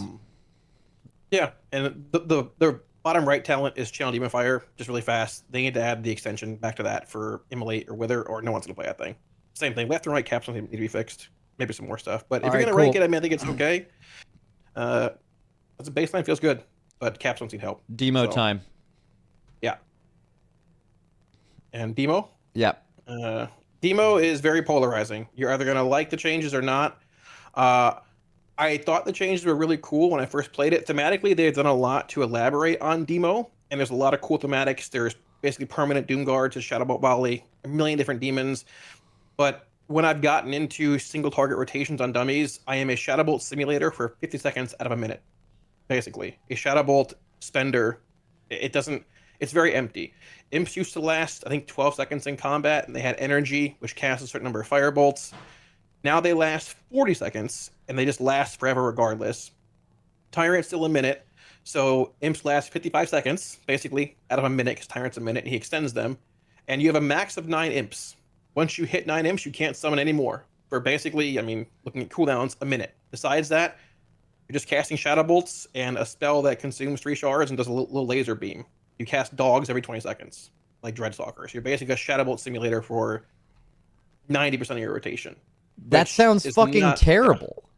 Yeah, and the bottom right talent is Channel Demon Fire, just really fast. They need to add the extension back to that for Immolate or Wither, or no one's going to play that thing. Same thing, left and right capstones need to be fixed. Maybe some more stuff. But if you're going to rank it, I mean, I think it's okay. As a baseline, feels good, but capstones need help. Demo time. Yeah. And Demo? Yep. Demo is very polarizing. You're either going to like the changes or not. I thought the changes were really cool when I first played it. Thematically, they've done a lot to elaborate on Demo, and there's a lot of cool thematics. There's basically permanent Doom Guards, a Shadowbolt Volley, a million different demons. But when I've gotten into single target rotations on dummies, I am a Shadowbolt simulator for 50 seconds out of a minute, basically. A Shadowbolt spender, it's very empty. Imps used to last, I think, 12 seconds in combat, and they had energy, which casts a certain number of firebolts. Now they last 40 seconds, and they just last forever regardless. Tyrant's still a minute, so Imps last 55 seconds, basically, out of a minute, because Tyrant's a minute, and he extends them. And you have a max of 9 Imps. Once you hit 9 Imps, you can't summon any more. For basically, I mean, looking at cooldowns, a minute. Besides that, you're just casting Shadow Bolts and a spell that consumes 3 shards and does a little laser beam. You cast dogs every 20 seconds, like Dreadstalker. So you're basically a Shadow Bolt simulator for 90% of your rotation. That sounds fucking terrible.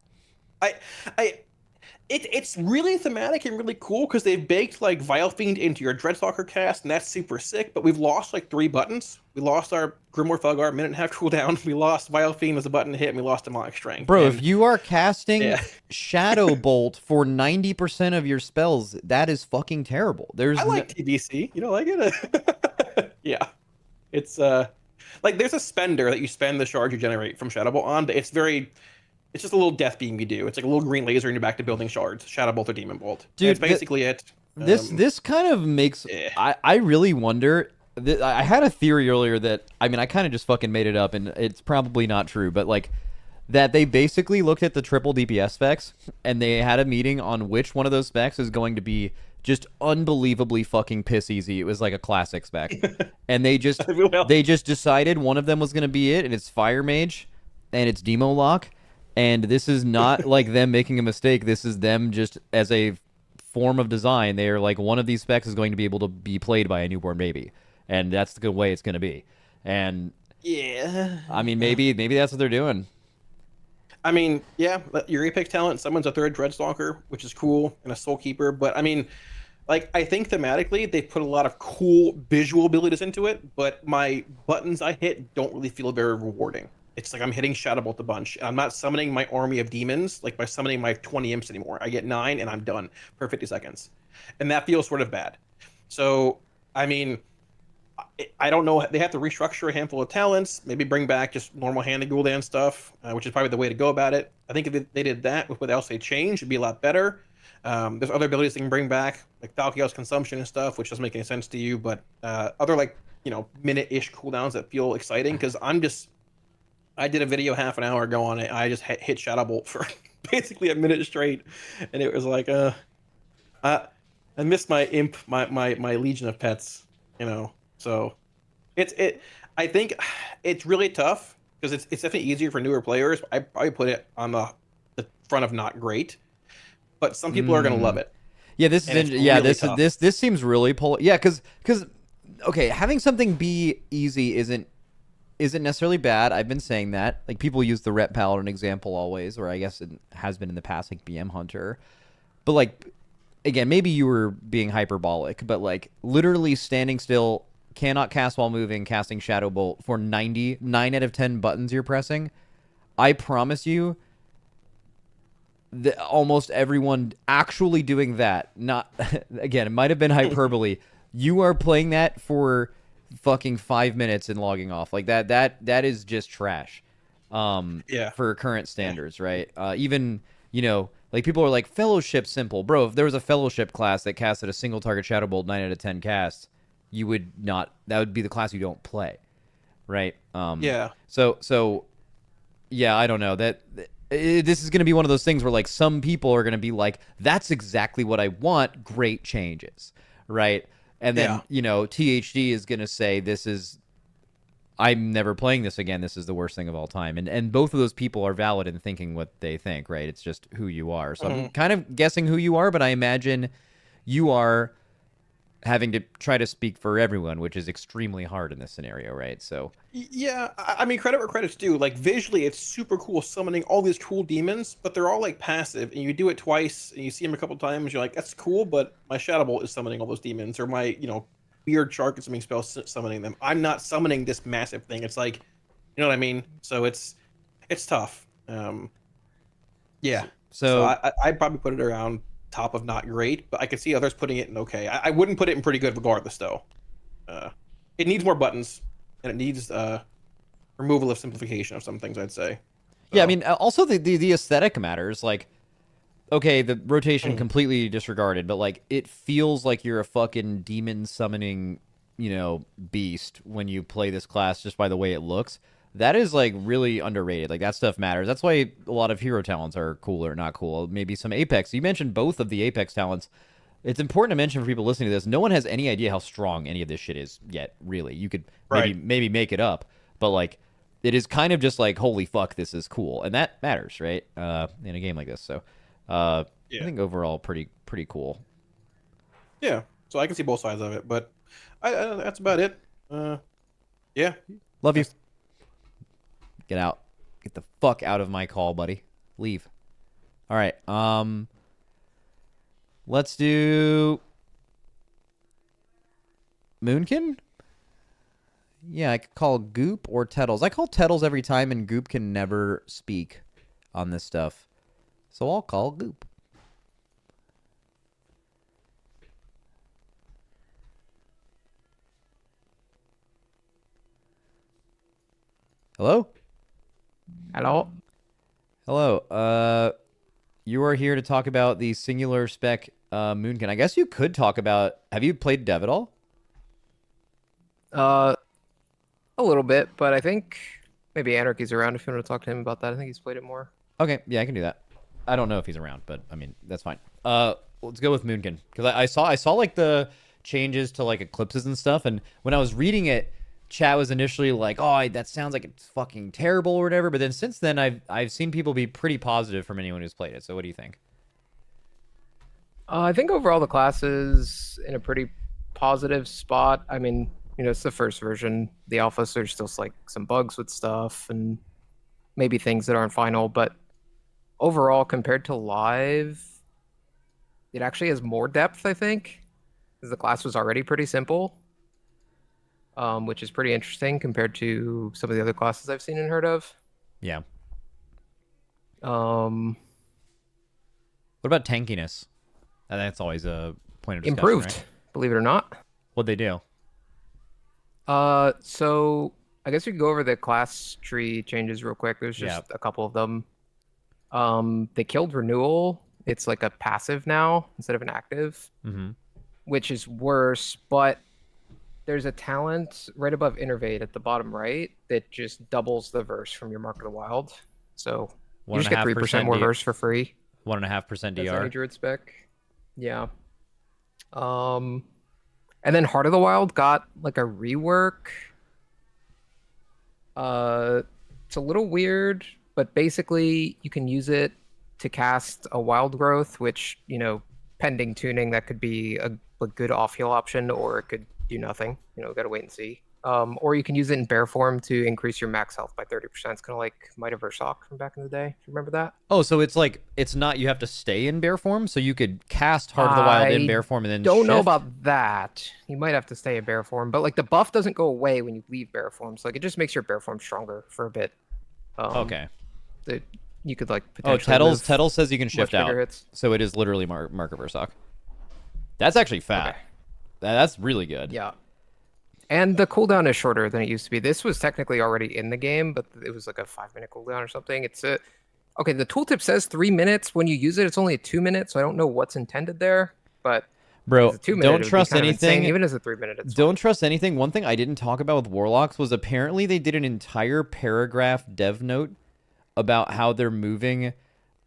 It's really thematic and really cool because they've baked like Vile Fiend into your Dreadstalker cast, and that's super sick. But we've lost like 3 buttons. We lost our Grimoire Felgar, minute and a half cooldown. We lost Vile Fiend as a button to hit, and we lost Demonic Strength. Bro, if you are casting Shadow Bolt for 90% of your spells, that is fucking terrible. I like TBC. You don't like it? Yeah, it's like there's a spender that you spend the shard you generate from Shadow Bolt on, but it's just a little death beam you do. It's like a little green laser and you're back to building shards, Shadow Bolt or Demon Bolt. Dude, that's basically it. This kind of makes I really wonder. I had a theory earlier that, I mean, I kind of just fucking made it up, and it's probably not true, but like that they basically looked at the triple DPS specs and they had a meeting on which one of those specs is going to be just unbelievably fucking piss easy. It was like a classic spec, and they just decided one of them was going to be it, and it's Fire Mage, and it's Demo Lock. And this is not like them making a mistake. This is them just as a form of design. They are like, one of these specs is going to be able to be played by a newborn baby, and that's the way it's going to be. And yeah, I mean, maybe that's what they're doing. I mean, yeah, your Apex talent summons a 3rd Dreadstalker, which is cool, and a Soul Keeper. But I mean, like, I think thematically they put a lot of cool visual abilities into it, but my buttons I hit don't really feel very rewarding. It's like I'm hitting Shadow Bolt a bunch. I'm not summoning my army of demons like by summoning my 20 imps anymore. I get 9 and I'm done for 50 seconds. And that feels sort of bad. So, I mean, I don't know. They have to restructure a handful of talents, maybe bring back just normal hand and Gul'dan stuff, which is probably the way to go about it. I think if they did that with what else they changed, it'd be a lot better. There's other abilities they can bring back, like Valkyria's consumption and stuff, which doesn't make any sense to you, but other like minute-ish cooldowns that feel exciting. Because I did a video half an hour ago on it. I just hit Shadow Bolt for basically a minute straight, and it was like I missed my imp, my Legion of Pets, So I think it's really tough because it's definitely easier for newer players. I probably put it on the front of not great, but some people are gonna love it. Yeah, this And is it's yeah, really this tough. this seems really yeah, because okay, having something be easy isn't necessarily bad. I've been saying that. Like people use the Rep Paladin example always, or I guess it has been in the past, like BM Hunter. But like again, maybe you were being hyperbolic, but like literally standing still, cannot cast while moving, casting Shadow Bolt for 9 out of 10 buttons you're pressing. I promise you that almost everyone actually doing that, not again, it might have been hyperbole. You are playing that for fucking 5 minutes and logging off. Like that is just trash. For current standards, right? Even, like people are like Fellowship simple. Bro, if there was a Fellowship class that casted a single target Shadow Bolt 9 out of 10 casts, you would not, that would be the class you don't play. Right? So yeah, I don't know. This is going to be one of those things where like some people are going to be like, that's exactly what I want, great changes, right? And then, THD is going to say, I'm never playing this again. This is the worst thing of all time. And both of those people are valid in thinking what they think, right? It's just who you are. So I'm kind of guessing who you are, but I imagine you are having to try to speak for everyone, which is extremely hard in this scenario, right? So yeah, I mean, credit where credit's due. Like visually, it's super cool summoning all these cool demons, but they're all like passive, and you do it twice, and you see them a couple times. You're like, that's cool, but my Shadow Bolt is summoning all those demons, or my weird shark consuming spell summoning them. I'm not summoning this massive thing. It's like, you know what I mean? So it's tough. Yeah. So I'd probably put it around top of not great, but I could see others putting it in okay. I wouldn't put it in pretty good regardless, though. It needs more buttons, and it needs removal of simplification of some things, I'd say. So. Yeah, I mean, also the aesthetic matters. Like, okay, the rotation completely disregarded, but like it feels like you're a fucking demon summoning, beast when you play this class just by the way it looks. That is like really underrated. Like that stuff matters. That's why a lot of hero talents are cool or not cool. Maybe some Apex. You mentioned both of the Apex talents. It's important to mention for people listening to this, no one has any idea how strong any of this shit is yet, really. You could maybe make it up, but like it is kind of just like, holy fuck, this is cool. And that matters, right? In a game like this. So I think overall pretty cool. Yeah. So I can see both sides of it, but that's about it. Yeah. Love you. Get out. Get the fuck out of my call, buddy. Leave. All right. Let's do Moonkin? Yeah, I could call Goop or Tettles. I call Tettles every time, and Goop can never speak on this stuff. So I'll call Goop. Hello? Hello. Hello. You are here to talk about the singular spec Moonkin. I guess you could talk about... Have you played Dev at all? A little bit, but I think maybe Anarchy's around if you want to talk to him about that. I think he's played it more. Okay, yeah, I can do that. I don't know if he's around, but I mean, that's fine. Let's go with Moonkin. Because I saw like the changes to like eclipses and stuff, and when I was reading it, chat was initially like, "Oh, that sounds like it's fucking terrible" or whatever. But then since then, I've seen people be pretty positive from anyone who's played it. So what do you think? I think overall the class is in a pretty positive spot. I mean, it's the first version. The alpha, so there's still like some bugs with stuff and maybe things that aren't final. But overall, compared to live, it actually has more depth, I think, because the class was already pretty simple. Which is pretty interesting compared to some of the other classes I've seen and heard of. Yeah. What about tankiness? That's always a point of discussion, improved, right? Believe it or not. What'd they do? So I guess we could go over the class tree changes real quick. There's just a couple of them. They killed renewal It's like a passive now instead of an active, which is worse. But there's a talent right above Innervate at the bottom right that just doubles the verse from your Mark of the Wild. So you just get 3% more verse for free. 1.5% That's DR. any Druid spec. Yeah. And then Heart of the Wild got like a rework. It's a little weird, but basically you can use it to cast a Wild Growth, which, you know, pending tuning, that could be a good off-heal option, or it could do nothing. You know, gotta wait and see. Or you can use it in bear form to increase your max health by 30%. It's kind of like Might of Ursoc from back in the day. Do you remember that? Oh, so it's like, it's not, you have to stay in bear form, so you could cast Heart of the Wild in bear form and then don't know shift? about that. You might have to stay in bear form, but like the buff doesn't go away when you leave bear form. So like it just makes your bear form stronger for a bit. Okay. You could like Oh, potentially Tettle says you can shift out. Hits. So it is literally Mark of Ursoc. That's actually fat. Okay. That's really good. Yeah. And the cooldown is shorter than it used to be. This was technically already in the game, but it was like a 5-minute cooldown or something. Okay, the tooltip says 3 minutes. When you use it, it's only a 2 minute, so I don't know what's intended there. But bro, 2 minute, don't trust anything. Even as a 3 minute, it's don't trust anything. One thing I didn't talk about with Warlocks was apparently they did an entire paragraph dev note about how they're moving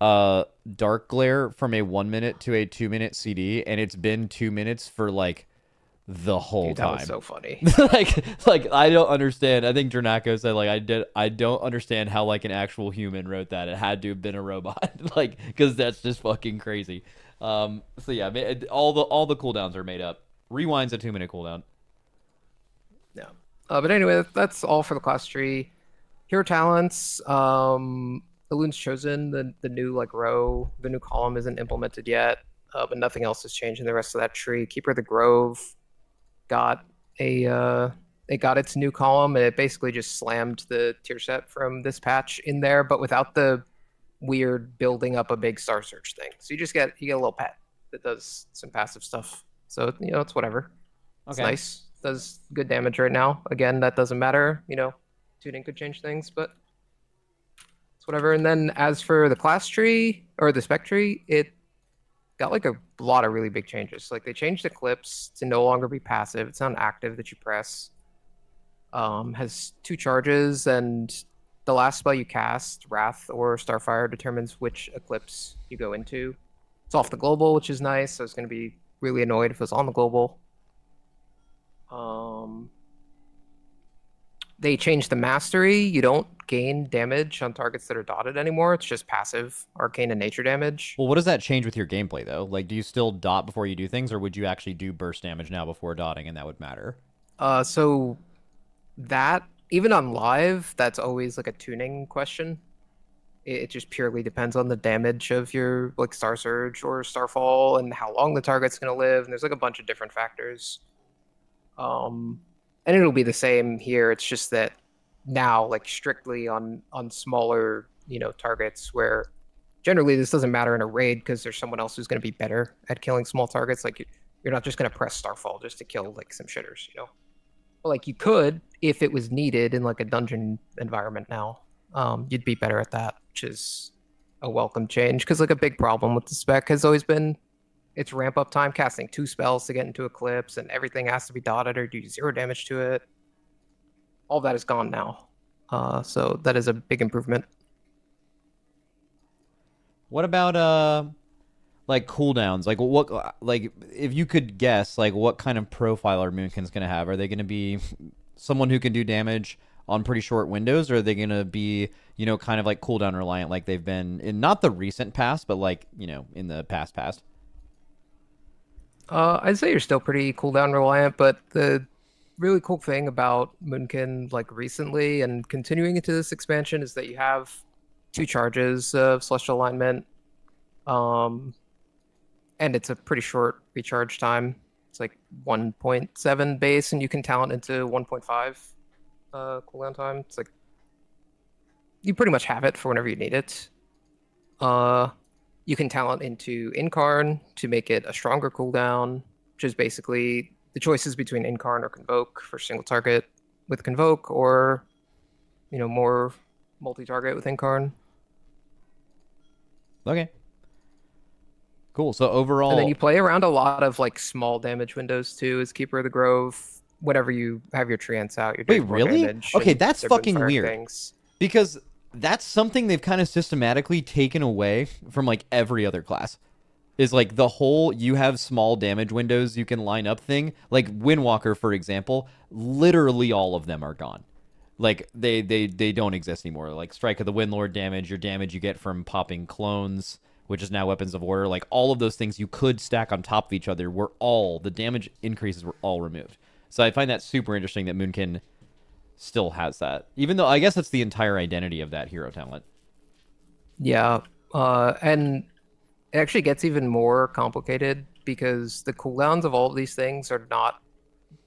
Dark Glare from a 1 minute to a 2 minute CD, and it's been 2 minutes for like the whole time. That was so funny. like I don't understand. I think Dranako said like I don't understand how like an actual human wrote that. It had to have been a robot. Like, because that's just fucking crazy. So yeah, all the cooldowns are made up. Rewind's a 2 minute cooldown. Yeah. But anyway, that's all for the class tree. Hero talents. Elun's Chosen, the new like row, the new column isn't implemented yet, but nothing else has changed in the rest of that tree. Keeper of the Grove got its new column, and it basically just slammed the tier set from this patch in there, but without the weird building up a big Star Search thing. So you get a little pet that does some passive stuff. So you know, it's whatever. It's nice. Does good damage right now. Again, that doesn't matter. You know, tuning could change things, but it's whatever. And then as for the class tree or the spec tree, it got like a lot of really big changes. Like they changed Eclipse to no longer be passive. It's not active that you press. Has 2 charges, and the last spell you cast, Wrath or Starfire, determines which Eclipse you go into. It's off the global, which is nice. So it's going to be really annoyed if it was on the global. They changed the mastery. You don't gain damage on targets that are dotted anymore. It's just passive arcane and nature damage. Well, what does that change with your gameplay though? Like, do you still dot before you do things, or would you actually do burst damage now before dotting, and that would matter? So that even on live, that's always like a tuning question. It just purely depends on the damage of your like Star Surge or Starfall and how long the target's gonna live. And there's like a bunch of different factors. And it'll be the same here. It's just that now, like strictly on smaller, you know, targets where generally this doesn't matter in a raid because there's someone else who's going to be better at killing small targets. Like you're not just going to press Starfall just to kill like some shitters, you know. But like you could if it was needed in like a dungeon environment now. You'd be better at that, which is a welcome change because like a big problem with the spec has always been its ramp up time, casting 2 spells to get into Eclipse, and everything has to be dotted or do 0 damage to it. All that is gone now. So that is a big improvement. What about like cooldowns? Like what, like if you could guess, like what kind of profile are Moonkin's gonna have? Are they gonna be someone who can do damage on pretty short windows, or are they gonna be, you know, kind of like cooldown reliant like they've been in not the recent past, but like, you know, in the past? I'd say you're still pretty cooldown reliant, but the really cool thing about Moonkin like recently and continuing into this expansion is that you have 2 charges of Celestial Alignment, and it's a pretty short recharge time. It's like 1.7 base, and you can talent into 1.5 cooldown time. It's like you pretty much have it for whenever you need it. You can talent into Incarn to make it a stronger cooldown, which is basically the choices between Incarn or Convoke for single target with Convoke, or, you know, more multi-target with Incarn. Okay. Cool. So overall, And then you play around a lot of like small damage windows too as Keeper of the Grove. Whenever you have your treants out, you're doing more really? damage. Okay, and that's they've been fucking firing weird. things. Because that's something they've kind of systematically taken away from like every other class. Is like the whole you have small damage windows you can line up thing. Like Windwalker, for example, literally all of them are gone. Like they don't exist anymore. Like Strike of the Windlord damage, your damage you get from popping clones, which is now Weapons of Order. Like all of those things you could stack on top of each other the damage increases were all removed. So I find that super interesting that Moonkin still has that. Even though I guess that's the entire identity of that hero talent. Yeah, and it actually gets even more complicated because the cooldowns of all of these things are not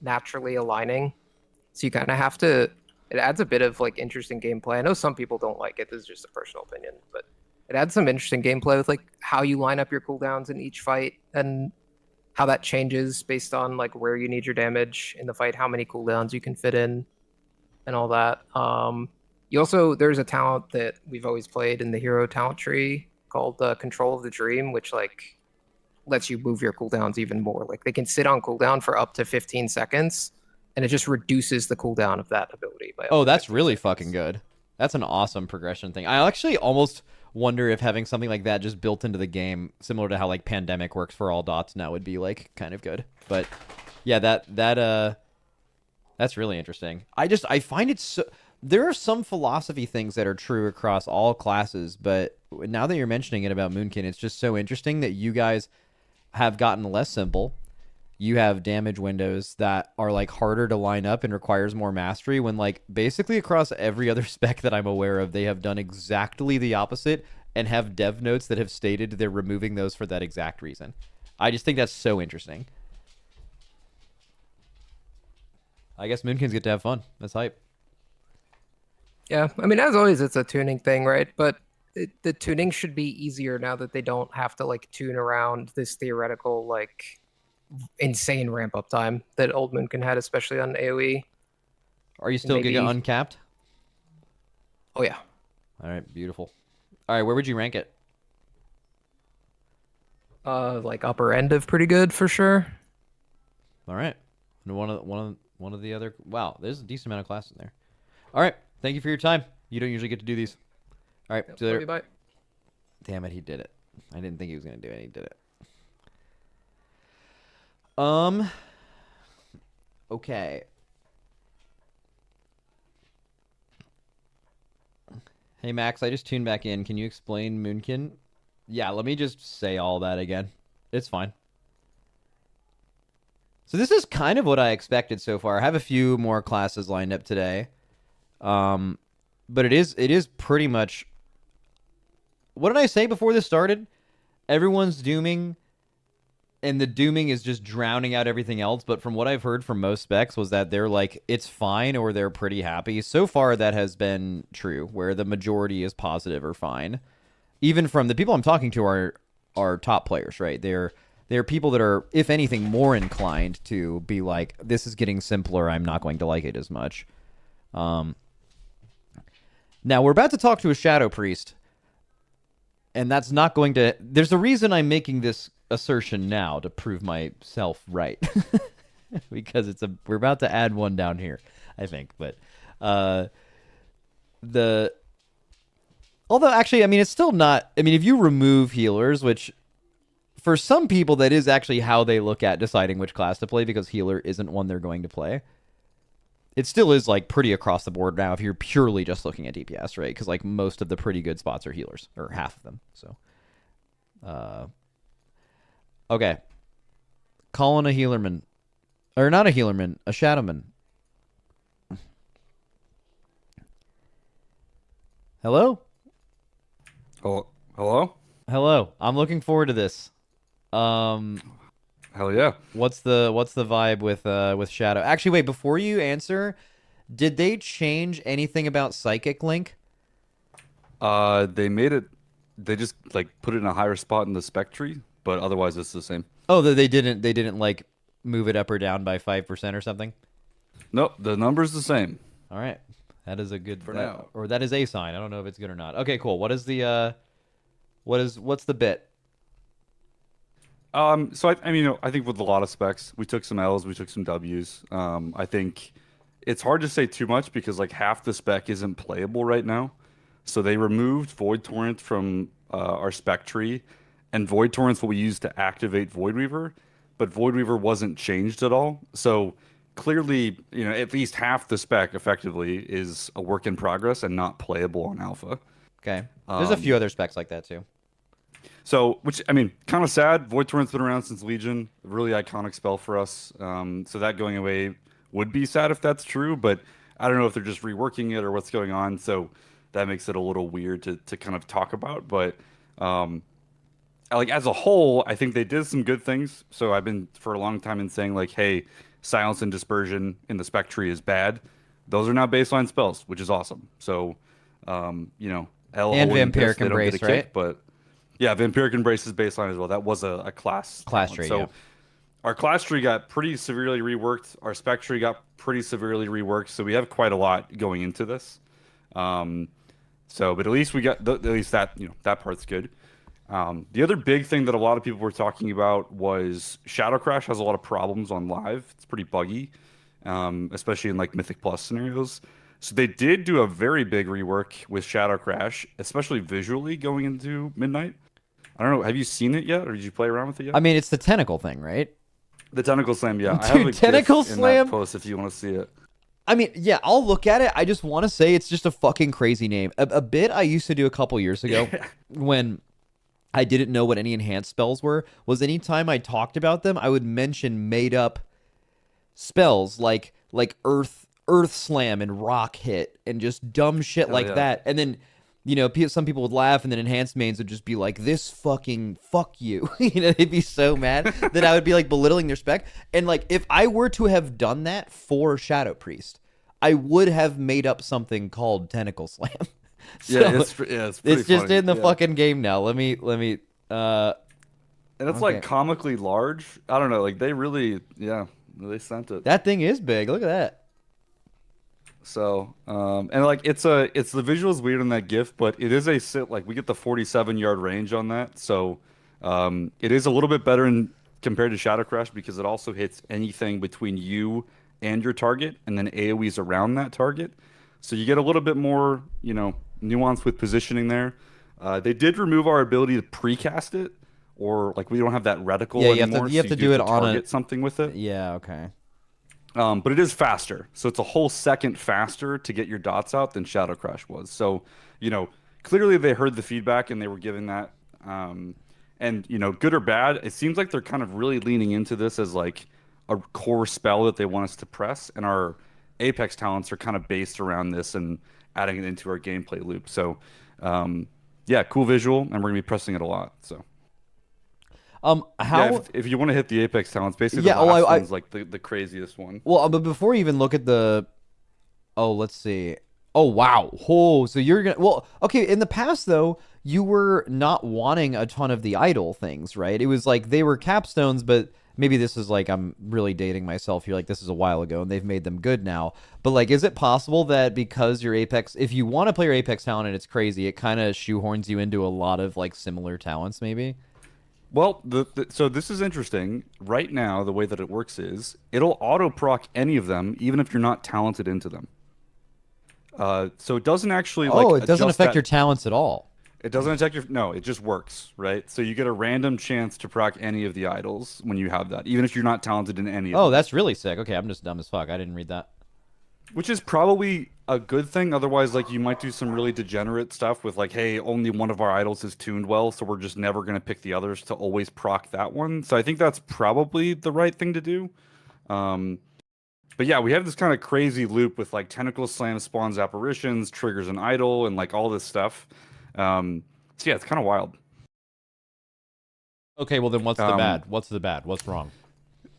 naturally aligning. So you kind of have to. It adds a bit of like interesting gameplay. I know some people don't like it. This is just a personal opinion, but it adds some interesting gameplay with like how you line up your cooldowns in each fight and how that changes based on like where you need your damage in the fight, how many cooldowns you can fit in, and all that. You also there's a talent that we've always played in the hero talent tree called Control of the Dream, which like lets you move your cooldowns even more. Like they can sit on cooldown for up to 15 seconds, and it just reduces the cooldown of that ability by. Oh, that's really fucking good. That's an awesome progression thing. I actually almost wonder if having something like that just built into the game, similar to how like Pandemic works for all dots now, would be like kind of good. But yeah, that's really interesting. I find it so. There are some philosophy things that are true across all classes, but now that you're mentioning it about Moonkin, it's just so interesting that you guys have gotten less simple. You have damage windows that are like harder to line up and requires more mastery, when like basically across every other spec that I'm aware of, they have done exactly the opposite and have dev notes that have stated they're removing those for that exact reason. I just think that's so interesting. I guess Moonkins get to have fun. That's hype. Yeah, I mean, as always, it's a tuning thing, right? But the tuning should be easier now that they don't have to like tune around this theoretical like insane ramp up time that Old Moonkin had, especially on AoE. Are you still Giga uncapped? Oh yeah. All right, beautiful. All right, where would you rank it? Like upper end of pretty good for sure. All right, one of the other. Wow, there's a decent amount of classes in there. All right, thank you for your time. You don't usually get to do these. All right, Yep, see you later. bye. Damn it, he did it. I didn't think he was gonna do it. He did it. Okay. Hey Max, I just tuned back in. Can you explain Moonkin? Yeah, let me just say all that again. It's fine. So this is kind of what I expected so far. I have a few more classes lined up today. But it is pretty much. What did I say before this started? Everyone's dooming, and the dooming is just drowning out everything else. But from what I've heard from most specs was that they're like, it's fine, or they're pretty happy. So far, that has been true, where the majority is positive or fine. Even from the people I'm talking to are top players, right? They're people that are, if anything, more inclined to be like, this is getting simpler, I'm not going to like it as much. Now, we're about to talk to a Shadow Priest, and that's not going to... There's a reason I'm making this assertion now, to prove myself right. Because we're about to add one down here, I think. But although, actually, I mean, it's still not... I mean, if you remove healers, which... For some people, that is actually how they look at deciding which class to play, because healer isn't one they're going to play. It still is like pretty across the board now if you're purely just looking at DPS, right? Because like most of the pretty good spots are healers, or half of them. So, okay, calling a healerman, or not a healerman, a shadowman. Hello. Hello. Hello. I'm looking forward to this. Hell yeah. What's the vibe with Shadow? Actually, wait, before you answer, did they change anything about Psychic Link? They made it. They just like put it in a higher spot in the spec tree, but otherwise it's the same. Oh, they didn't like move it up or down by 5% or something? Nope, the number's the same. All right. That is a good For now. Or that is a sign. I don't know if it's good or not. Okay, cool. What is the what's the bit? So I mean, I think with a lot of specs, we took some L's, we took some W's. I think it's hard to say too much because like half the spec isn't playable right now. So they removed Void Torrent from our spec tree, and Void Torrent's what we use to activate Void Weaver, but Void Weaver wasn't changed at all. So clearly, at least half the spec effectively is a work in progress and not playable on alpha. Okay. There's a few other specs like that too. So, which, I mean, kind of sad. Void Torrent's been around since Legion, a really iconic spell for us. So that going away would be sad if that's true, but I don't know if they're just reworking it or what's going on. So that makes it a little weird to kind of talk about. But like as a whole, I think they did some good things. So I've been for a long time in saying like, hey, Silence and Dispersion in the spec tree is bad. Those are now baseline spells, which is awesome. So, L and Vampiric Embrace, right? Kick, but yeah, Vampiric Embrace is baseline as well. That was a class tree. So yeah. our class tree got pretty severely reworked. Our spec tree got pretty severely reworked. So we have quite a lot going into this. But at least we got at least that that part's good. The other big thing that a lot of people were talking about was Shadow Crash has a lot of problems on live. It's pretty buggy, especially in like Mythic Plus scenarios. So they did do a very big rework with Shadow Crash, especially visually going into Midnight. I don't know. Have you seen it yet, or did you play around with it yet? I mean, it's the tentacle thing, right? The tentacle slam, yeah. Dude, I have a tentacle GIF slam? in that post if you want to see it. I mean, yeah, I'll look at it. I just want to say it's just a fucking crazy name. A bit I used to do a couple years ago when I didn't know what any enhanced spells were was anytime I talked about them, I would mention made up spells like Earth Slam and Rock Hit and just dumb shit like that. And then some people would laugh, and then enhanced mains would just be like, this fucking fuck you. They'd be so mad that I would be like belittling their spec. And like, if I were to have done that for Shadow Priest, I would have made up something called Tentacle Slam. So it's pretty it's just funny. in the fucking game now. Let me. And it's like comically large. I don't know. Like they really, they sent it. That thing is big. Look at that. So, and like it's the visuals weird in that GIF, but it is we get the 47-yard range on that. So, it is a little bit better compared to Shadow Crash because it also hits anything between you and your target, and then AoEs around that target. So you get a little bit more, nuance with positioning there. They did remove our ability to precast it, or like we don't have that reticle anymore. You have to do it on target something with it. Yeah. Okay. But it is faster, so it's a whole second faster to get your dots out than Shadow Crash was. So, clearly they heard the feedback and they were giving that. And good or bad, it seems like they're kind of really leaning into this as like a core spell that they want us to press, and our Apex talents are kind of based around this and adding it into our gameplay loop. So, cool visual, and we're gonna be pressing it a lot. So. If you want to hit the Apex talents, basically the last one's like the craziest one. Well, but before you even look at let's see. Oh, wow. Oh, so you're gonna. Well, okay. In the past, though, you were not wanting a ton of the idle things, right? It was like they were capstones, but maybe this is like I'm really dating myself here. Like this is a while ago, and they've made them good now. But like, is it possible that because your Apex, if you want to play your Apex talent and it's crazy, it kind of shoehorns you into a lot of like similar talents, maybe? Well, so this is interesting. Right now, the way that it works is it'll auto-proc any of them, even if you're not talented into them. So it doesn't actually it doesn't affect your talents at all. It doesn't affect no, it just works, right? So you get a random chance to proc any of the idols when you have that, even if you're not talented in any of them. Oh, that's really sick. Okay, I'm just dumb as fuck. I didn't read that. Which is probably a good thing. Otherwise, like you might do some really degenerate stuff with like, hey, only one of our idols is tuned well, so we're just never going to pick the others to always proc that one. So I think that's probably the right thing to do. But yeah, we have this kind of crazy loop with like Tentacle Slam spawns apparitions, triggers an idol, and like all this stuff. So yeah, it's kind of wild. Okay, well then what's the bad? What's the bad? What's wrong?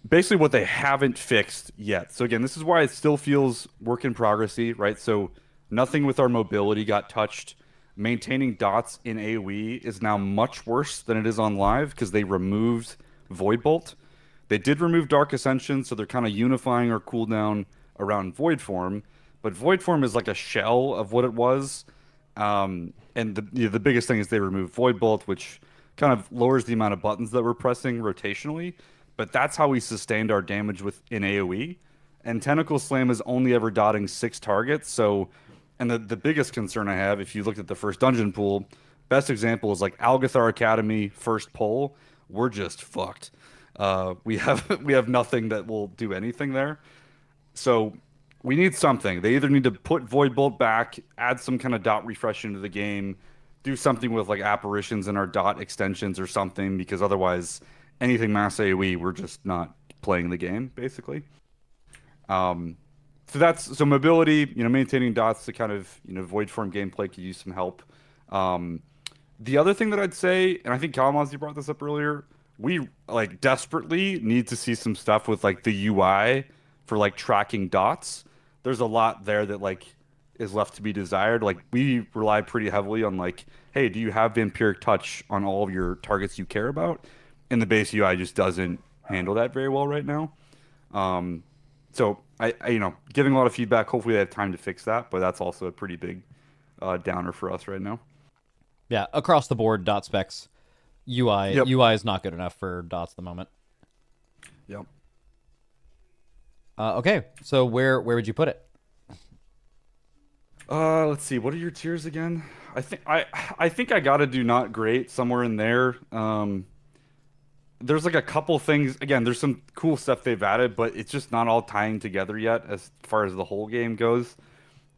Basically what they haven't fixed yet. So again, this is why it still feels work in progressy, right? So nothing with our mobility got touched. Maintaining dots in AoE is now much worse than it is on live because they removed Void Bolt. They did remove Dark Ascension, so they're kind of unifying our cooldown around Void Form. But Void Form is like a shell of what it was. And the biggest thing is they removed Void Bolt, which kind of lowers the amount of buttons that we're pressing rotationally, but that's how we sustained our damage in AoE. And Tentacle Slam is only ever dotting 6 targets. So, and the biggest concern I have, if you looked at the first dungeon pool, best example is like Algathar Academy first pull. We're just fucked. We have nothing that will do anything there. So we need something. They either need to put Void Bolt back, add some kind of dot refresh into the game, do something with like apparitions in our dot extensions or something, because otherwise anything mass AoE, we're just not playing the game, basically. So mobility, maintaining dots to kind of, void form gameplay could use some help. The other thing that I'd say, and I think Kalamazoo brought this up earlier, we like desperately need to see some stuff with like the UI for like tracking dots. There's a lot there that like is left to be desired. Like we rely pretty heavily on like, hey, do you have Vampiric Touch on all of your targets you care about? And the base UI just doesn't handle that very well right now. So I giving a lot of feedback. Hopefully they have time to fix that, but that's also a pretty big downer for us right now. Yeah, across the board, dot specs, UI Yep. UI is not good enough for dots at the moment. Yep. Okay, so where would you put it? Let's see. What are your tiers again? I think I gotta do not great somewhere in there. There's like a couple things. Again, there's some cool stuff they've added, but it's just not all tying together yet as far as the whole game goes.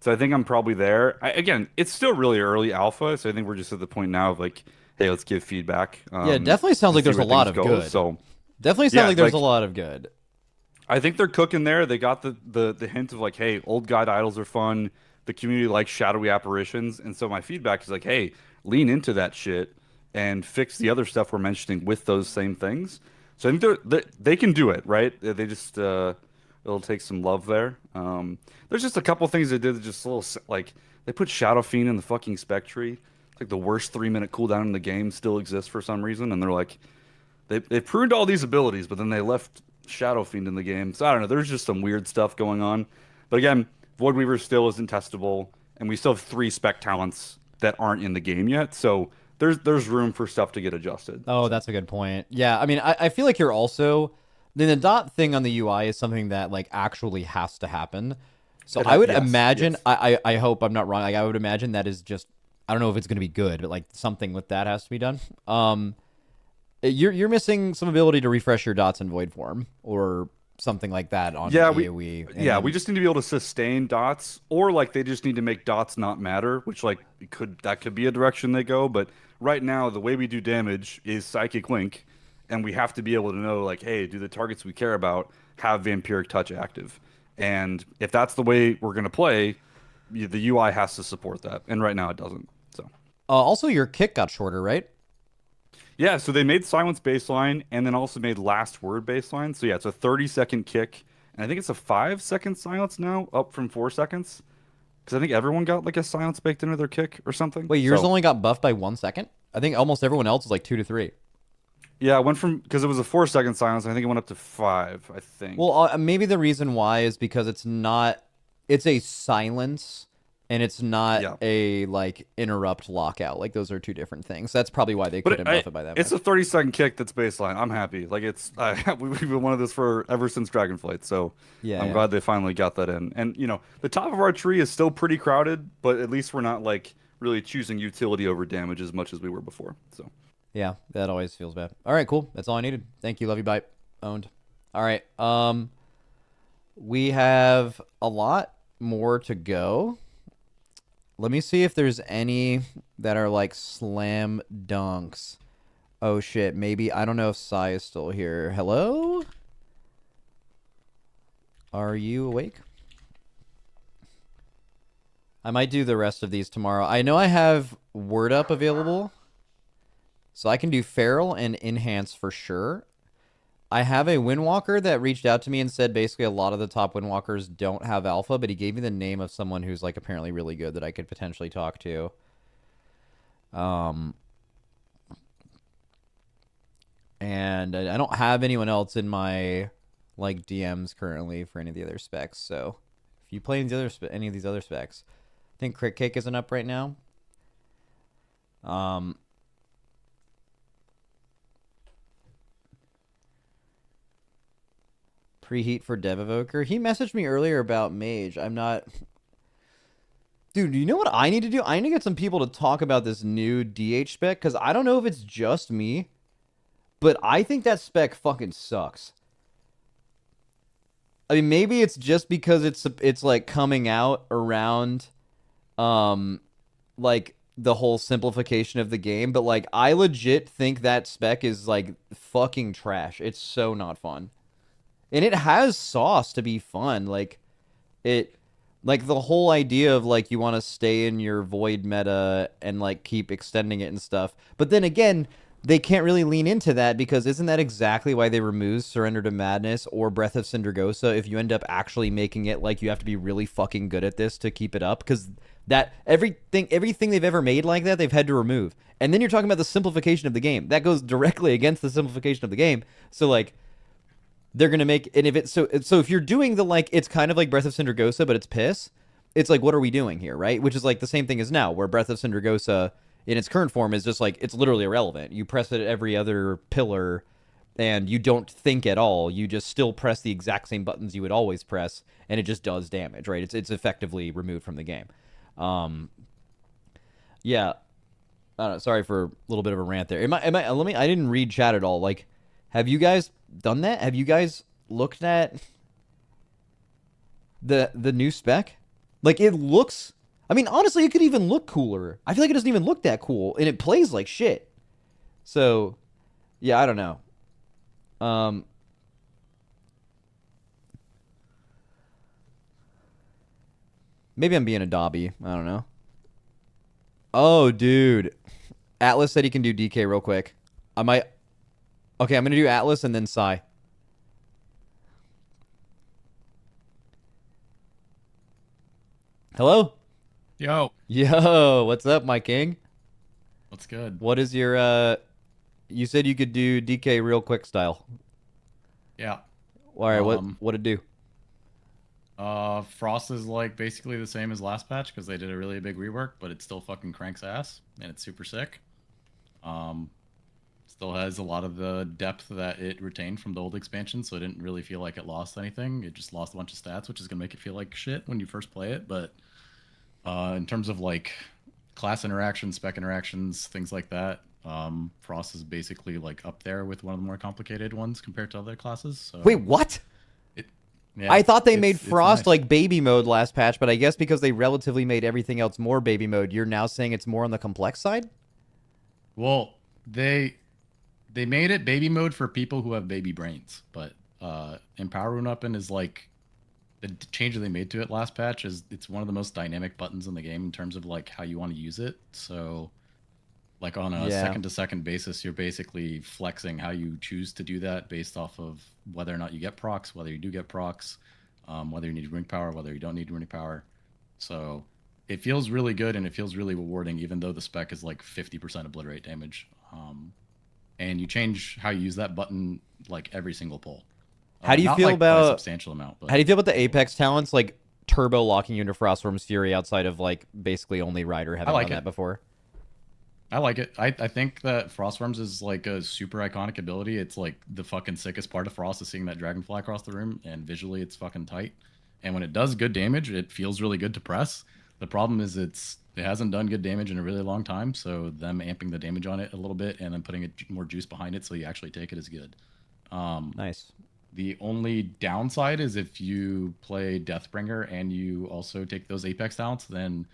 So I think I'm probably there. Again, it's still really early alpha, so I think we're just at the point now of like, hey, let's give feedback. Yeah, it definitely sounds like see there's a where lot things of go. good. So definitely sounds yeah, like there's like- a lot of good. I think they're cooking there. They got the hint of like, hey, old god idols are fun. The community likes shadowy apparitions, and so my feedback is like, hey, lean into that shit and fix the other stuff we're mentioning with those same things. So I think they can do it, right? They just it'll take some love there. There's just a couple things they did that just a little like they put Shadow Fiend in the fucking spec tree. It's like the worst 3-minute cooldown in the game still exists for some reason, and they're like they pruned all these abilities, but then they left Shadow Fiend in the game. So I don't know. There's just some weird stuff going on. But again, Void Weaver still isn't testable, and we still have 3 spec talents that aren't in the game yet. So there's room for stuff to get adjusted. Oh, that's a good point. Yeah, I mean, I feel like you're also the dot thing on the UI is something that like actually has to happen. So I would imagine. Yes. I hope I'm not wrong. Like I would imagine that is just. I don't know if it's going to be good, but like something with that has to be done. You're missing some ability to refresh your dots in void form or something like that on AoE. We just need to be able to sustain dots, or like they just need to make dots not matter, which like that could be a direction they go. But right now, the way we do damage is Psychic Link, and we have to be able to know like, hey, do the targets we care about have Vampiric Touch active? And if that's the way we're gonna play, the UI has to support that, and right now it doesn't. So also your kick got shorter, right? Yeah, so they made silence baseline and then also made last word baseline. So yeah, it's a 30-second kick, and I think it's a 5-second silence now, up from 4 seconds. Because I think everyone got like a silence baked into their kick or something. Wait, yours only got buffed by 1 second? I think almost everyone else is like 2 to 3. Yeah, it went from, because it was a 4-second silence, I think it went up to 5, I think. Well, maybe the reason why is because it's a silence. And it's not a like interrupt lockout. Like those are 2 different things. That's probably why they couldn't buff it by that much. It's a 30-second kick that's baseline. I'm happy. Like we've been wanted this for ever since Dragonflight. So I'm glad they finally got that in. And the top of our tree is still pretty crowded, but at least we're not like really choosing utility over damage as much as we were before. So yeah, that always feels bad. All right, cool. That's all I needed. Thank you, Love You Bite. Owned. All right. We have a lot more to go. Let me see if there's any that are like slam dunks. Oh shit, maybe. I don't know if Sai is still here. Hello? Are you awake? I might do the rest of these tomorrow. I know I have Word Up available. So I can do Feral and Enhance for sure. I have a Windwalker that reached out to me and said basically a lot of the top Windwalkers don't have alpha, but he gave me the name of someone who's like apparently really good that I could potentially talk to. And I don't have anyone else in my like DMs currently for any of the other specs. So if you play any of these other specs, I think Crit Cake isn't up right now. Preheat for Dev Evoker. He messaged me earlier about Mage. I'm not... Dude, you know what I need to do? I need to get some people to talk about this new DH spec, because I don't know if it's just me, but I think that spec fucking sucks. I mean, maybe it's just because it's like coming out around, like the whole simplification of the game, but like I legit think that spec is like fucking trash. It's so not fun, and it has sauce to be fun. Like the whole idea of like you want to stay in your void meta and like keep extending it and stuff, but then again, they can't really lean into that because isn't that exactly why they removed Surrender to Madness or Breath of Syndragosa if you end up actually making it like you have to be really fucking good at this to keep it up? Because that everything they've ever made like that, they've had to remove. And then you're talking about the simplification of the game. That goes directly against the simplification of the game. So like they're going to make, and if it's so if you're doing the like, it's kind of like Breath of Syndragosa, but it's piss. It's like, what are we doing here, right? Which is like the same thing as now, where Breath of Syndragosa in its current form is just like, it's literally irrelevant. You press it at every other pillar and you don't think at all. You just still press the exact same buttons you would always press and it just does damage, right? It's effectively removed from the game. Yeah. I don't know, sorry for a little bit of a rant there. I didn't read chat at all. Like, have you guys done that? Have you guys looked at the new spec? Like, it looks... I mean, honestly, it could even look cooler. I feel like it doesn't even look that cool, and it plays like shit. So, yeah, I don't know. Maybe I'm being a Dobby. I don't know. Oh, dude. Atlas said he can do DK real quick. I might... Okay, I'm going to do Atlas and then Psy. Hello? Yo, what's up, my king? What's good? What is your, you said you could do DK real quick style. Yeah. All right, what'd it do? Frost is like basically the same as last patch because they did a really big rework, but it still fucking cranks ass, and it's super sick. Still has a lot of the depth that it retained from the old expansion, so it didn't really feel like it lost anything. It just lost a bunch of stats, which is going to make it feel like shit when you first play it, but... in terms of like class interactions, spec interactions, things like that, Frost is basically like up there with one of the more complicated ones compared to other classes. So wait, what? Yeah, I thought they made Frost nice. like baby mode last patch, but I guess because they relatively made everything else more baby mode, you're now saying it's more on the complex side? Well, they made it baby mode for people who have baby brains, but Empower Rune Weapon is like the change that they made to it last patch is it's one of the most dynamic buttons in the game in terms of like how you want to use it. So like on a second to second basis, you're basically flexing how you choose to do that based off of whether or not you get procs, whether you do get procs, whether you need runic power, whether you don't need runic power. So it feels really good and it feels really rewarding, even though the spec is like 50% obliterate damage. And you change how you use that button like every single pull. How do you Not feel like by a about substantial amount? But how do you feel about the Apex talents, like turbo locking you into Frostworm's Fury outside of like basically only Ryder having done that before? I like it. I think that Frostworms is like a super iconic ability. It's like the fucking sickest part of Frost is seeing that dragonfly across the room, and visually it's fucking tight. And when it does good damage, it feels really good to press. The problem is it hasn't done good damage in a really long time, so them amping the damage on it a little bit and then putting more juice behind it so you actually take it is good. Nice. The only downside is if you play Deathbringer and you also take those Apex talents, then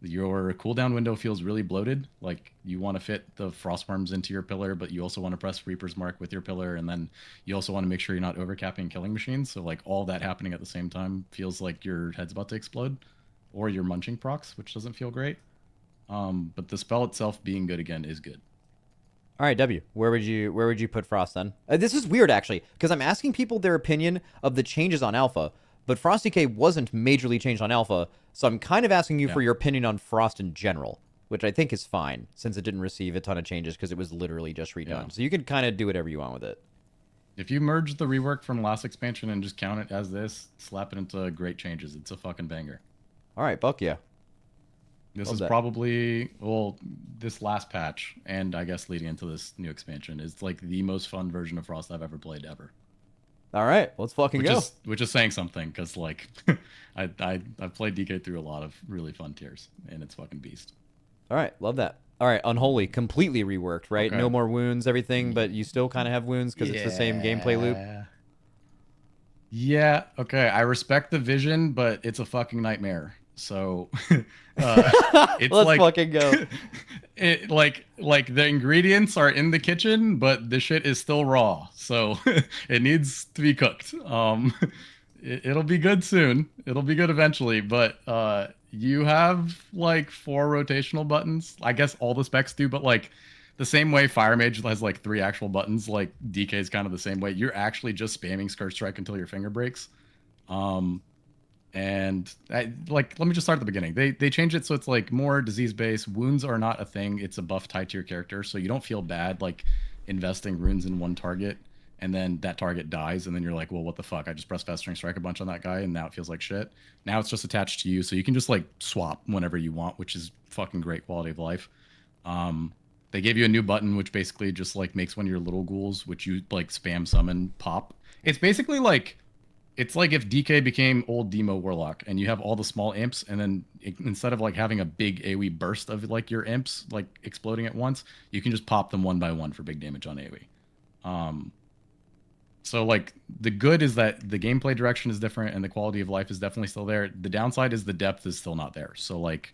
your cooldown window feels really bloated. Like you want to fit the Frostworms into your pillar, but you also want to press Reaper's Mark with your pillar, and then you also want to make sure you're not overcapping killing machines. So like all that happening at the same time feels like your head's about to explode, or you're munching procs, which doesn't feel great. But the spell itself being good again is good. All right, W. Where would you put Frost then? This is weird actually, because I'm asking people their opinion of the changes on Alpha, but Frost DK wasn't majorly changed on Alpha, so I'm kind of asking you for your opinion on Frost in general, which I think is fine since it didn't receive a ton of changes because it was literally just redone. Yeah. So you can kind of do whatever you want with it. If you merge the rework from last expansion and just count it as this, slap it into great changes. It's a fucking banger. All right, buck yeah. This Love is that. probably, well, this last patch, and I guess leading into this new expansion, is like the most fun version of Frost I've ever played ever. All right, let's fucking go. Which is saying something, because like I've played DK through a lot of really fun tiers, and it's fucking beast. All right, love that. All right, Unholy, completely reworked, right? Okay. No more wounds, everything, but you still kind of have wounds because it's the same gameplay loop. Yeah, okay. I respect the vision, but it's a fucking nightmare. So it's Let's like fucking go. it like the ingredients are in the kitchen, but the shit is still raw. So it needs to be cooked. It'll be good soon. It'll be good eventually, but you have like 4 rotational buttons. I guess all the specs do, but like the same way Fire Mage has like 3 actual buttons, like DK is kind of the same way. You're actually just spamming Scourge Strike until your finger breaks. And let me just start at the beginning. They changed it so it's like more disease based. Wounds are not a thing. It's a buff tied to your character, so you don't feel bad like investing runes in one target and then that target dies, and then you're like, well, what the fuck? I just pressed Festering Strike a bunch on that guy, and now it feels like shit. Now it's just attached to you, so you can just like swap whenever you want, which is fucking great quality of life. They gave you a new button, which basically just like makes one of your little ghouls, which you like spam summon, pop. It's basically like, it's like if DK became old Demo Warlock, and you have all the small imps, and then instead of like having a big AoE burst of like your imps like exploding at once, you can just pop them one by one for big damage on AoE. So like the good is that the gameplay direction is different and the quality of life is definitely still there. The downside is the depth is still not there. So like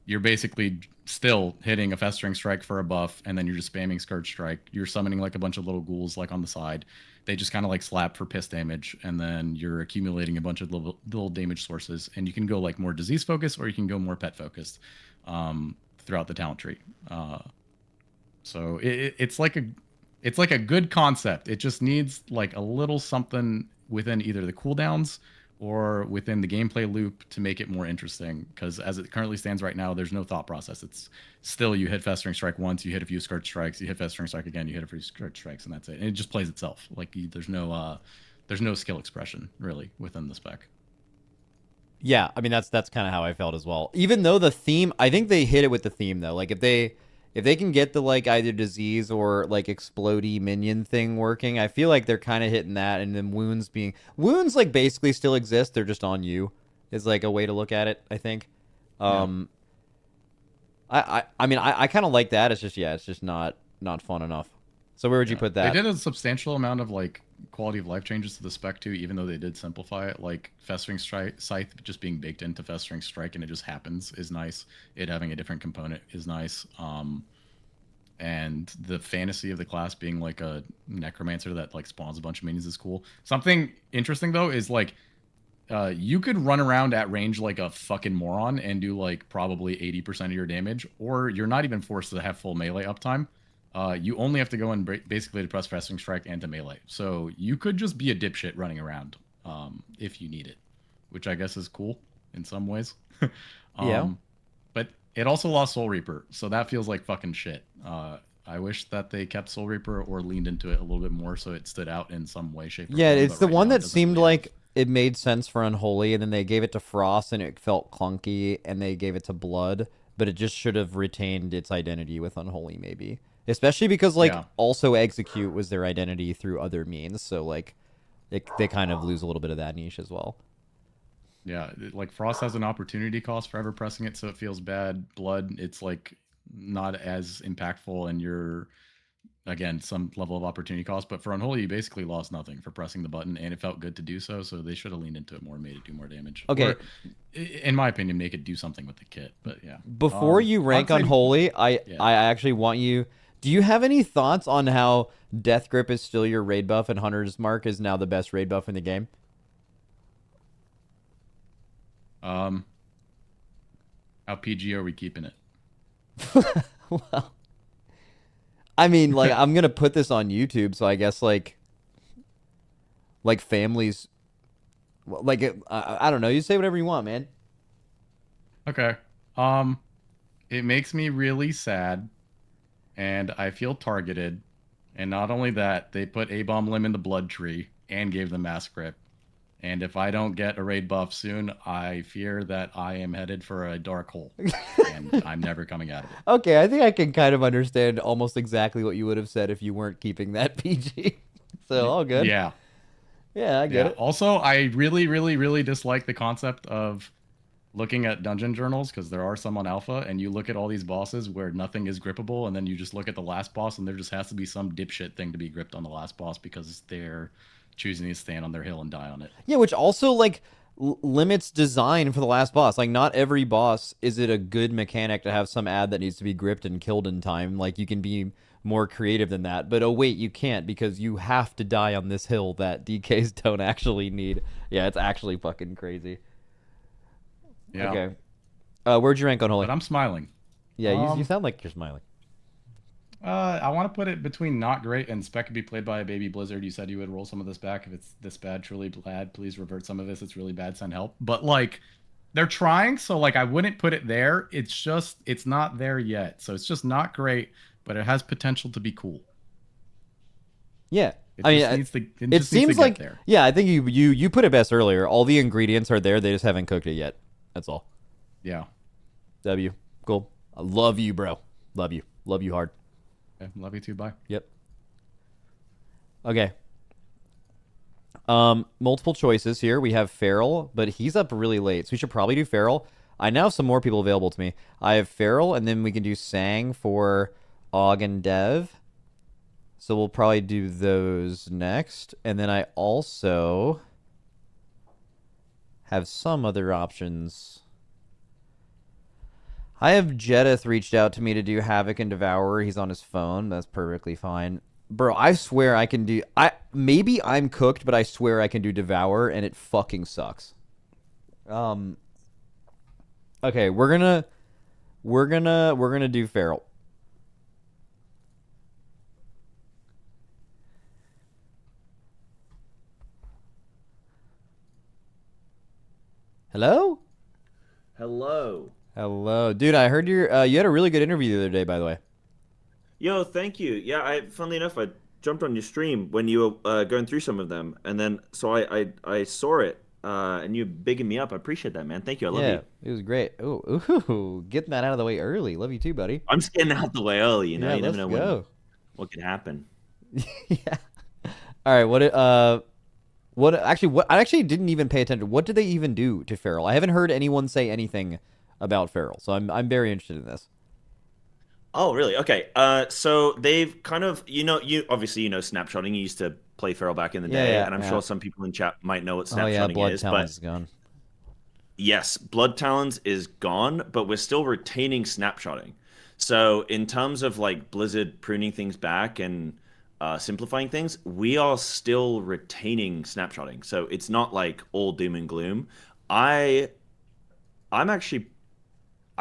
you're basically still hitting a Festering Strike for a buff, and then you're just spamming Scourge Strike. You're summoning like a bunch of little ghouls like on the side. They just kind of like slap for piss damage, and then you're accumulating a bunch of little damage sources, and you can go like more disease focused or you can go more pet focused throughout the talent tree. So it's like a good concept. It just needs like a little something within either the cooldowns or within the gameplay loop to make it more interesting, because as it currently stands right now, there's no thought process. It's still you hit Festering Strike once, you hit a few Scourge Strikes, you hit Festering Strike again, you hit a few Scourge Strikes, and that's it. And it just plays itself. Like there's no skill expression really within the spec. Yeah, I mean that's kind of how I felt as well. Even though the theme, I think they hit it with the theme though. Like if they can get the like either disease or like explodey minion thing working, I feel like they're kind of hitting that. And then wounds like basically still exist. They're just on you is like a way to look at it, I think. I mean I kind of like that. It's just not fun enough. So where would you put that? They did a substantial amount of like quality of life changes to the spec too, even though they did simplify it. Like Festering Scythe just being baked into Festering Strike and it just happens is nice. It having a different component is nice. And the fantasy of the class being like a necromancer that like spawns a bunch of minions is cool. Something interesting though is like you could run around at range like a fucking moron and do like probably 80% of your damage, or you're not even forced to have full melee uptime. You only have to go in basically to press Festering Strike and to melee. So you could just be a dipshit running around if you need it, which I guess is cool in some ways. Yeah. But it also lost Soul Reaper, so that feels like fucking shit. I wish that they kept Soul Reaper or leaned into it a little bit more so it stood out in some way, shape, or yeah, form. it's the one that seemed like it made sense for Unholy, and then they gave it to Frost and it felt clunky, and they gave it to Blood, but it just should have retained its identity with Unholy maybe. Especially because, like, also Execute was their identity through other means, so, like, they kind of lose a little bit of that niche as well. Yeah, like, Frost has an opportunity cost for ever pressing it, so it feels bad. Blood, it's, like, not as impactful, and you're, again, some level of opportunity cost. But for Unholy, you basically lost nothing for pressing the button, and it felt good to do so, so they should have leaned into it more and made it do more damage. Okay. Or, in my opinion, make it do something with the kit, but yeah. Before you rank Unholy, I actually want you... Do you have any thoughts on how Death Grip is still your raid buff and Hunter's Mark is now the best raid buff in the game? How PG are we keeping it? Well, I mean, like, I'm going to put this on YouTube, so I guess, like families... Like, I don't know. You say whatever you want, man. Okay. It makes me really sad. And I feel targeted. And not only that, they put A-Bomb Limb in the Blood Tree and gave them Mass Grip. And if I don't get a raid buff soon, I fear that I am headed for a dark hole. And I'm never coming out of it. Okay, I think I can kind of understand almost exactly what you would have said if you weren't keeping that PG. So, all good. Yeah. Yeah, I get it. Also, I really, really, really dislike the concept of looking at dungeon journals, because there are some on alpha, and you look at all these bosses where nothing is grippable, and then you just look at the last boss, and there just has to be some dipshit thing to be gripped on the last boss because they're choosing to stand on their hill and die on it. Yeah, which also like limits design for the last boss. Like, not every boss is it a good mechanic to have some ad that needs to be gripped and killed in time. Like, you can be more creative than that. But oh wait, you can't, because you have to die on this hill that DKs don't actually need. Yeah, it's actually fucking crazy. Yeah. Okay. Where'd you rank Unholy? But I'm smiling. Yeah, you sound like you're smiling. I want to put it between not great and spec could be played by a baby Blizzard. You said you would roll some of this back. If it's this bad, truly bad, please revert some of this. It's really bad, send help. But like, they're trying, so like I wouldn't put it there. It's just, it's not there yet. So it's just not great, but it has potential to be cool. Yeah. It seems like there. Yeah, I think you put it best earlier. All the ingredients are there, they just haven't cooked it yet. That's all. Yeah. W. Cool. I love you, bro. Love you. Love you hard. Yeah, love you too. Bye. Yep. Okay. Multiple choices here. We have Feral, but he's up really late, so we should probably do Feral. I now have some more people available to me. I have Feral, and then we can do Sang for Aug and Dev. So we'll probably do those next. And then I also have some other options. I have Jedith reached out to me to do Havoc and Devourer. He's on his phone. That's perfectly fine. Bro, I swear I can do... Maybe I'm cooked, but I swear I can do Devourer, and it fucking sucks. Okay, we're gonna do Feral. Hello? Hello. Hello. Dude, I heard you had a really good interview the other day, by the way. Yo, thank you. Yeah, funnily enough, I jumped on your stream when you were going through some of them, and then so I saw it, and you bigging me up. I appreciate that, man. Thank you. I love you. It was great. Ooh, getting that out of the way early. Love you too, buddy. I'm just getting out the way early, you know. Yeah, you never let's know go. what could happen. Yeah. All right. I actually didn't even pay attention. What did they even do to Feral? I haven't heard anyone say anything about Feral, so I'm very interested in this. Oh, really? Okay. So they've kind of, you obviously snapshotting. You used to play Feral back in the day, and I'm sure some people in chat might know what snapshotting Blood is. Talons is gone. Yes, Blood Talons is gone, but we're still retaining snapshotting. So in terms of like Blizzard pruning things back and simplifying things, we are still retaining snapshotting. So it's not like all doom and gloom. I've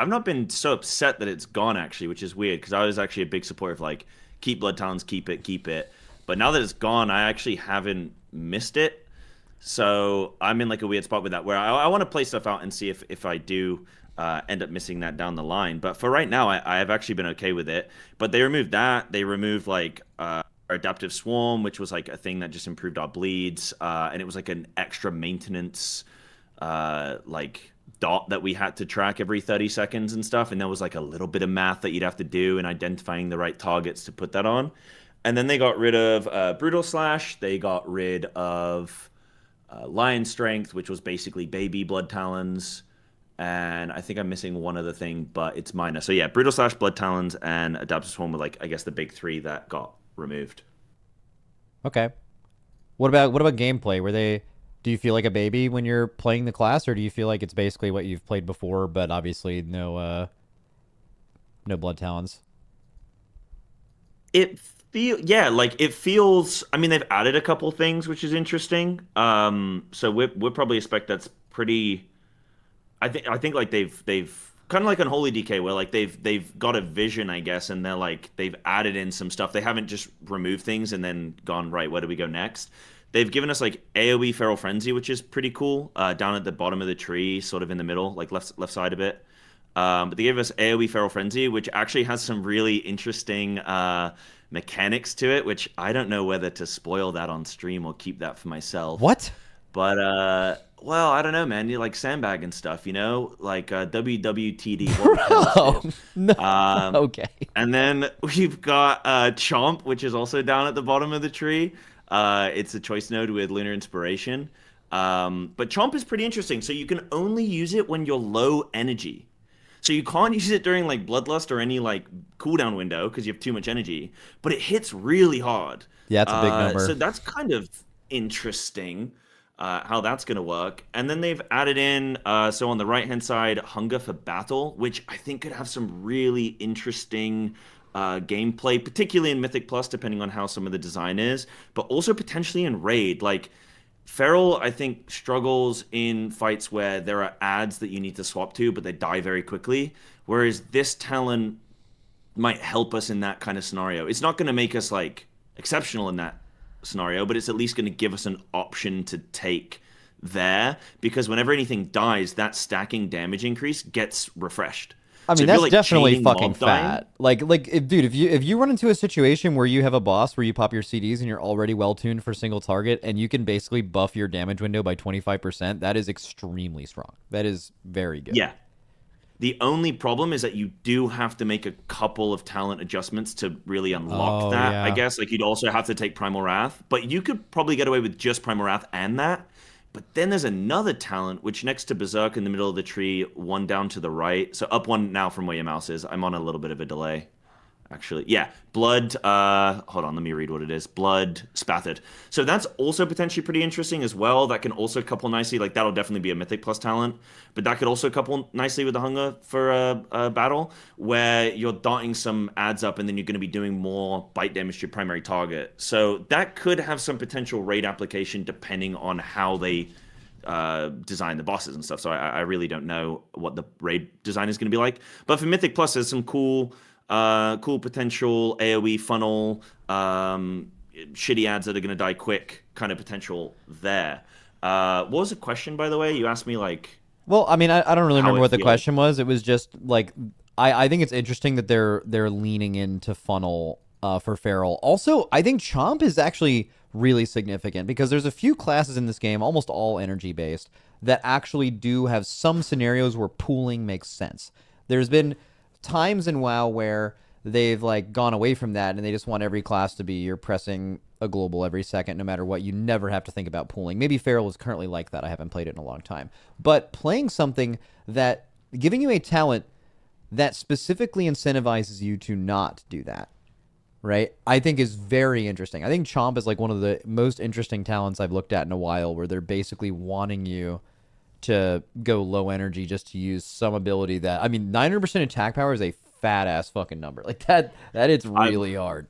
not been so upset that it's gone, actually, which is weird, because I was actually a big supporter of like, keep Blood Talons, keep it. But now that it's gone, I actually haven't missed it. So I'm in like a weird spot with that, where I want to play stuff out and see if I do end up missing that down the line. But for right now, I have actually been okay with it. But they removed that. They removed like our Adaptive Swarm, which was like a thing that just improved our bleeds. And it was like an extra maintenance like dot that we had to track every 30 seconds and stuff, and there was like a little bit of math that you'd have to do in identifying the right targets to put that on. And then they got rid of Brutal Slash. They got rid of Lion Strength, which was basically baby Blood Talons, and I think I'm missing one other thing, but it's minor. So yeah, Brutal Slash, Blood Talons, and Adaptive Swarm were like, I guess, the big three that got removed. Okay. What about gameplay? Do you feel like a baby when you're playing the class, or do you feel like it's basically what you've played before, but obviously no Blood Talons? It feels. I mean, they've added a couple things, which is interesting. So we'll probably expect that's pretty. I think like they've kind of like Unholy DK, where like they've got a vision, I guess, and they've added in some stuff. They haven't just removed things and then gone, right, where do we go next? They've given us like AoE Feral Frenzy, which is pretty cool, down at the bottom of the tree, sort of in the middle, like left side a bit. But they gave us AoE Feral Frenzy, which actually has some really interesting mechanics to it, which I don't know whether to spoil that on stream or keep that for myself. What? But well, I don't know, man. You like sandbag and stuff, like WWTD. Oh, no. Okay. And then we've got Chomp, which is also down at the bottom of the tree. It's a choice node with Lunar Inspiration. But Chomp is pretty interesting. So you can only use it when you're low energy. So you can't use it during like Bloodlust or any like cooldown window because you have too much energy. But it hits really hard. Yeah, it's a big number. So that's kind of interesting how that's going to work. And then they've added in, so on the right-hand side, Hunger for Battle, which I think could have some really interesting gameplay, particularly in Mythic Plus, depending on how some of the design is, but also potentially in Raid. Like, Feral, I think, struggles in fights where there are adds that you need to swap to, but they die very quickly, whereas this talent might help us in that kind of scenario. It's not going to make us, like, exceptional in that scenario, but it's at least going to give us an option to take there, because whenever anything dies, that stacking damage increase gets refreshed. I mean, So if that's you're, like, definitely chaining fucking mob dying- fat. Like, dude, if you run into a situation where you have a boss where you pop your CDs and you're already well tuned for single target, and you can basically buff your damage window by 25%, that is extremely strong. That is very good. Yeah. The only problem is that you do have to make a couple of talent adjustments to really unlock that, I yeah. guess. Like, you'd also have to take Primal Wrath, but you could probably get away with just Primal Wrath and that. But then there's another talent, which next to Berserk in the middle of the tree, one down to the right. So up one now from where your mouse is. I'm on a little bit of a delay, actually. Yeah, Blood, hold on, let me read what it is. Blood Spattered. So that's also potentially pretty interesting as well. That can also couple nicely. Like, that'll definitely be a Mythic Plus talent. But that could also couple nicely with the Hunger for a battle, where you're darting some adds up and then you're going to be doing more bite damage to your primary target. So that could have some potential raid application depending on how they design the bosses and stuff. So I really don't know what the raid design is going to be like. But for Mythic Plus, there's some cool potential AoE funnel, shitty ads that are going to die quick kind of potential there. What was the question, by the way? You asked me, like... Well, I mean, I don't really how remember it what the feels. question was. It was just, like, I think it's interesting that they're leaning into funnel for Feral. Also, I think Chomp is actually really significant because there's a few classes in this game, almost all energy-based, that actually do have some scenarios where pooling makes sense. There's been times in WoW where they've like gone away from that and they just want every class to be you're pressing a global every second no matter what. You never have to think about pooling. Maybe Feral is currently like that. I haven't played it in a long time. But playing something that giving you a talent that specifically incentivizes you to not do that, right, I think is very interesting. I think Chomp is like one of the most interesting talents I've looked at in a while, where they're basically wanting you to go low energy just to use some ability that, I mean, 900% attack power is a fat ass fucking number. Like that it's really hard.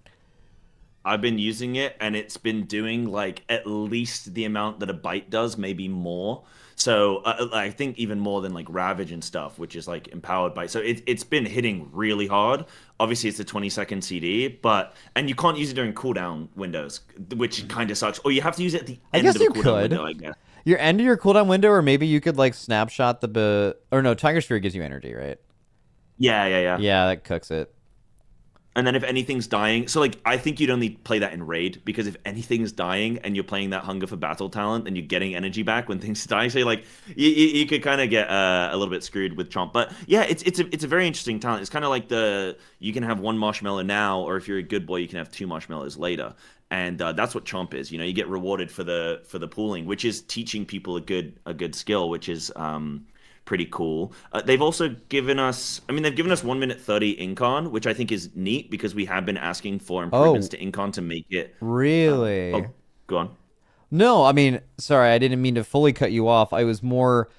I've been using it and it's been doing like at least the amount that a bite does, maybe more. So I think even more than like Ravage and stuff, which is like empowered by. So it's been hitting really hard. Obviously, it's a 20-second CD, and you can't use it during cooldown windows, which kind of sucks. Or you have to use it at the end of the cooldown window, I guess. Your end of your cooldown window, or maybe you could like snapshot or no, Tiger Sphere gives you energy, right? Yeah. Yeah, that cooks it. And then if anything's dying, so like I think you'd only play that in Raid, because if anything's dying and you're playing that Hunger for Battle talent and you're getting energy back when things die, so like you could kind of get a little bit screwed with Chomp. But yeah, it's a very interesting talent. It's kind of like you can have one marshmallow now, or if you're a good boy, you can have 2 marshmallows later. And that's what Chomp is. You know, you get rewarded for the pooling, which is teaching people a good skill, which is pretty cool. They've also given us, 1 minute 30 Incon, which I think is neat because we have been asking for improvements to Incon to make it. Really? Go on. No, I mean, sorry, I didn't mean to fully cut you off. I was more,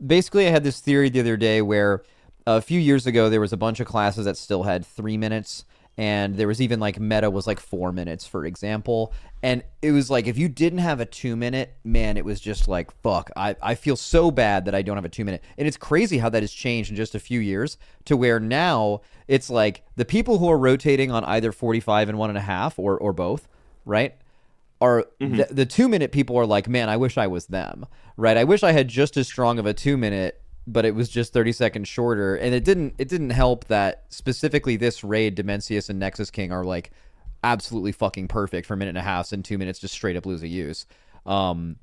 basically I had this theory the other day where a few years ago there was a bunch of classes that still had 3 minutes. And there was even like meta was like 4 minutes, for example. And it was like, if you didn't have a 2 minute, man, it was just like, fuck, I feel so bad that I don't have a 2 minute. And it's crazy how that has changed in just a few years to where now it's like the people who are rotating on either 45 and 1.5 or both, right? Are the 2 minute people are like, man, I wish I was them, right? I wish I had just as strong of a 2 minute, but it was just 30 seconds shorter. And it didn't help that specifically this raid, Dimensius and Nexus King are like absolutely fucking perfect for 1.5 minutes, and 2 minutes just straight up lose a use. I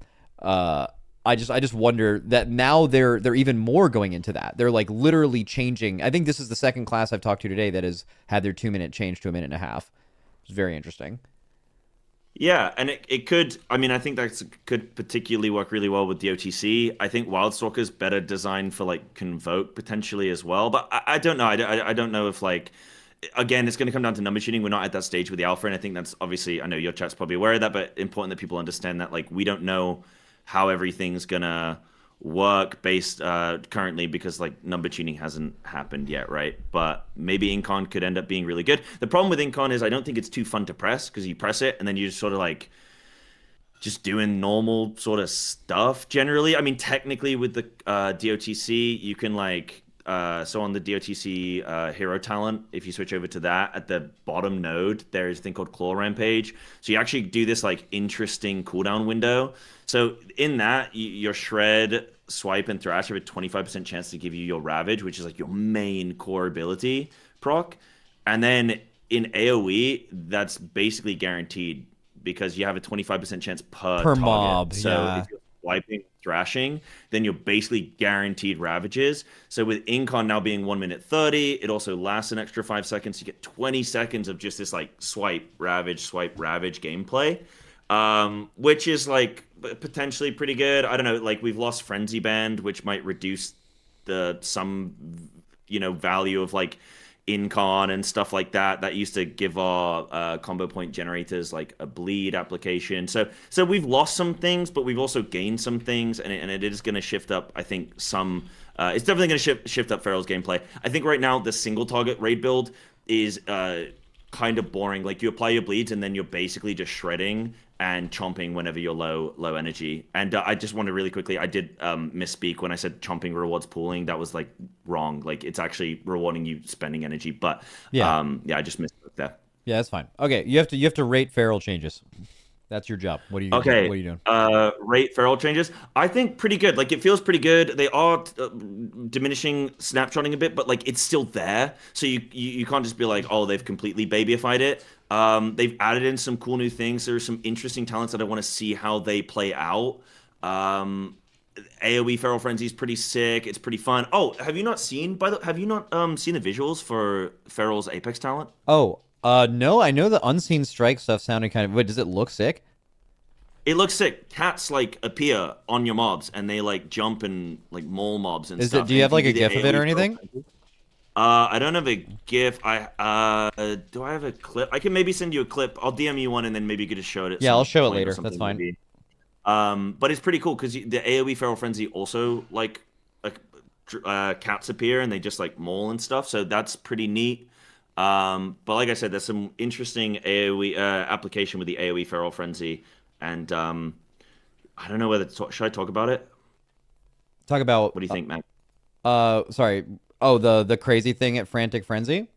just wonder that now they're even more going into that. They're like literally changing. I think this is the second class I've talked to today that has had their 2 minute change to 1.5 minutes. It's very interesting. Yeah, and it could. I mean, I think that could particularly work really well with the OTC. I think Wildstalker's better designed for like Convoke potentially as well. But I don't know. I don't know if like again, it's going to come down to number tuning. We're not at that stage with the alpha, and I think that's obviously. I know your chat's probably aware of that, but important that people understand that like we don't know how everything's gonna work based currently because like number tuning hasn't happened yet, right? But maybe Incon could end up being really good. The problem with Incon is I don't think it's too fun to press because you press it and then you just sort of like just doing normal sort of stuff generally. I mean, technically with the DOTC, you can like so on the DOTC hero talent, if you switch over to that at the bottom node, there's a thing called Claw Rampage. So you actually do this like interesting cooldown window. So in that, your Shred, Swipe, and Thrash have a 25% chance to give you your Ravage, which is like your main core ability proc. And then in AoE, that's basically guaranteed because you have a 25% chance per target. mob. So Yeah. if you're swiping, thrashing, then you're basically guaranteed ravages. So with Incon now being 1 minute 30, it also lasts an extra 5 seconds. You get 20 seconds of just this like swipe, ravage gameplay, which is like potentially pretty good. I don't know, like we've lost Frenzy Band, which might reduce some value of like Incon and stuff like that. That used to give our combo point generators like a bleed application. So we've lost some things, but we've also gained some things, and it is going to shift up. I think some. It's definitely going to shift up Feral's gameplay. I think right now the single target raid build is kind of boring. Like you apply your bleeds and then you're basically just shredding and chomping whenever you're low energy. And I just want to really quickly, I did misspeak when I said chomping rewards pooling. That was like wrong. Like it's actually rewarding you spending energy. But Yeah. I just misspoke there. Yeah, that's fine. Okay, you have to rate feral changes. That's your job. What are you Okay. What are you doing? Rate feral changes. I think pretty good. Like it feels pretty good. They are diminishing snapshotting a bit, but like it's still there. So you can't just be like, oh, they've completely babyified it. They've added in some cool new things. There are some interesting talents that I want to see how they play out. AoE Feral Frenzy is pretty sick. It's pretty fun. Oh, have you not seen the visuals for Feral's Apex talent? Oh, no, I know the unseen strike stuff sounded kind of. Wait, does it look sick? It looks sick. Cats like appear on your mobs and they like jump and like maul mobs and stuff. Do you have like a the GIF of it or anything? I don't have a GIF. Do I have a clip? I can maybe send you a clip. I'll DM you one and then maybe you could just show it. At Yeah, some I'll show it point or later. something, That's fine. maybe. But it's pretty cool because the AoE Feral Frenzy also like cats appear and they just like maul and stuff. So that's pretty neat. But like I said, there's some interesting AoE application with the AoE Feral Frenzy, and I don't know whether should I talk about it. Talk about. What do you think, Matt? Sorry. Oh, the crazy thing at Frantic Frenzy.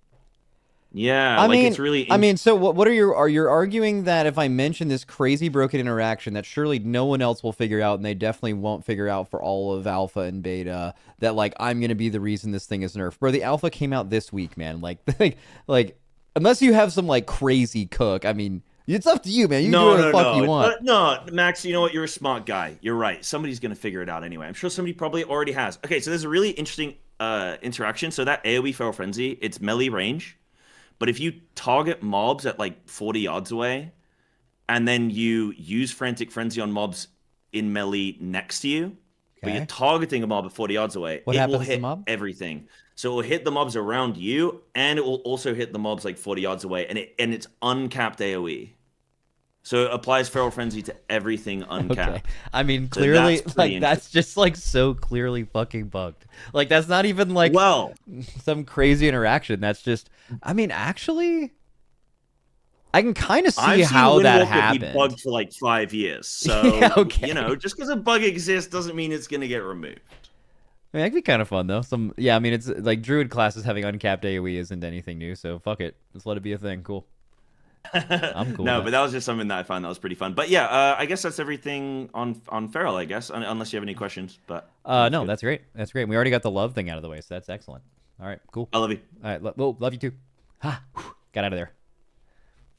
Yeah, it's really. I mean, so what are you arguing that if I mention this crazy broken interaction that surely no one else will figure out, and they definitely won't figure out for all of alpha and beta, that like I'm gonna be the reason this thing is nerfed? Bro, the alpha came out this week, man. Like unless you have some like crazy cook, I mean, it's up to you, man. You can do whatever the fuck you want. No, Max, you know what? You're a smart guy. You're right. Somebody's gonna figure it out anyway. I'm sure somebody probably already has. Okay, so there's a really interesting interaction. So that AoE Feral Frenzy, it's melee range. But if you target mobs at like 40 yards away, and then you use Frantic Frenzy on mobs in melee next to you, but you're targeting a mob at 40 yards away, What it happens will to the hit mob? everything. So it will hit the mobs around you, and it will also hit the mobs like 40 yards away, and it's uncapped AoE. So it applies Feral Frenzy to everything uncapped. Okay. I mean, So clearly, that's pretty like that's just like so clearly fucking bugged. Like that's not even like some crazy interaction. That's just. I mean, actually, I can kind of see I've how seen that Windwalker happened. be bugged for like 5 years. So Yeah, okay. just because a bug exists doesn't mean it's gonna get removed. I mean, that'd be kind of fun though. I mean, it's like Druid classes having uncapped AoE isn't anything new, so fuck it. Just let it be a thing. Cool. I'm cool. No, with but that was just something that I found that was pretty fun. But yeah, I guess that's everything on Feral, I guess, unless you have any questions. But no, good. that's great. That's great. We already got the love thing out of the way, so that's excellent. All right, cool. I love you. All right, love you too. Got out of there.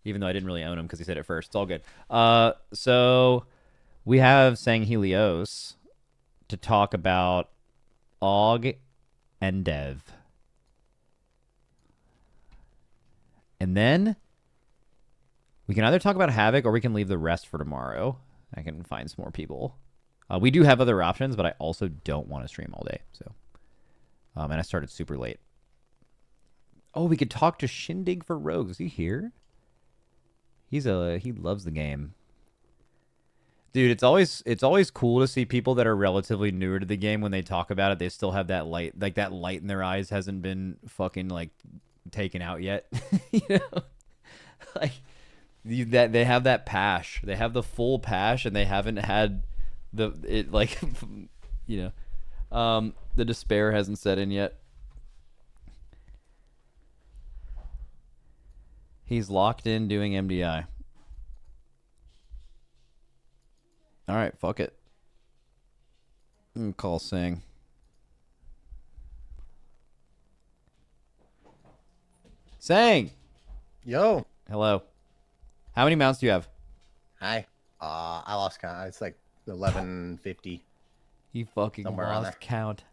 Even though I didn't really own him because he said it first. It's all good. So we have Sang Helios to talk about Aug and Dev. And then We can either talk about Havoc or we can leave the rest for tomorrow. I can find some more people. We do have other options, but I also don't want to stream all day. So, and I started super late. Oh, we could talk to Shindig for Rogues. Is he here? He loves the game. Dude, it's always cool to see people that are relatively newer to the game when they talk about it. They still have that light, like that light in their eyes hasn't been fucking like taken out yet. You know, like that they have that pash. They have the full pash, and they haven't had you know, the despair hasn't set in yet. He's locked in doing MDI. All right, fuck it. Call Sing. Sang. Yo. Hello. How many mounts do you have? Hi. I lost count. It's like 1150. You fucking Somewhere around lost there. count.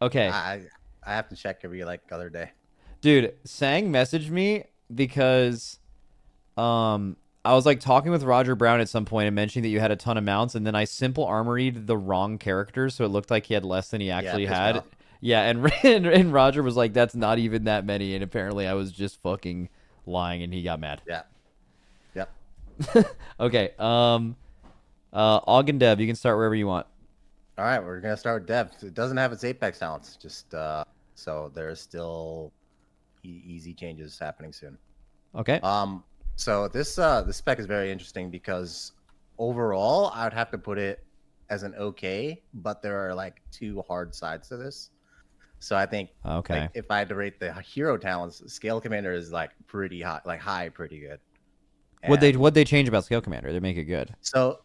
Okay. I have to check every like other day. Dude, Sang messaged me because I was like talking with Roger Brown at some point and mentioning that you had a ton of mounts, and then I simple armoried the wrong characters, so it looked like he had less than he actually pissed me had. off. Yeah, and Roger was like, "That's not even that many," and apparently I was just fucking lying, and he got mad. Yeah. Yep. Okay. Aug and Deb, you can start wherever you want. All right, we're gonna start with Dev. It doesn't have its Apex talents, just so there's still easy changes happening soon. Okay. So this spec is very interesting because overall I would have to put it as an okay, but there are like two hard sides to this. So I think Okay. like, if I had to rate the hero talents, Scale Commander is like pretty high, like high, pretty good. What'd they change about Scale Commander? They make it good. So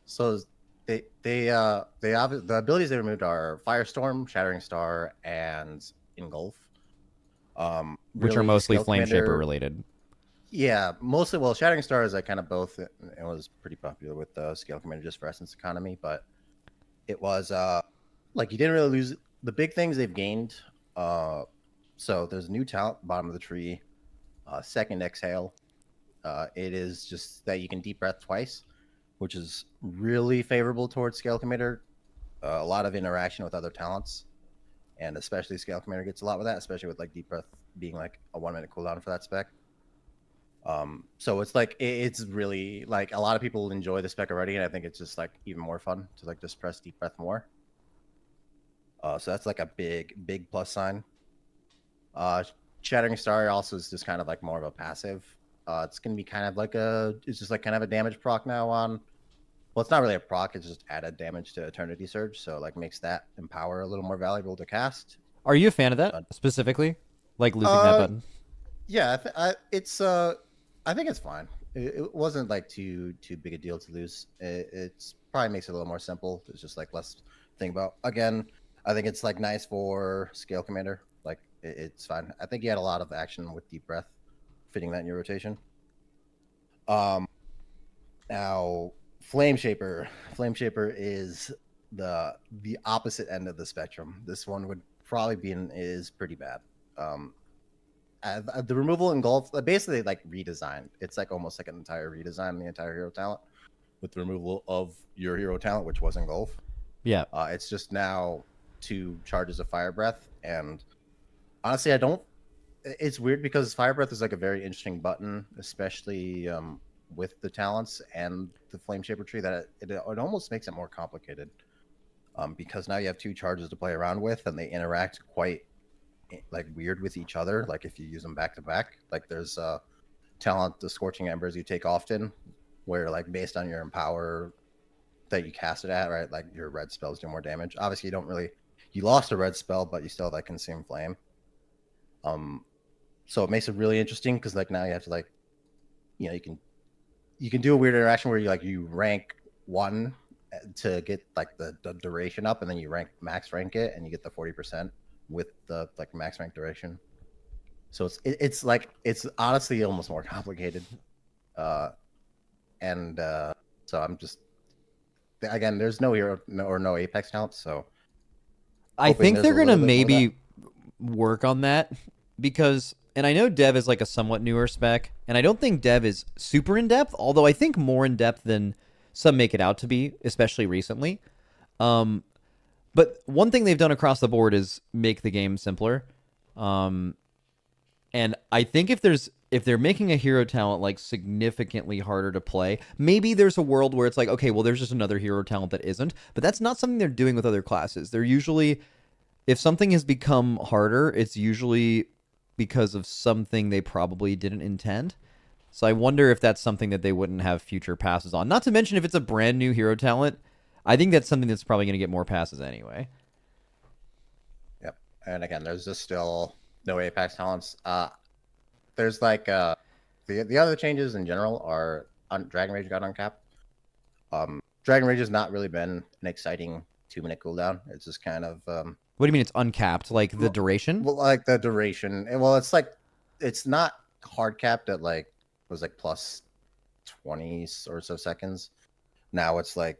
they the abilities they removed are Firestorm, Shattering Star, and Engulf. Which are Really, mostly Scale Flame Shaper Commander- related. Yeah, mostly. Well, Shattering Star is like kind of both. It was pretty popular with the Scale Commander just for Essence Economy, but it was like you didn't really lose the big things they've gained. So there's a new talent, bottom of the tree, second exhale. It is just that you can deep breath twice, which is really favorable towards Scale Commander. A lot of interaction with other talents, and especially Scale Commander gets a lot with that, especially with like deep breath being like a 1 minute cooldown for that spec. So it's like it's really like a lot of people enjoy the spec already, and I think it's just like even more fun to like just press deep breath more. So that's like a big plus sign. Shattering Star also is just kind of like more of a passive. It's gonna be kind of like it's just like kind of a damage proc now on. Well, it's not really a proc; it's just added damage to Eternity Surge, so like makes that empower a little more valuable to cast. Are you a fan of that specifically? Like losing that button? Yeah, I think it's fine. It wasn't like too big a deal to lose. It's probably makes it a little more simple. There's just like less thing about. Again, I think it's like nice for Scale Commander. Like it's fine. I think you had a lot of action with Deep Breath, fitting that in your rotation. Now Flame Shaper. Flame Shaper is the opposite end of the spectrum. This one would probably is pretty bad. The removal Engulf, basically like redesigned. It's like almost like an entire redesign of the entire hero talent with the removal of your hero talent, which was Engulf. Yeah. It's just now 2 charges of Fire Breath, and honestly, it's weird because Fire Breath is like a very interesting button, especially with the talents and the Flame Shaper tree, that it almost makes it more complicated because now you have 2 charges to play around with, and they interact quite like weird with each other. Like if you use them back to back, like there's a talent, the Scorching Embers, you take often, where like based on your empower that you cast it at, right, like your red spells do more damage. Obviously you lost a red spell, but you still have that Consume Flame. So it makes it really interesting because like now you have to like, you know, you can do a weird interaction where you rank 1 to get like the duration up, and then you max rank it and you get the 40% with the like max rank duration. So it's like it's honestly almost more complicated. So I'm just, again, there's no hero no Apex talent, so I think they're gonna little bit more of maybe work on that because and I know Dev is like a somewhat newer spec, and I don't think Dev is super in depth, although I think more in depth than some make it out to be, especially recently. But one thing they've done across the board is make the game simpler. And I think if they're making a hero talent like significantly harder to play, maybe there's a world where it's like, okay, well, there's just another hero talent that isn't, but that's not something they're doing with other classes. They're usually, if something has become harder, it's usually because of something they probably didn't intend. So I wonder if that's something that they wouldn't have future passes on. Not to mention if it's a brand new hero talent, I think that's something that's probably going to get more passes anyway. Yep. And again, there's just still no Apex talents. There's like the other changes in general are Dragon Rage got uncapped. Dragon Rage has not really been an exciting 2-minute cooldown. It's just kind of what do you mean it's uncapped? Like the duration? Well, like the duration. Well, it's like it's not hard capped at like was like plus 20 or so seconds. Now it's like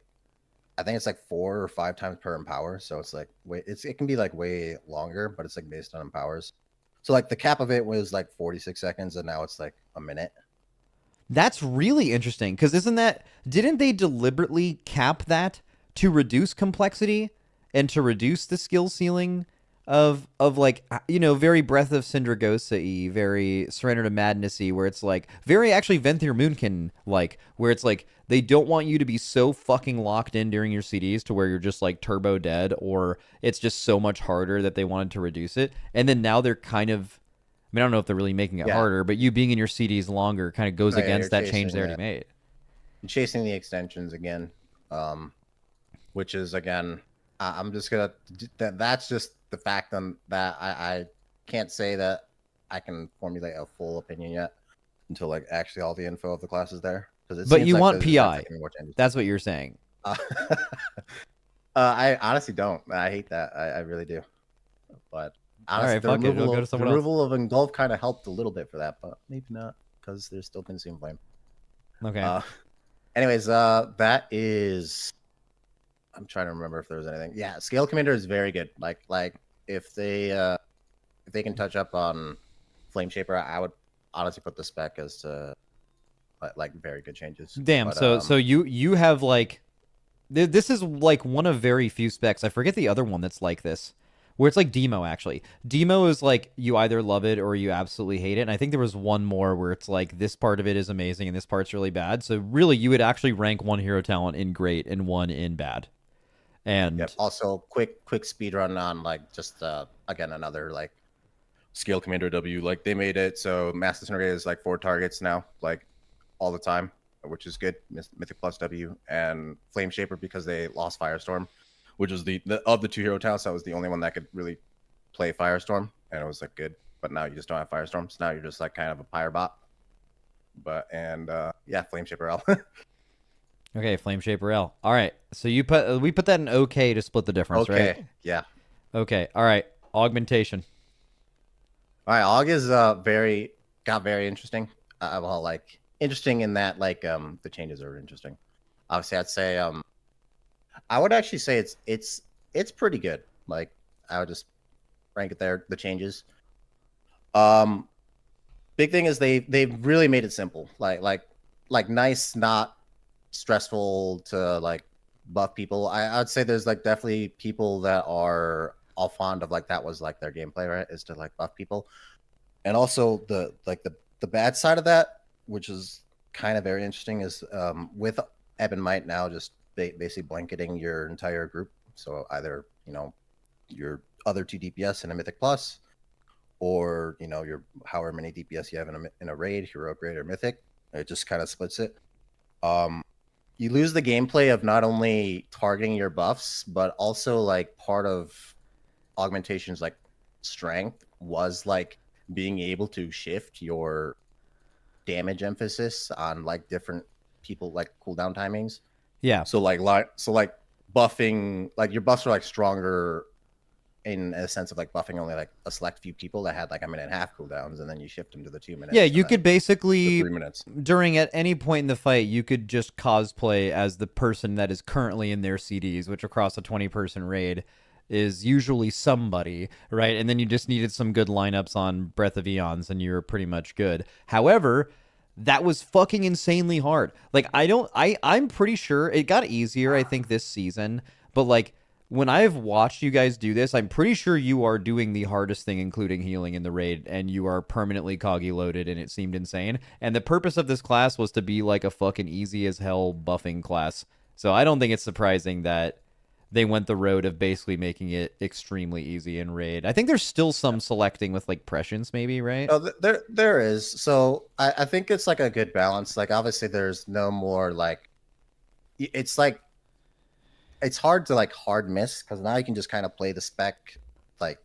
I think it's like 4 or 5 times per empower. So it's like it can be like way longer, but it's like based on empowers. So like the cap of it was like 46 seconds, and now it's like a minute. That's really interesting because didn't they deliberately cap that to reduce complexity and to reduce the skill ceiling of like, you know, very Breath of Syndragosa-y, very Surrender to Madness-y, where it's like very actually Venthyr Moonkin like, where it's like they don't want you to be so fucking locked in during your CDs to where you're just like turbo dead, or it's just so much harder that they wanted to reduce it. And then now they're kind of, I mean, I don't know if they're really making it harder, but you being in your CDs longer kind of goes against that change they already made. You're chasing the extensions again, which is again, I'm just gonna. That's just the fact on that. I can't say that I can formulate a full opinion yet until like actually all the info of the class is there. But you want PI. That's what you're saying. I honestly don't. I hate that. I really do. But honestly, all right, fuck it. We'll go to someone the else. removal of Engulf kind of helped a little bit for that, but maybe not because there's still Consume Flame. Okay. Anyways, that is. I'm trying to remember if there was anything. Yeah, Scale Commander is very good. Like if they can touch up on Flame Shaper, I would honestly put the spec as to like very good changes. Damn. But, so you have like this is like one of very few specs. I forget the other one that's like this, where it's like Demo actually. Demo is like you either love it or you absolutely hate it. And I think there was one more where it's like this part of it is amazing and this part's really bad. So really, you would actually rank one hero talent in great and one in bad. And also quick speed run on like just again another like Scale Commander W. Like they made it so Mass Disintegrate is like 4 targets now, like all the time, which is good. Mythic plus W and Flame Shaper because they lost Firestorm, which was the of the 2 hero talents that was the only one that could really play Firestorm, and it was like good. But now you just don't have Firestorm, so now you're just like kind of a Pyre bot. But yeah, Flame Shaper L. Okay, Flame Shaper L. All right, so we put that in OK to split the difference, right? Okay, yeah. Okay, all right. Augmentation. All right, Aug is very interesting. Well, like interesting in that like the changes are interesting. Obviously, I'd say I would actually say it's pretty good. Like I would just rank it there. The changes. Big thing is they've really made it simple. Like nice, not stressful to like buff people. I'd say there's like definitely people that are all fond of like that was like their gameplay, right? Is to like buff people. And also the bad side of that, which is kind of very interesting, is with Ebb and Might now just basically blanketing your entire group. So either, you know, your other 2 DPS in a Mythic Plus, or, you know, your however many DPS you have in a raid, Heroic Raid or Mythic. It just kind of splits it. You lose the gameplay of not only targeting your buffs, but also like part of Augmentation's like strength was like being able to shift your damage emphasis on like different people, like cooldown timings. Yeah. So like buffing, like your buffs are like stronger in a sense of like buffing only like a select few people that had like 1.5 minute cooldowns, and then you shift them to the 2 minutes. Yeah, you could basically 3 minutes during at any point in the fight, you could just cosplay as the person that is currently in their CDs, which across a 20-person raid is usually somebody, right? And then you just needed some good lineups on Breath of Eons and you're pretty much good. However, that was fucking insanely hard. Like I'm pretty sure it got easier, I think, this season, but like when I've watched you guys do this, I'm pretty sure you are doing the hardest thing, including healing in the raid, and you are permanently coggy loaded, and it seemed insane. And the purpose of this class was to be like a fucking easy as hell buffing class. So I don't think it's surprising that they went the road of basically making it extremely easy in raid. I think there's still some selecting with like prescience, maybe, right? Oh, there is. So I think it's like a good balance. Like obviously there's no more like it's like it's hard to like hard miss because now you can just kind of play the spec like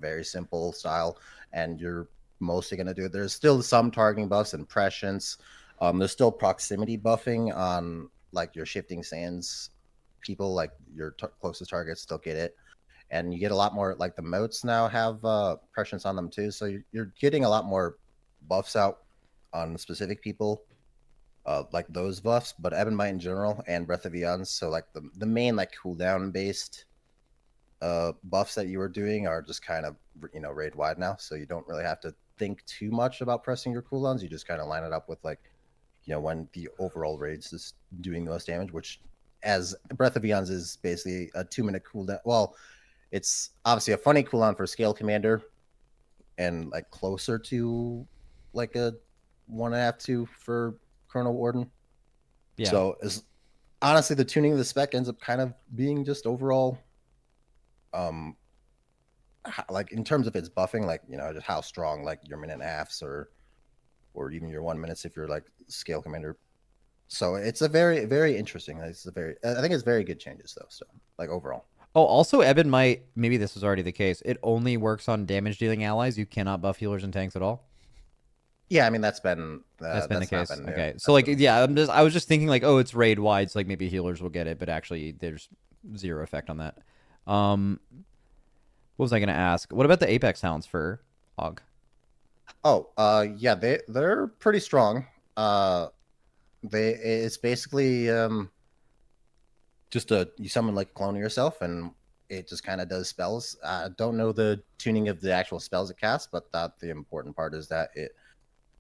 very simple style and you're mostly gonna do it. There's still some targeting buffs and prescience. There's still proximity buffing on like your shifting sands people, like your closest targets still get it, and you get a lot more like the moats now have prescience on them too, so you're getting a lot more buffs out on specific people, like those buffs. But Ebonmite in general and Breath of Eons, so like the main like cooldown based buffs that you were doing are just kind of raid wide now, so you don't really have to think too much about pressing your cooldowns. You just kind of line it up with like when the overall raid's is doing the most damage, which as Breath of Eons is basically a 2-minute cooldown. Well, it's obviously a funny cooldown for Scale Commander and like closer to like a 1.5 2 for Chrono Warden. Yeah. So honestly, the tuning of the spec ends up kind of being just overall like in terms of its buffing, like just how strong like your minute and a halves or even your 1 minutes if you're like Scale Commander. So it's a very, very interesting. I think it's very good changes though. So like overall. Oh, also Ebonmite, maybe this was already the case. It only works on damage dealing allies. You cannot buff healers and tanks at all. Yeah, I mean that's been the case. Okay, so like I was just thinking like, oh, it's raid wide, so like maybe healers will get it, but actually there's zero effect on that. What was I gonna ask? What about the Apex talents for Aug? Oh, yeah, they're pretty strong. It's basically just you summon like a clone of yourself and it just kind of does spells. I don't know the tuning of the actual spells it casts, but the important part is that it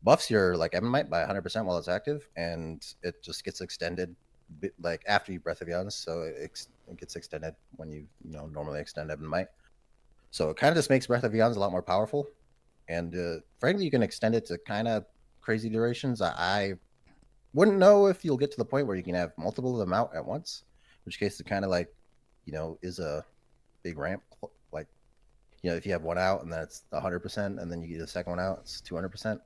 buffs your like Ebonmite by 100% while it's active, and it just gets extended like after you Breath of Eons, so it gets extended when you normally extend Ebonmite. So it kind of just makes Breath of Eons a lot more powerful, and frankly, you can extend it to kind of crazy durations. I wouldn't know if you'll get to the point where you can have multiple of them out at once, in which case it kind of like, is a big ramp. Like, if you have one out and then it's 100%, and then you get the second one out, it's 200%.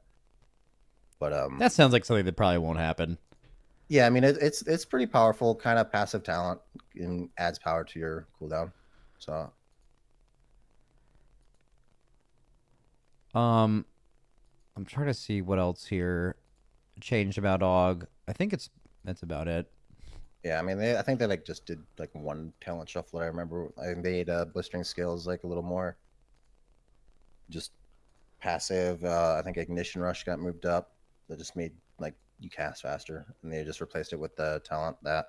But that sounds like something that probably won't happen. Yeah, I mean it's pretty powerful, kind of passive talent, and adds power to your cooldown. So, I'm trying to see what else here changed about Aug. I think that's about it. Yeah, I mean I think they like just did like one talent shuffle. I remember I made blistering skills like a little more just passive. I think Ignition Rush got moved up. That just made like you cast faster, and they just replaced it with the talent that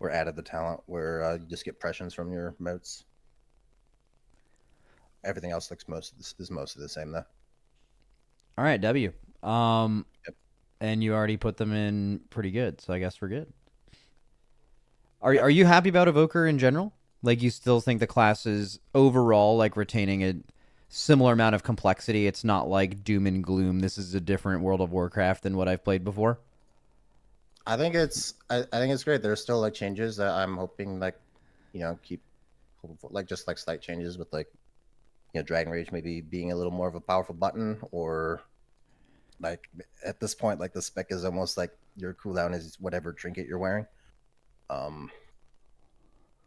added the talent where you just get pressions from your moats. Everything else looks mostly the same though. All right, W. Yep. And you already put them in pretty good, so I guess we're good. Are you happy about Evoker in general? Like, you still think the class is overall like retaining a similar amount of complexity? It's not like doom and gloom. This is a different World of Warcraft than what I've played before. I think it's great. There's still like changes that I'm hoping like keep like just like slight changes with like Dragon Rage maybe being a little more of a powerful button, or like at this point like the spec is almost like your cooldown is whatever trinket you're wearing.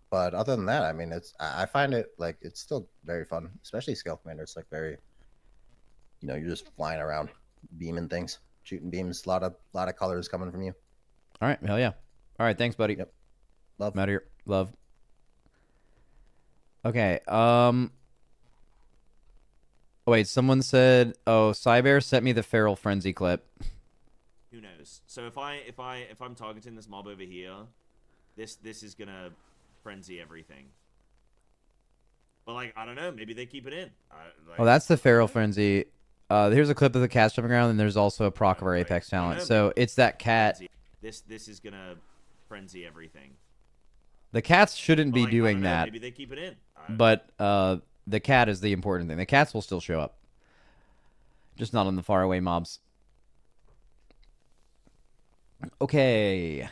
But other than that, I mean I find it like it's still very fun, especially Scale Commander. It's like very you're just flying around beaming things, shooting beams, a lot of colors coming from you. All right, hell yeah. All right, thanks, buddy. Yep. Love. I'm out of here. Love. Okay. Oh, wait, someone said, "Oh, Cybear sent me the Feral Frenzy clip." Who knows? So if I'm targeting this mob over here, this is gonna frenzy everything. But like, I don't know. Maybe they keep it in. Oh, that's the Feral Frenzy. Here's a clip of the cat jumping around, and there's also a proc of our Apex talent. So it's that cat. This is gonna frenzy everything. The cats shouldn't be Like, I doing don't know, that. Maybe they keep it in. But the cat is the important thing. The cats will still show up. Just not on the faraway mobs. Okay.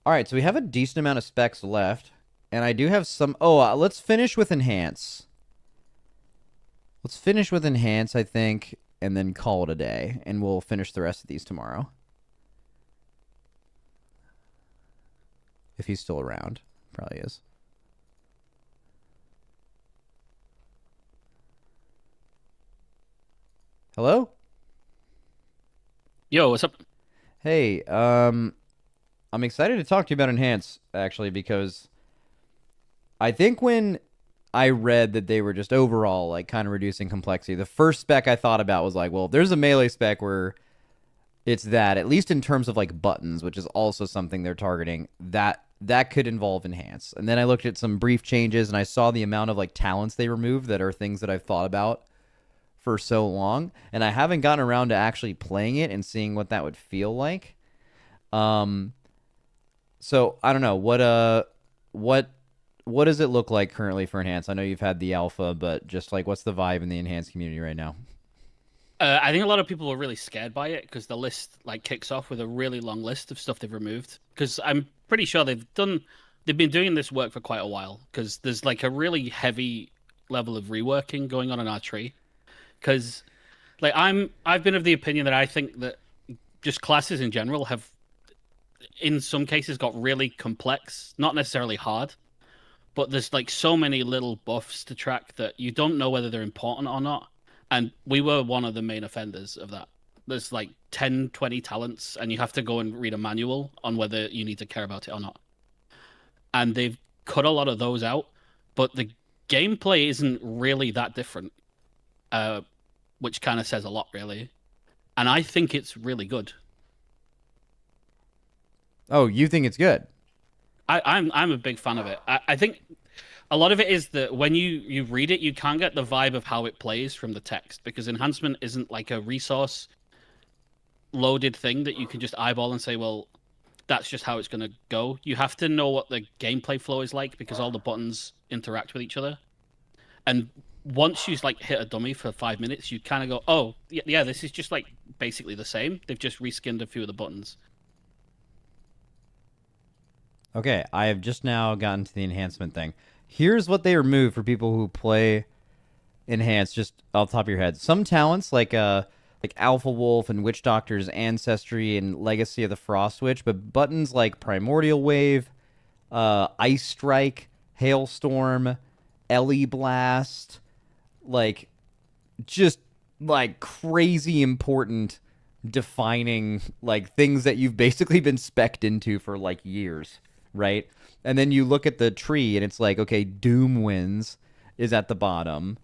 All right, so we have a decent amount of specs left. And I do have some... Oh, let's finish with Enhance. Let's finish with Enhance, I think, and then call it a day. And we'll finish the rest of these tomorrow. If he's still around. Probably is. Hello? Yo, what's up? Hey, I'm excited to talk to you about Enhance, actually, because I think when I read that they were just overall, like, kind of reducing complexity, the first spec I thought about was like, well, if there's a melee spec where it's that, at least in terms of, like, buttons, which is also something they're targeting, that could involve Enhance. And then I looked at some brief changes, and I saw the amount of, like, talents they removed that are things that I've thought about for so long, and I haven't gotten around to actually playing it and seeing what that would feel like. So I don't know what does it look like currently for Enhance? I know you've had the alpha, but just like what's the vibe in the Enhance community right now? I think a lot of people are really scared by it because the list like kicks off with a really long list of stuff they've removed. Because I'm pretty sure they've been doing this work for quite a while. Because there's like a really heavy level of reworking going on in our tree. Because like I've been of the opinion that I think that just classes in general have in some cases got really complex, not necessarily hard, but there's like so many little buffs to track that you don't know whether they're important or not. And we were one of the main offenders of that. There's like 10, 20 talents, and you have to go and read a manual on whether you need to care about it or not. And they've cut a lot of those out, but the gameplay isn't really that different. Which kind of says a lot, really. And I think it's really good. Oh, you think it's good? I'm a big fan of it. I think a lot of it is that when you read it, you can't get the vibe of how it plays from the text, because enhancement isn't like a resource loaded thing that you can just eyeball and say, well, that's just how it's going to go. You have to know what the gameplay flow is like, because all the buttons interact with each other. And once you like hit a dummy for 5 minutes, you kind of go, oh, yeah, this is just like basically the same. They've just reskinned a few of the buttons. Okay, I have just now gotten to the enhancement thing. Here's what they removed for people who play Enhance, just off the top of your head. Some talents like Alpha Wolf and Witch Doctor's Ancestry and Legacy of the Frost Witch, but buttons like Primordial Wave, Ice Strike, Hailstorm, Ellie Blast, like just like crazy important defining like things that you've basically been spec'd into for like years, right? And then you look at the tree and it's like, okay, Doom Winds is at the bottom,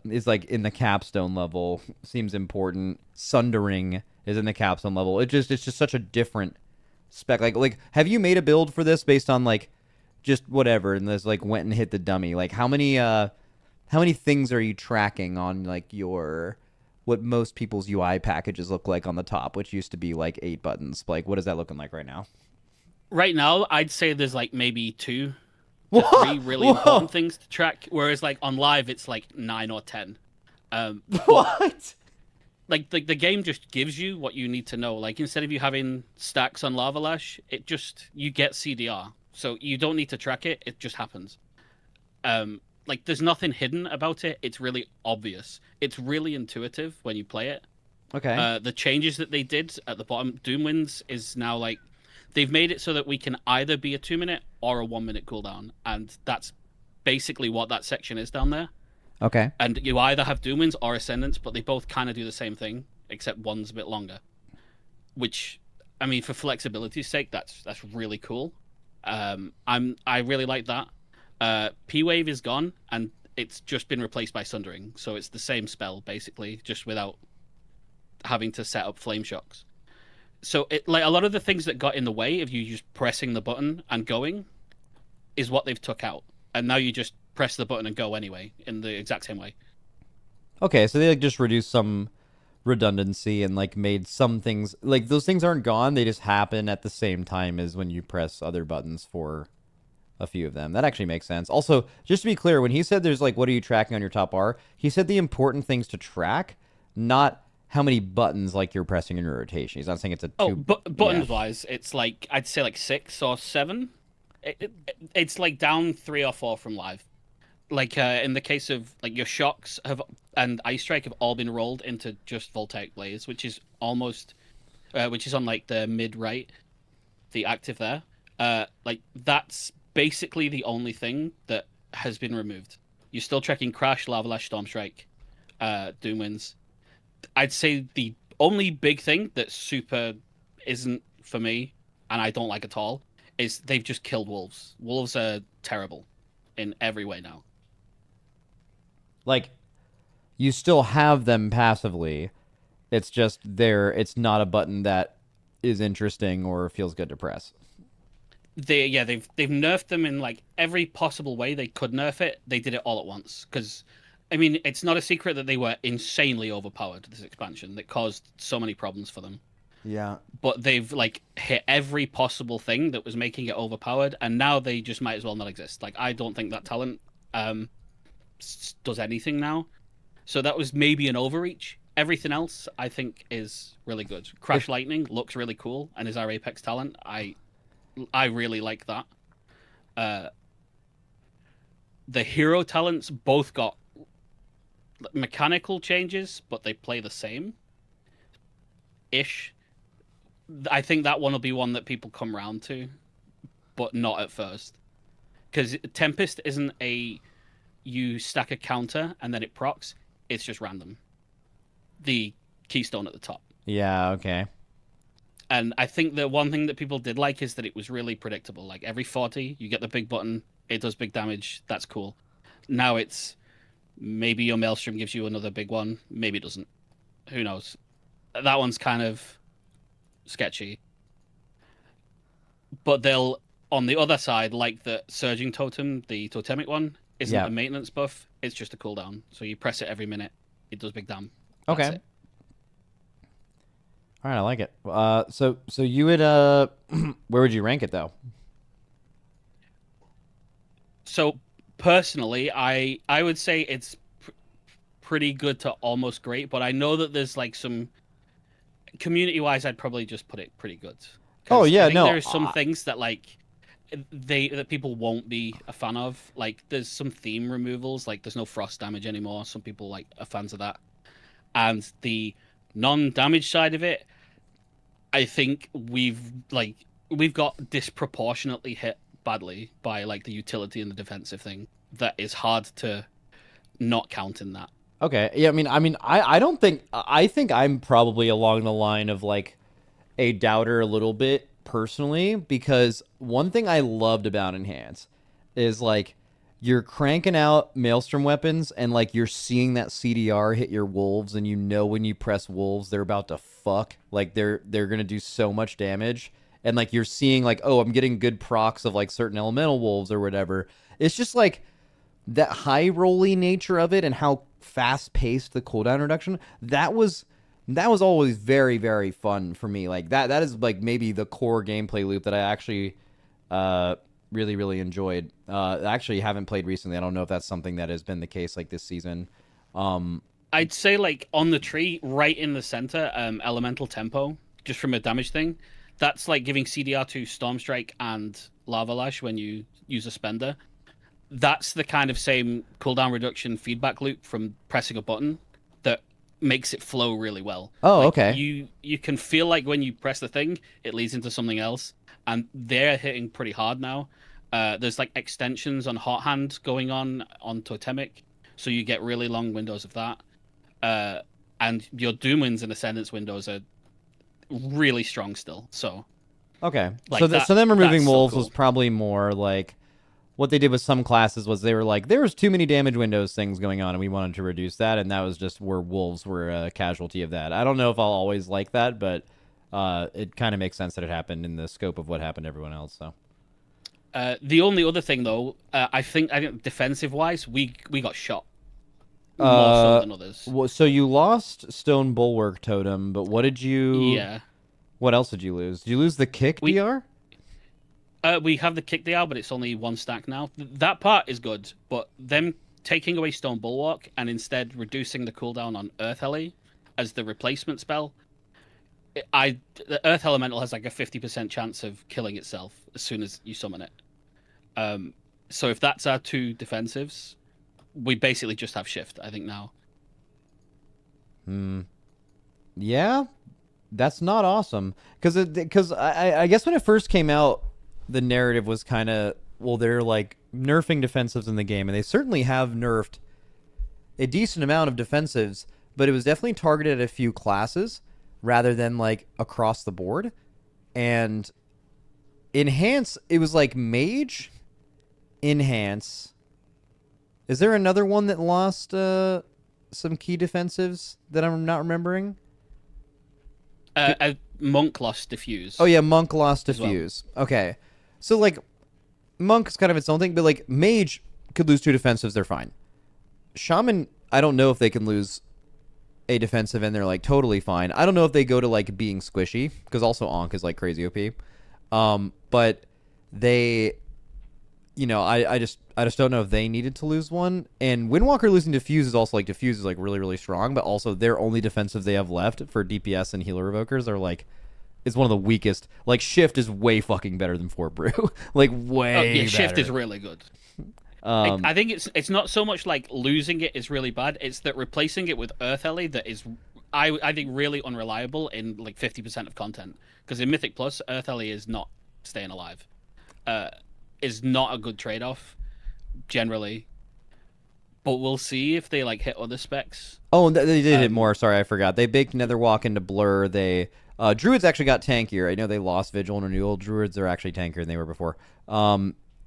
is like in the capstone level, seems important. Sundering is in the capstone level. It's just such a different spec. Like have you made a build for this based on like just whatever and this like went and hit the dummy? Like how many things are you tracking on like your what most people's UI packages look like on the top, which used to be like 8 buttons? Like what is that looking like right now? Right now, I'd say there's like maybe 2 to 3 really important things to track, whereas like on live it's like 9 or 10. What? Like the game just gives you what you need to know. Like instead of you having stacks on Lava Lash, it just you get CDR, so you don't need to track it. It just happens. Like there's nothing hidden about it. It's really obvious. It's really intuitive when you play it. Okay. The changes that they did at the bottom, Doom Winds is now like they've made it so that we can either be a 2-minute or a 1-minute cooldown, and that's basically what that section is down there. Okay. And you either have Doom Winds or Ascendants, but they both kind of do the same thing, except one's a bit longer. Which, I mean, for flexibility's sake, that's really cool. I really like that. P-Wave is gone, and it's just been replaced by Sundering, so it's the same spell basically, just without having to set up Flame Shocks. So it like a lot of the things that got in the way of you just pressing the button and going is what they've took out, and now you just press the button and go anyway in the exact same way. Okay, so they like just reduced some redundancy and like made some things like those things aren't gone. They just happen at the same time as when you press other buttons for a few of them. That actually makes sense. Also, just to be clear, when he said there's like, what are you tracking on your top bar? He said the important things to track, not how many buttons like you're pressing in your rotation. He's not saying it's a two. Buttons wise, it's like I'd say like 6 or 7. It's like down 3 or 4 from live. Like in the case of like your shocks and Ice Strike have all been rolled into just Voltaic Blaze, which is almost, which is on like the mid right, the active there. Like that's basically the only thing that has been removed. You're still tracking Crash, Lava Lash, Storm Strike, Doom Winds. I'd say the only big thing that super isn't for me, and I don't like at all, is they've just killed wolves. Wolves are terrible in every way now. Like, you still have them passively. It's just it's not a button that is interesting or feels good to press. They've nerfed them in like every possible way they could nerf it. They did it all at once because, I mean, it's not a secret that they were insanely overpowered this expansion that caused so many problems for them. Yeah. But they've like hit every possible thing that was making it overpowered, and now they just might as well not exist. Like I don't think that talent does anything now. So that was maybe an overreach. Everything else I think is really good. Crash Lightning looks really cool and is our Apex talent. I really like that. The hero talents both got mechanical changes, but they play the same ish. I think that one will be one that people come around to, but not at first. Because Tempest isn't you stack a counter and then it procs. It's just random. The keystone at the top. Yeah, okay. And I think the one thing that people did like is that it was really predictable. Like every 40, you get the big button, it does big damage, that's cool. Now it's maybe your Maelstrom gives you another big one, maybe it doesn't. Who knows? That one's kind of sketchy. But they'll, on the other side, like the Surging Totem, the totemic one, isn't a maintenance buff, it's just a cooldown. So you press it every minute, it does big damage. Okay. All right, I like it. So you would where would you rank it though? So personally, I would say it's pretty good to almost great, but I know that there's like some community-wise, I'd probably just put it pretty good. Oh yeah, no. There are some things that like that people won't be a fan of. Like there's some theme removals, like there's no frost damage anymore. Some people like are fans of that, and the non-damage side of it, I think we've got disproportionately hit badly by like the utility and the defensive thing that is hard to not count in that. Okay. Yeah, I don't think I think I'm probably along the line of like a doubter a little bit personally, because one thing I loved about Enhance is like you're cranking out Maelstrom weapons and like you're seeing that CDR hit your wolves, and you know when you press wolves they're about to fuck. Like they're going to do so much damage, and like you're seeing like, oh, I'm getting good procs of like certain elemental wolves or whatever. It's just like that high rolly nature of it and how fast paced the cooldown reduction, that was always very, very fun for me. Like that is like maybe the core gameplay loop that I actually really, really enjoyed. I actually haven't played recently. I don't know if that's something that has been the case like this season. I'd say like on the tree right in the center, elemental tempo, just from a damage thing, that's like giving CDR to Storm Strike and Lava Lash when you use a spender. That's the kind of same cooldown reduction feedback loop from pressing a button that makes it flow really well. Oh, like, okay. You can feel like when you press the thing, it leads into something else, and they're hitting pretty hard now. There's like extensions on Hot Hand going on Totemic, so you get really long windows of that. And your Doom Winds and Ascendance windows are really strong still. So okay, like so them removing wolves so cool. was probably more like what they did with some classes was they were like, there was too many damage windows things going on and we wanted to reduce that, and that was just where wolves were a casualty of that. I don't know if I'll always like that, but it kind of makes sense that it happened in the scope of what happened to everyone else. So The only other thing, though, I think defensive-wise, we got shot more so than others. So you lost Stone Bulwark Totem, but what did you? Yeah. What else did you lose? Did you lose the kick DR? We have the kick DR, but it's only 1 stack now. That part is good, but them taking away Stone Bulwark and instead reducing the cooldown on Earth Ellie as the replacement spell, the Earth Elemental has like a 50% chance of killing itself as soon as you summon it. So if that's our 2 defensives, we basically just have shift, I think, now. Yeah, that's not awesome. Because I guess when it first came out, the narrative was kind of, well, they're like nerfing defensives in the game, and they certainly have nerfed a decent amount of defensives, but it was definitely targeted at a few classes rather than like across the board. And enhance, it was like Mage, enhance. Is there another one that lost some key defensives that I'm not remembering? Monk lost Diffuse. Oh yeah, Monk lost Diffuse. Well. Okay. So like Monk's kind of its own thing, but like Mage could lose 2 defensives, they're fine. Shaman, I don't know if they can lose a defensive and they're like totally fine. I don't know if they go to like being squishy, because also Ankh is like crazy OP. But they, you know, I just don't know if they needed to lose one. And Windwalker losing Diffuse is also like, Diffuse is like really, really strong, but also their only defensive they have left for DPS and healer evokers are like, is one of the weakest. Like Shift is way fucking better than Fort Brew. Like way better. Shift is really good. I think it's not so much like losing it is really bad. It's that replacing it with Earth Ellie that is, I think, really unreliable in like 50% of content. Because in Mythic Plus, Earth Ellie is not staying alive. Is not a good trade-off generally. But we'll see if they like hit other specs. Oh, they did hit more. Sorry, I forgot. They baked Netherwalk into Blur. They Druids actually got tankier. I know they lost Vigil and Renewal. Druids are actually tankier than they were before.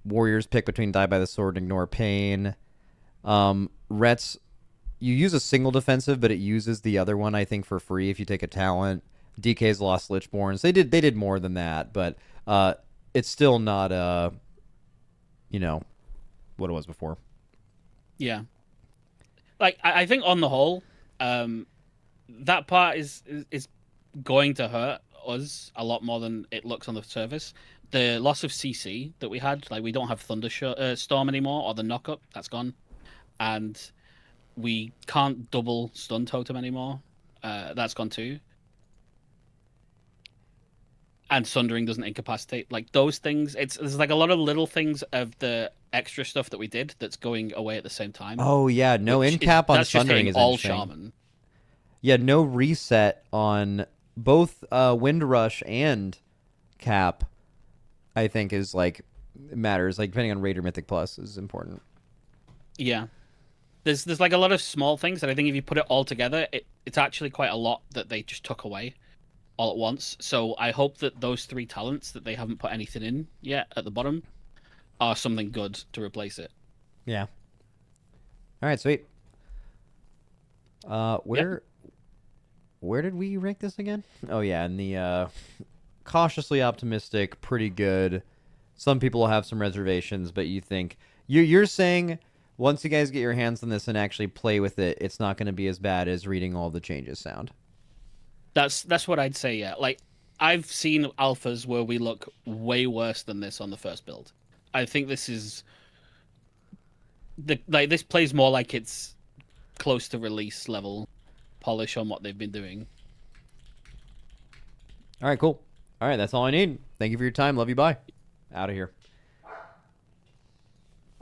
Warriors pick between Die by the Sword and Ignore Pain. Rets, you use a single defensive, but it uses the other one, I think, for free if you take a talent. DK's lost Lichborns. They did more than that, but it's still not you know, what it was before. Yeah. Like I think on the whole, that part is going to hurt us a lot more than it looks on the surface. The loss of CC that we had, like we don't have Thunderstorm anymore, or the knockup, that's gone. And we can't double stun totem anymore. That's gone too. And Sundering doesn't incapacitate. Like those things, there's like a lot of little things of the extra stuff that we did that's going away at the same time. Oh yeah, no in-cap on Sundering is all interesting. Shaman. Yeah, no reset on both Windrush and Cap, I think is like matters. Like depending on Raider Mythic Plus is important. Yeah. There's like a lot of small things that I think if you put it all together, it's actually quite a lot that they just took away all at once. So I hope that those 3 talents that they haven't put anything in yet at the bottom are something good to replace it. Yeah. All right, sweet. Where did we rank this again? Oh yeah, in the cautiously optimistic, pretty good. Some people will have some reservations, but you think you're saying once you guys get your hands on this and actually play with it, it's not going to be as bad as reading all the changes sound. That's what I'd say. Yeah, like I've seen alphas where we look way worse than this on the first build. I think this is this plays more like it's close to release level polish on what they've been doing. All right, cool. All right, that's all I need. Thank you for your time. Love you. Bye. Out of here.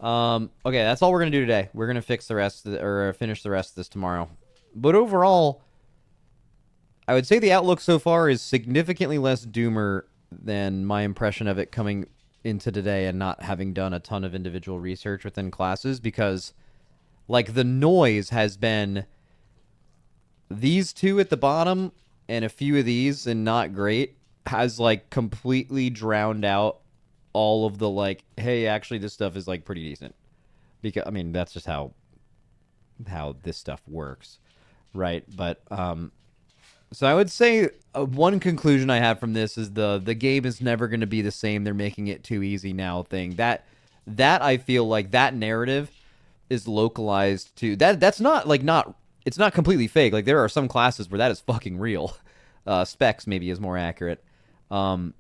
Okay, that's all we're gonna do today. We're gonna fix the rest or finish the rest of this tomorrow. But overall, I would say the outlook so far is significantly less doomer than my impression of it coming into today and not having done a ton of individual research within classes, because like the noise has been these 2 at the bottom and a few of these and not great has like completely drowned out all of the like, hey, actually this stuff is like pretty decent. Because I mean that's just how this stuff works, right? But So I would say one conclusion I have from this is the game is never going to be the same. They're making it too easy now thing. That I feel like that narrative is localized to that's not like not it's not completely fake. Like there are some classes where that is fucking real. Specs maybe is more accurate. But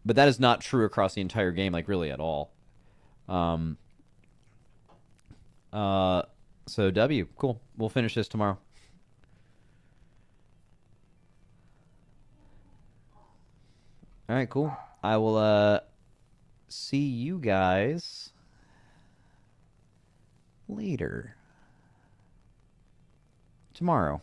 that is not true across the entire game, like really at all. So W, cool. We'll finish this tomorrow. All right, cool. I will see you guys later. Tomorrow.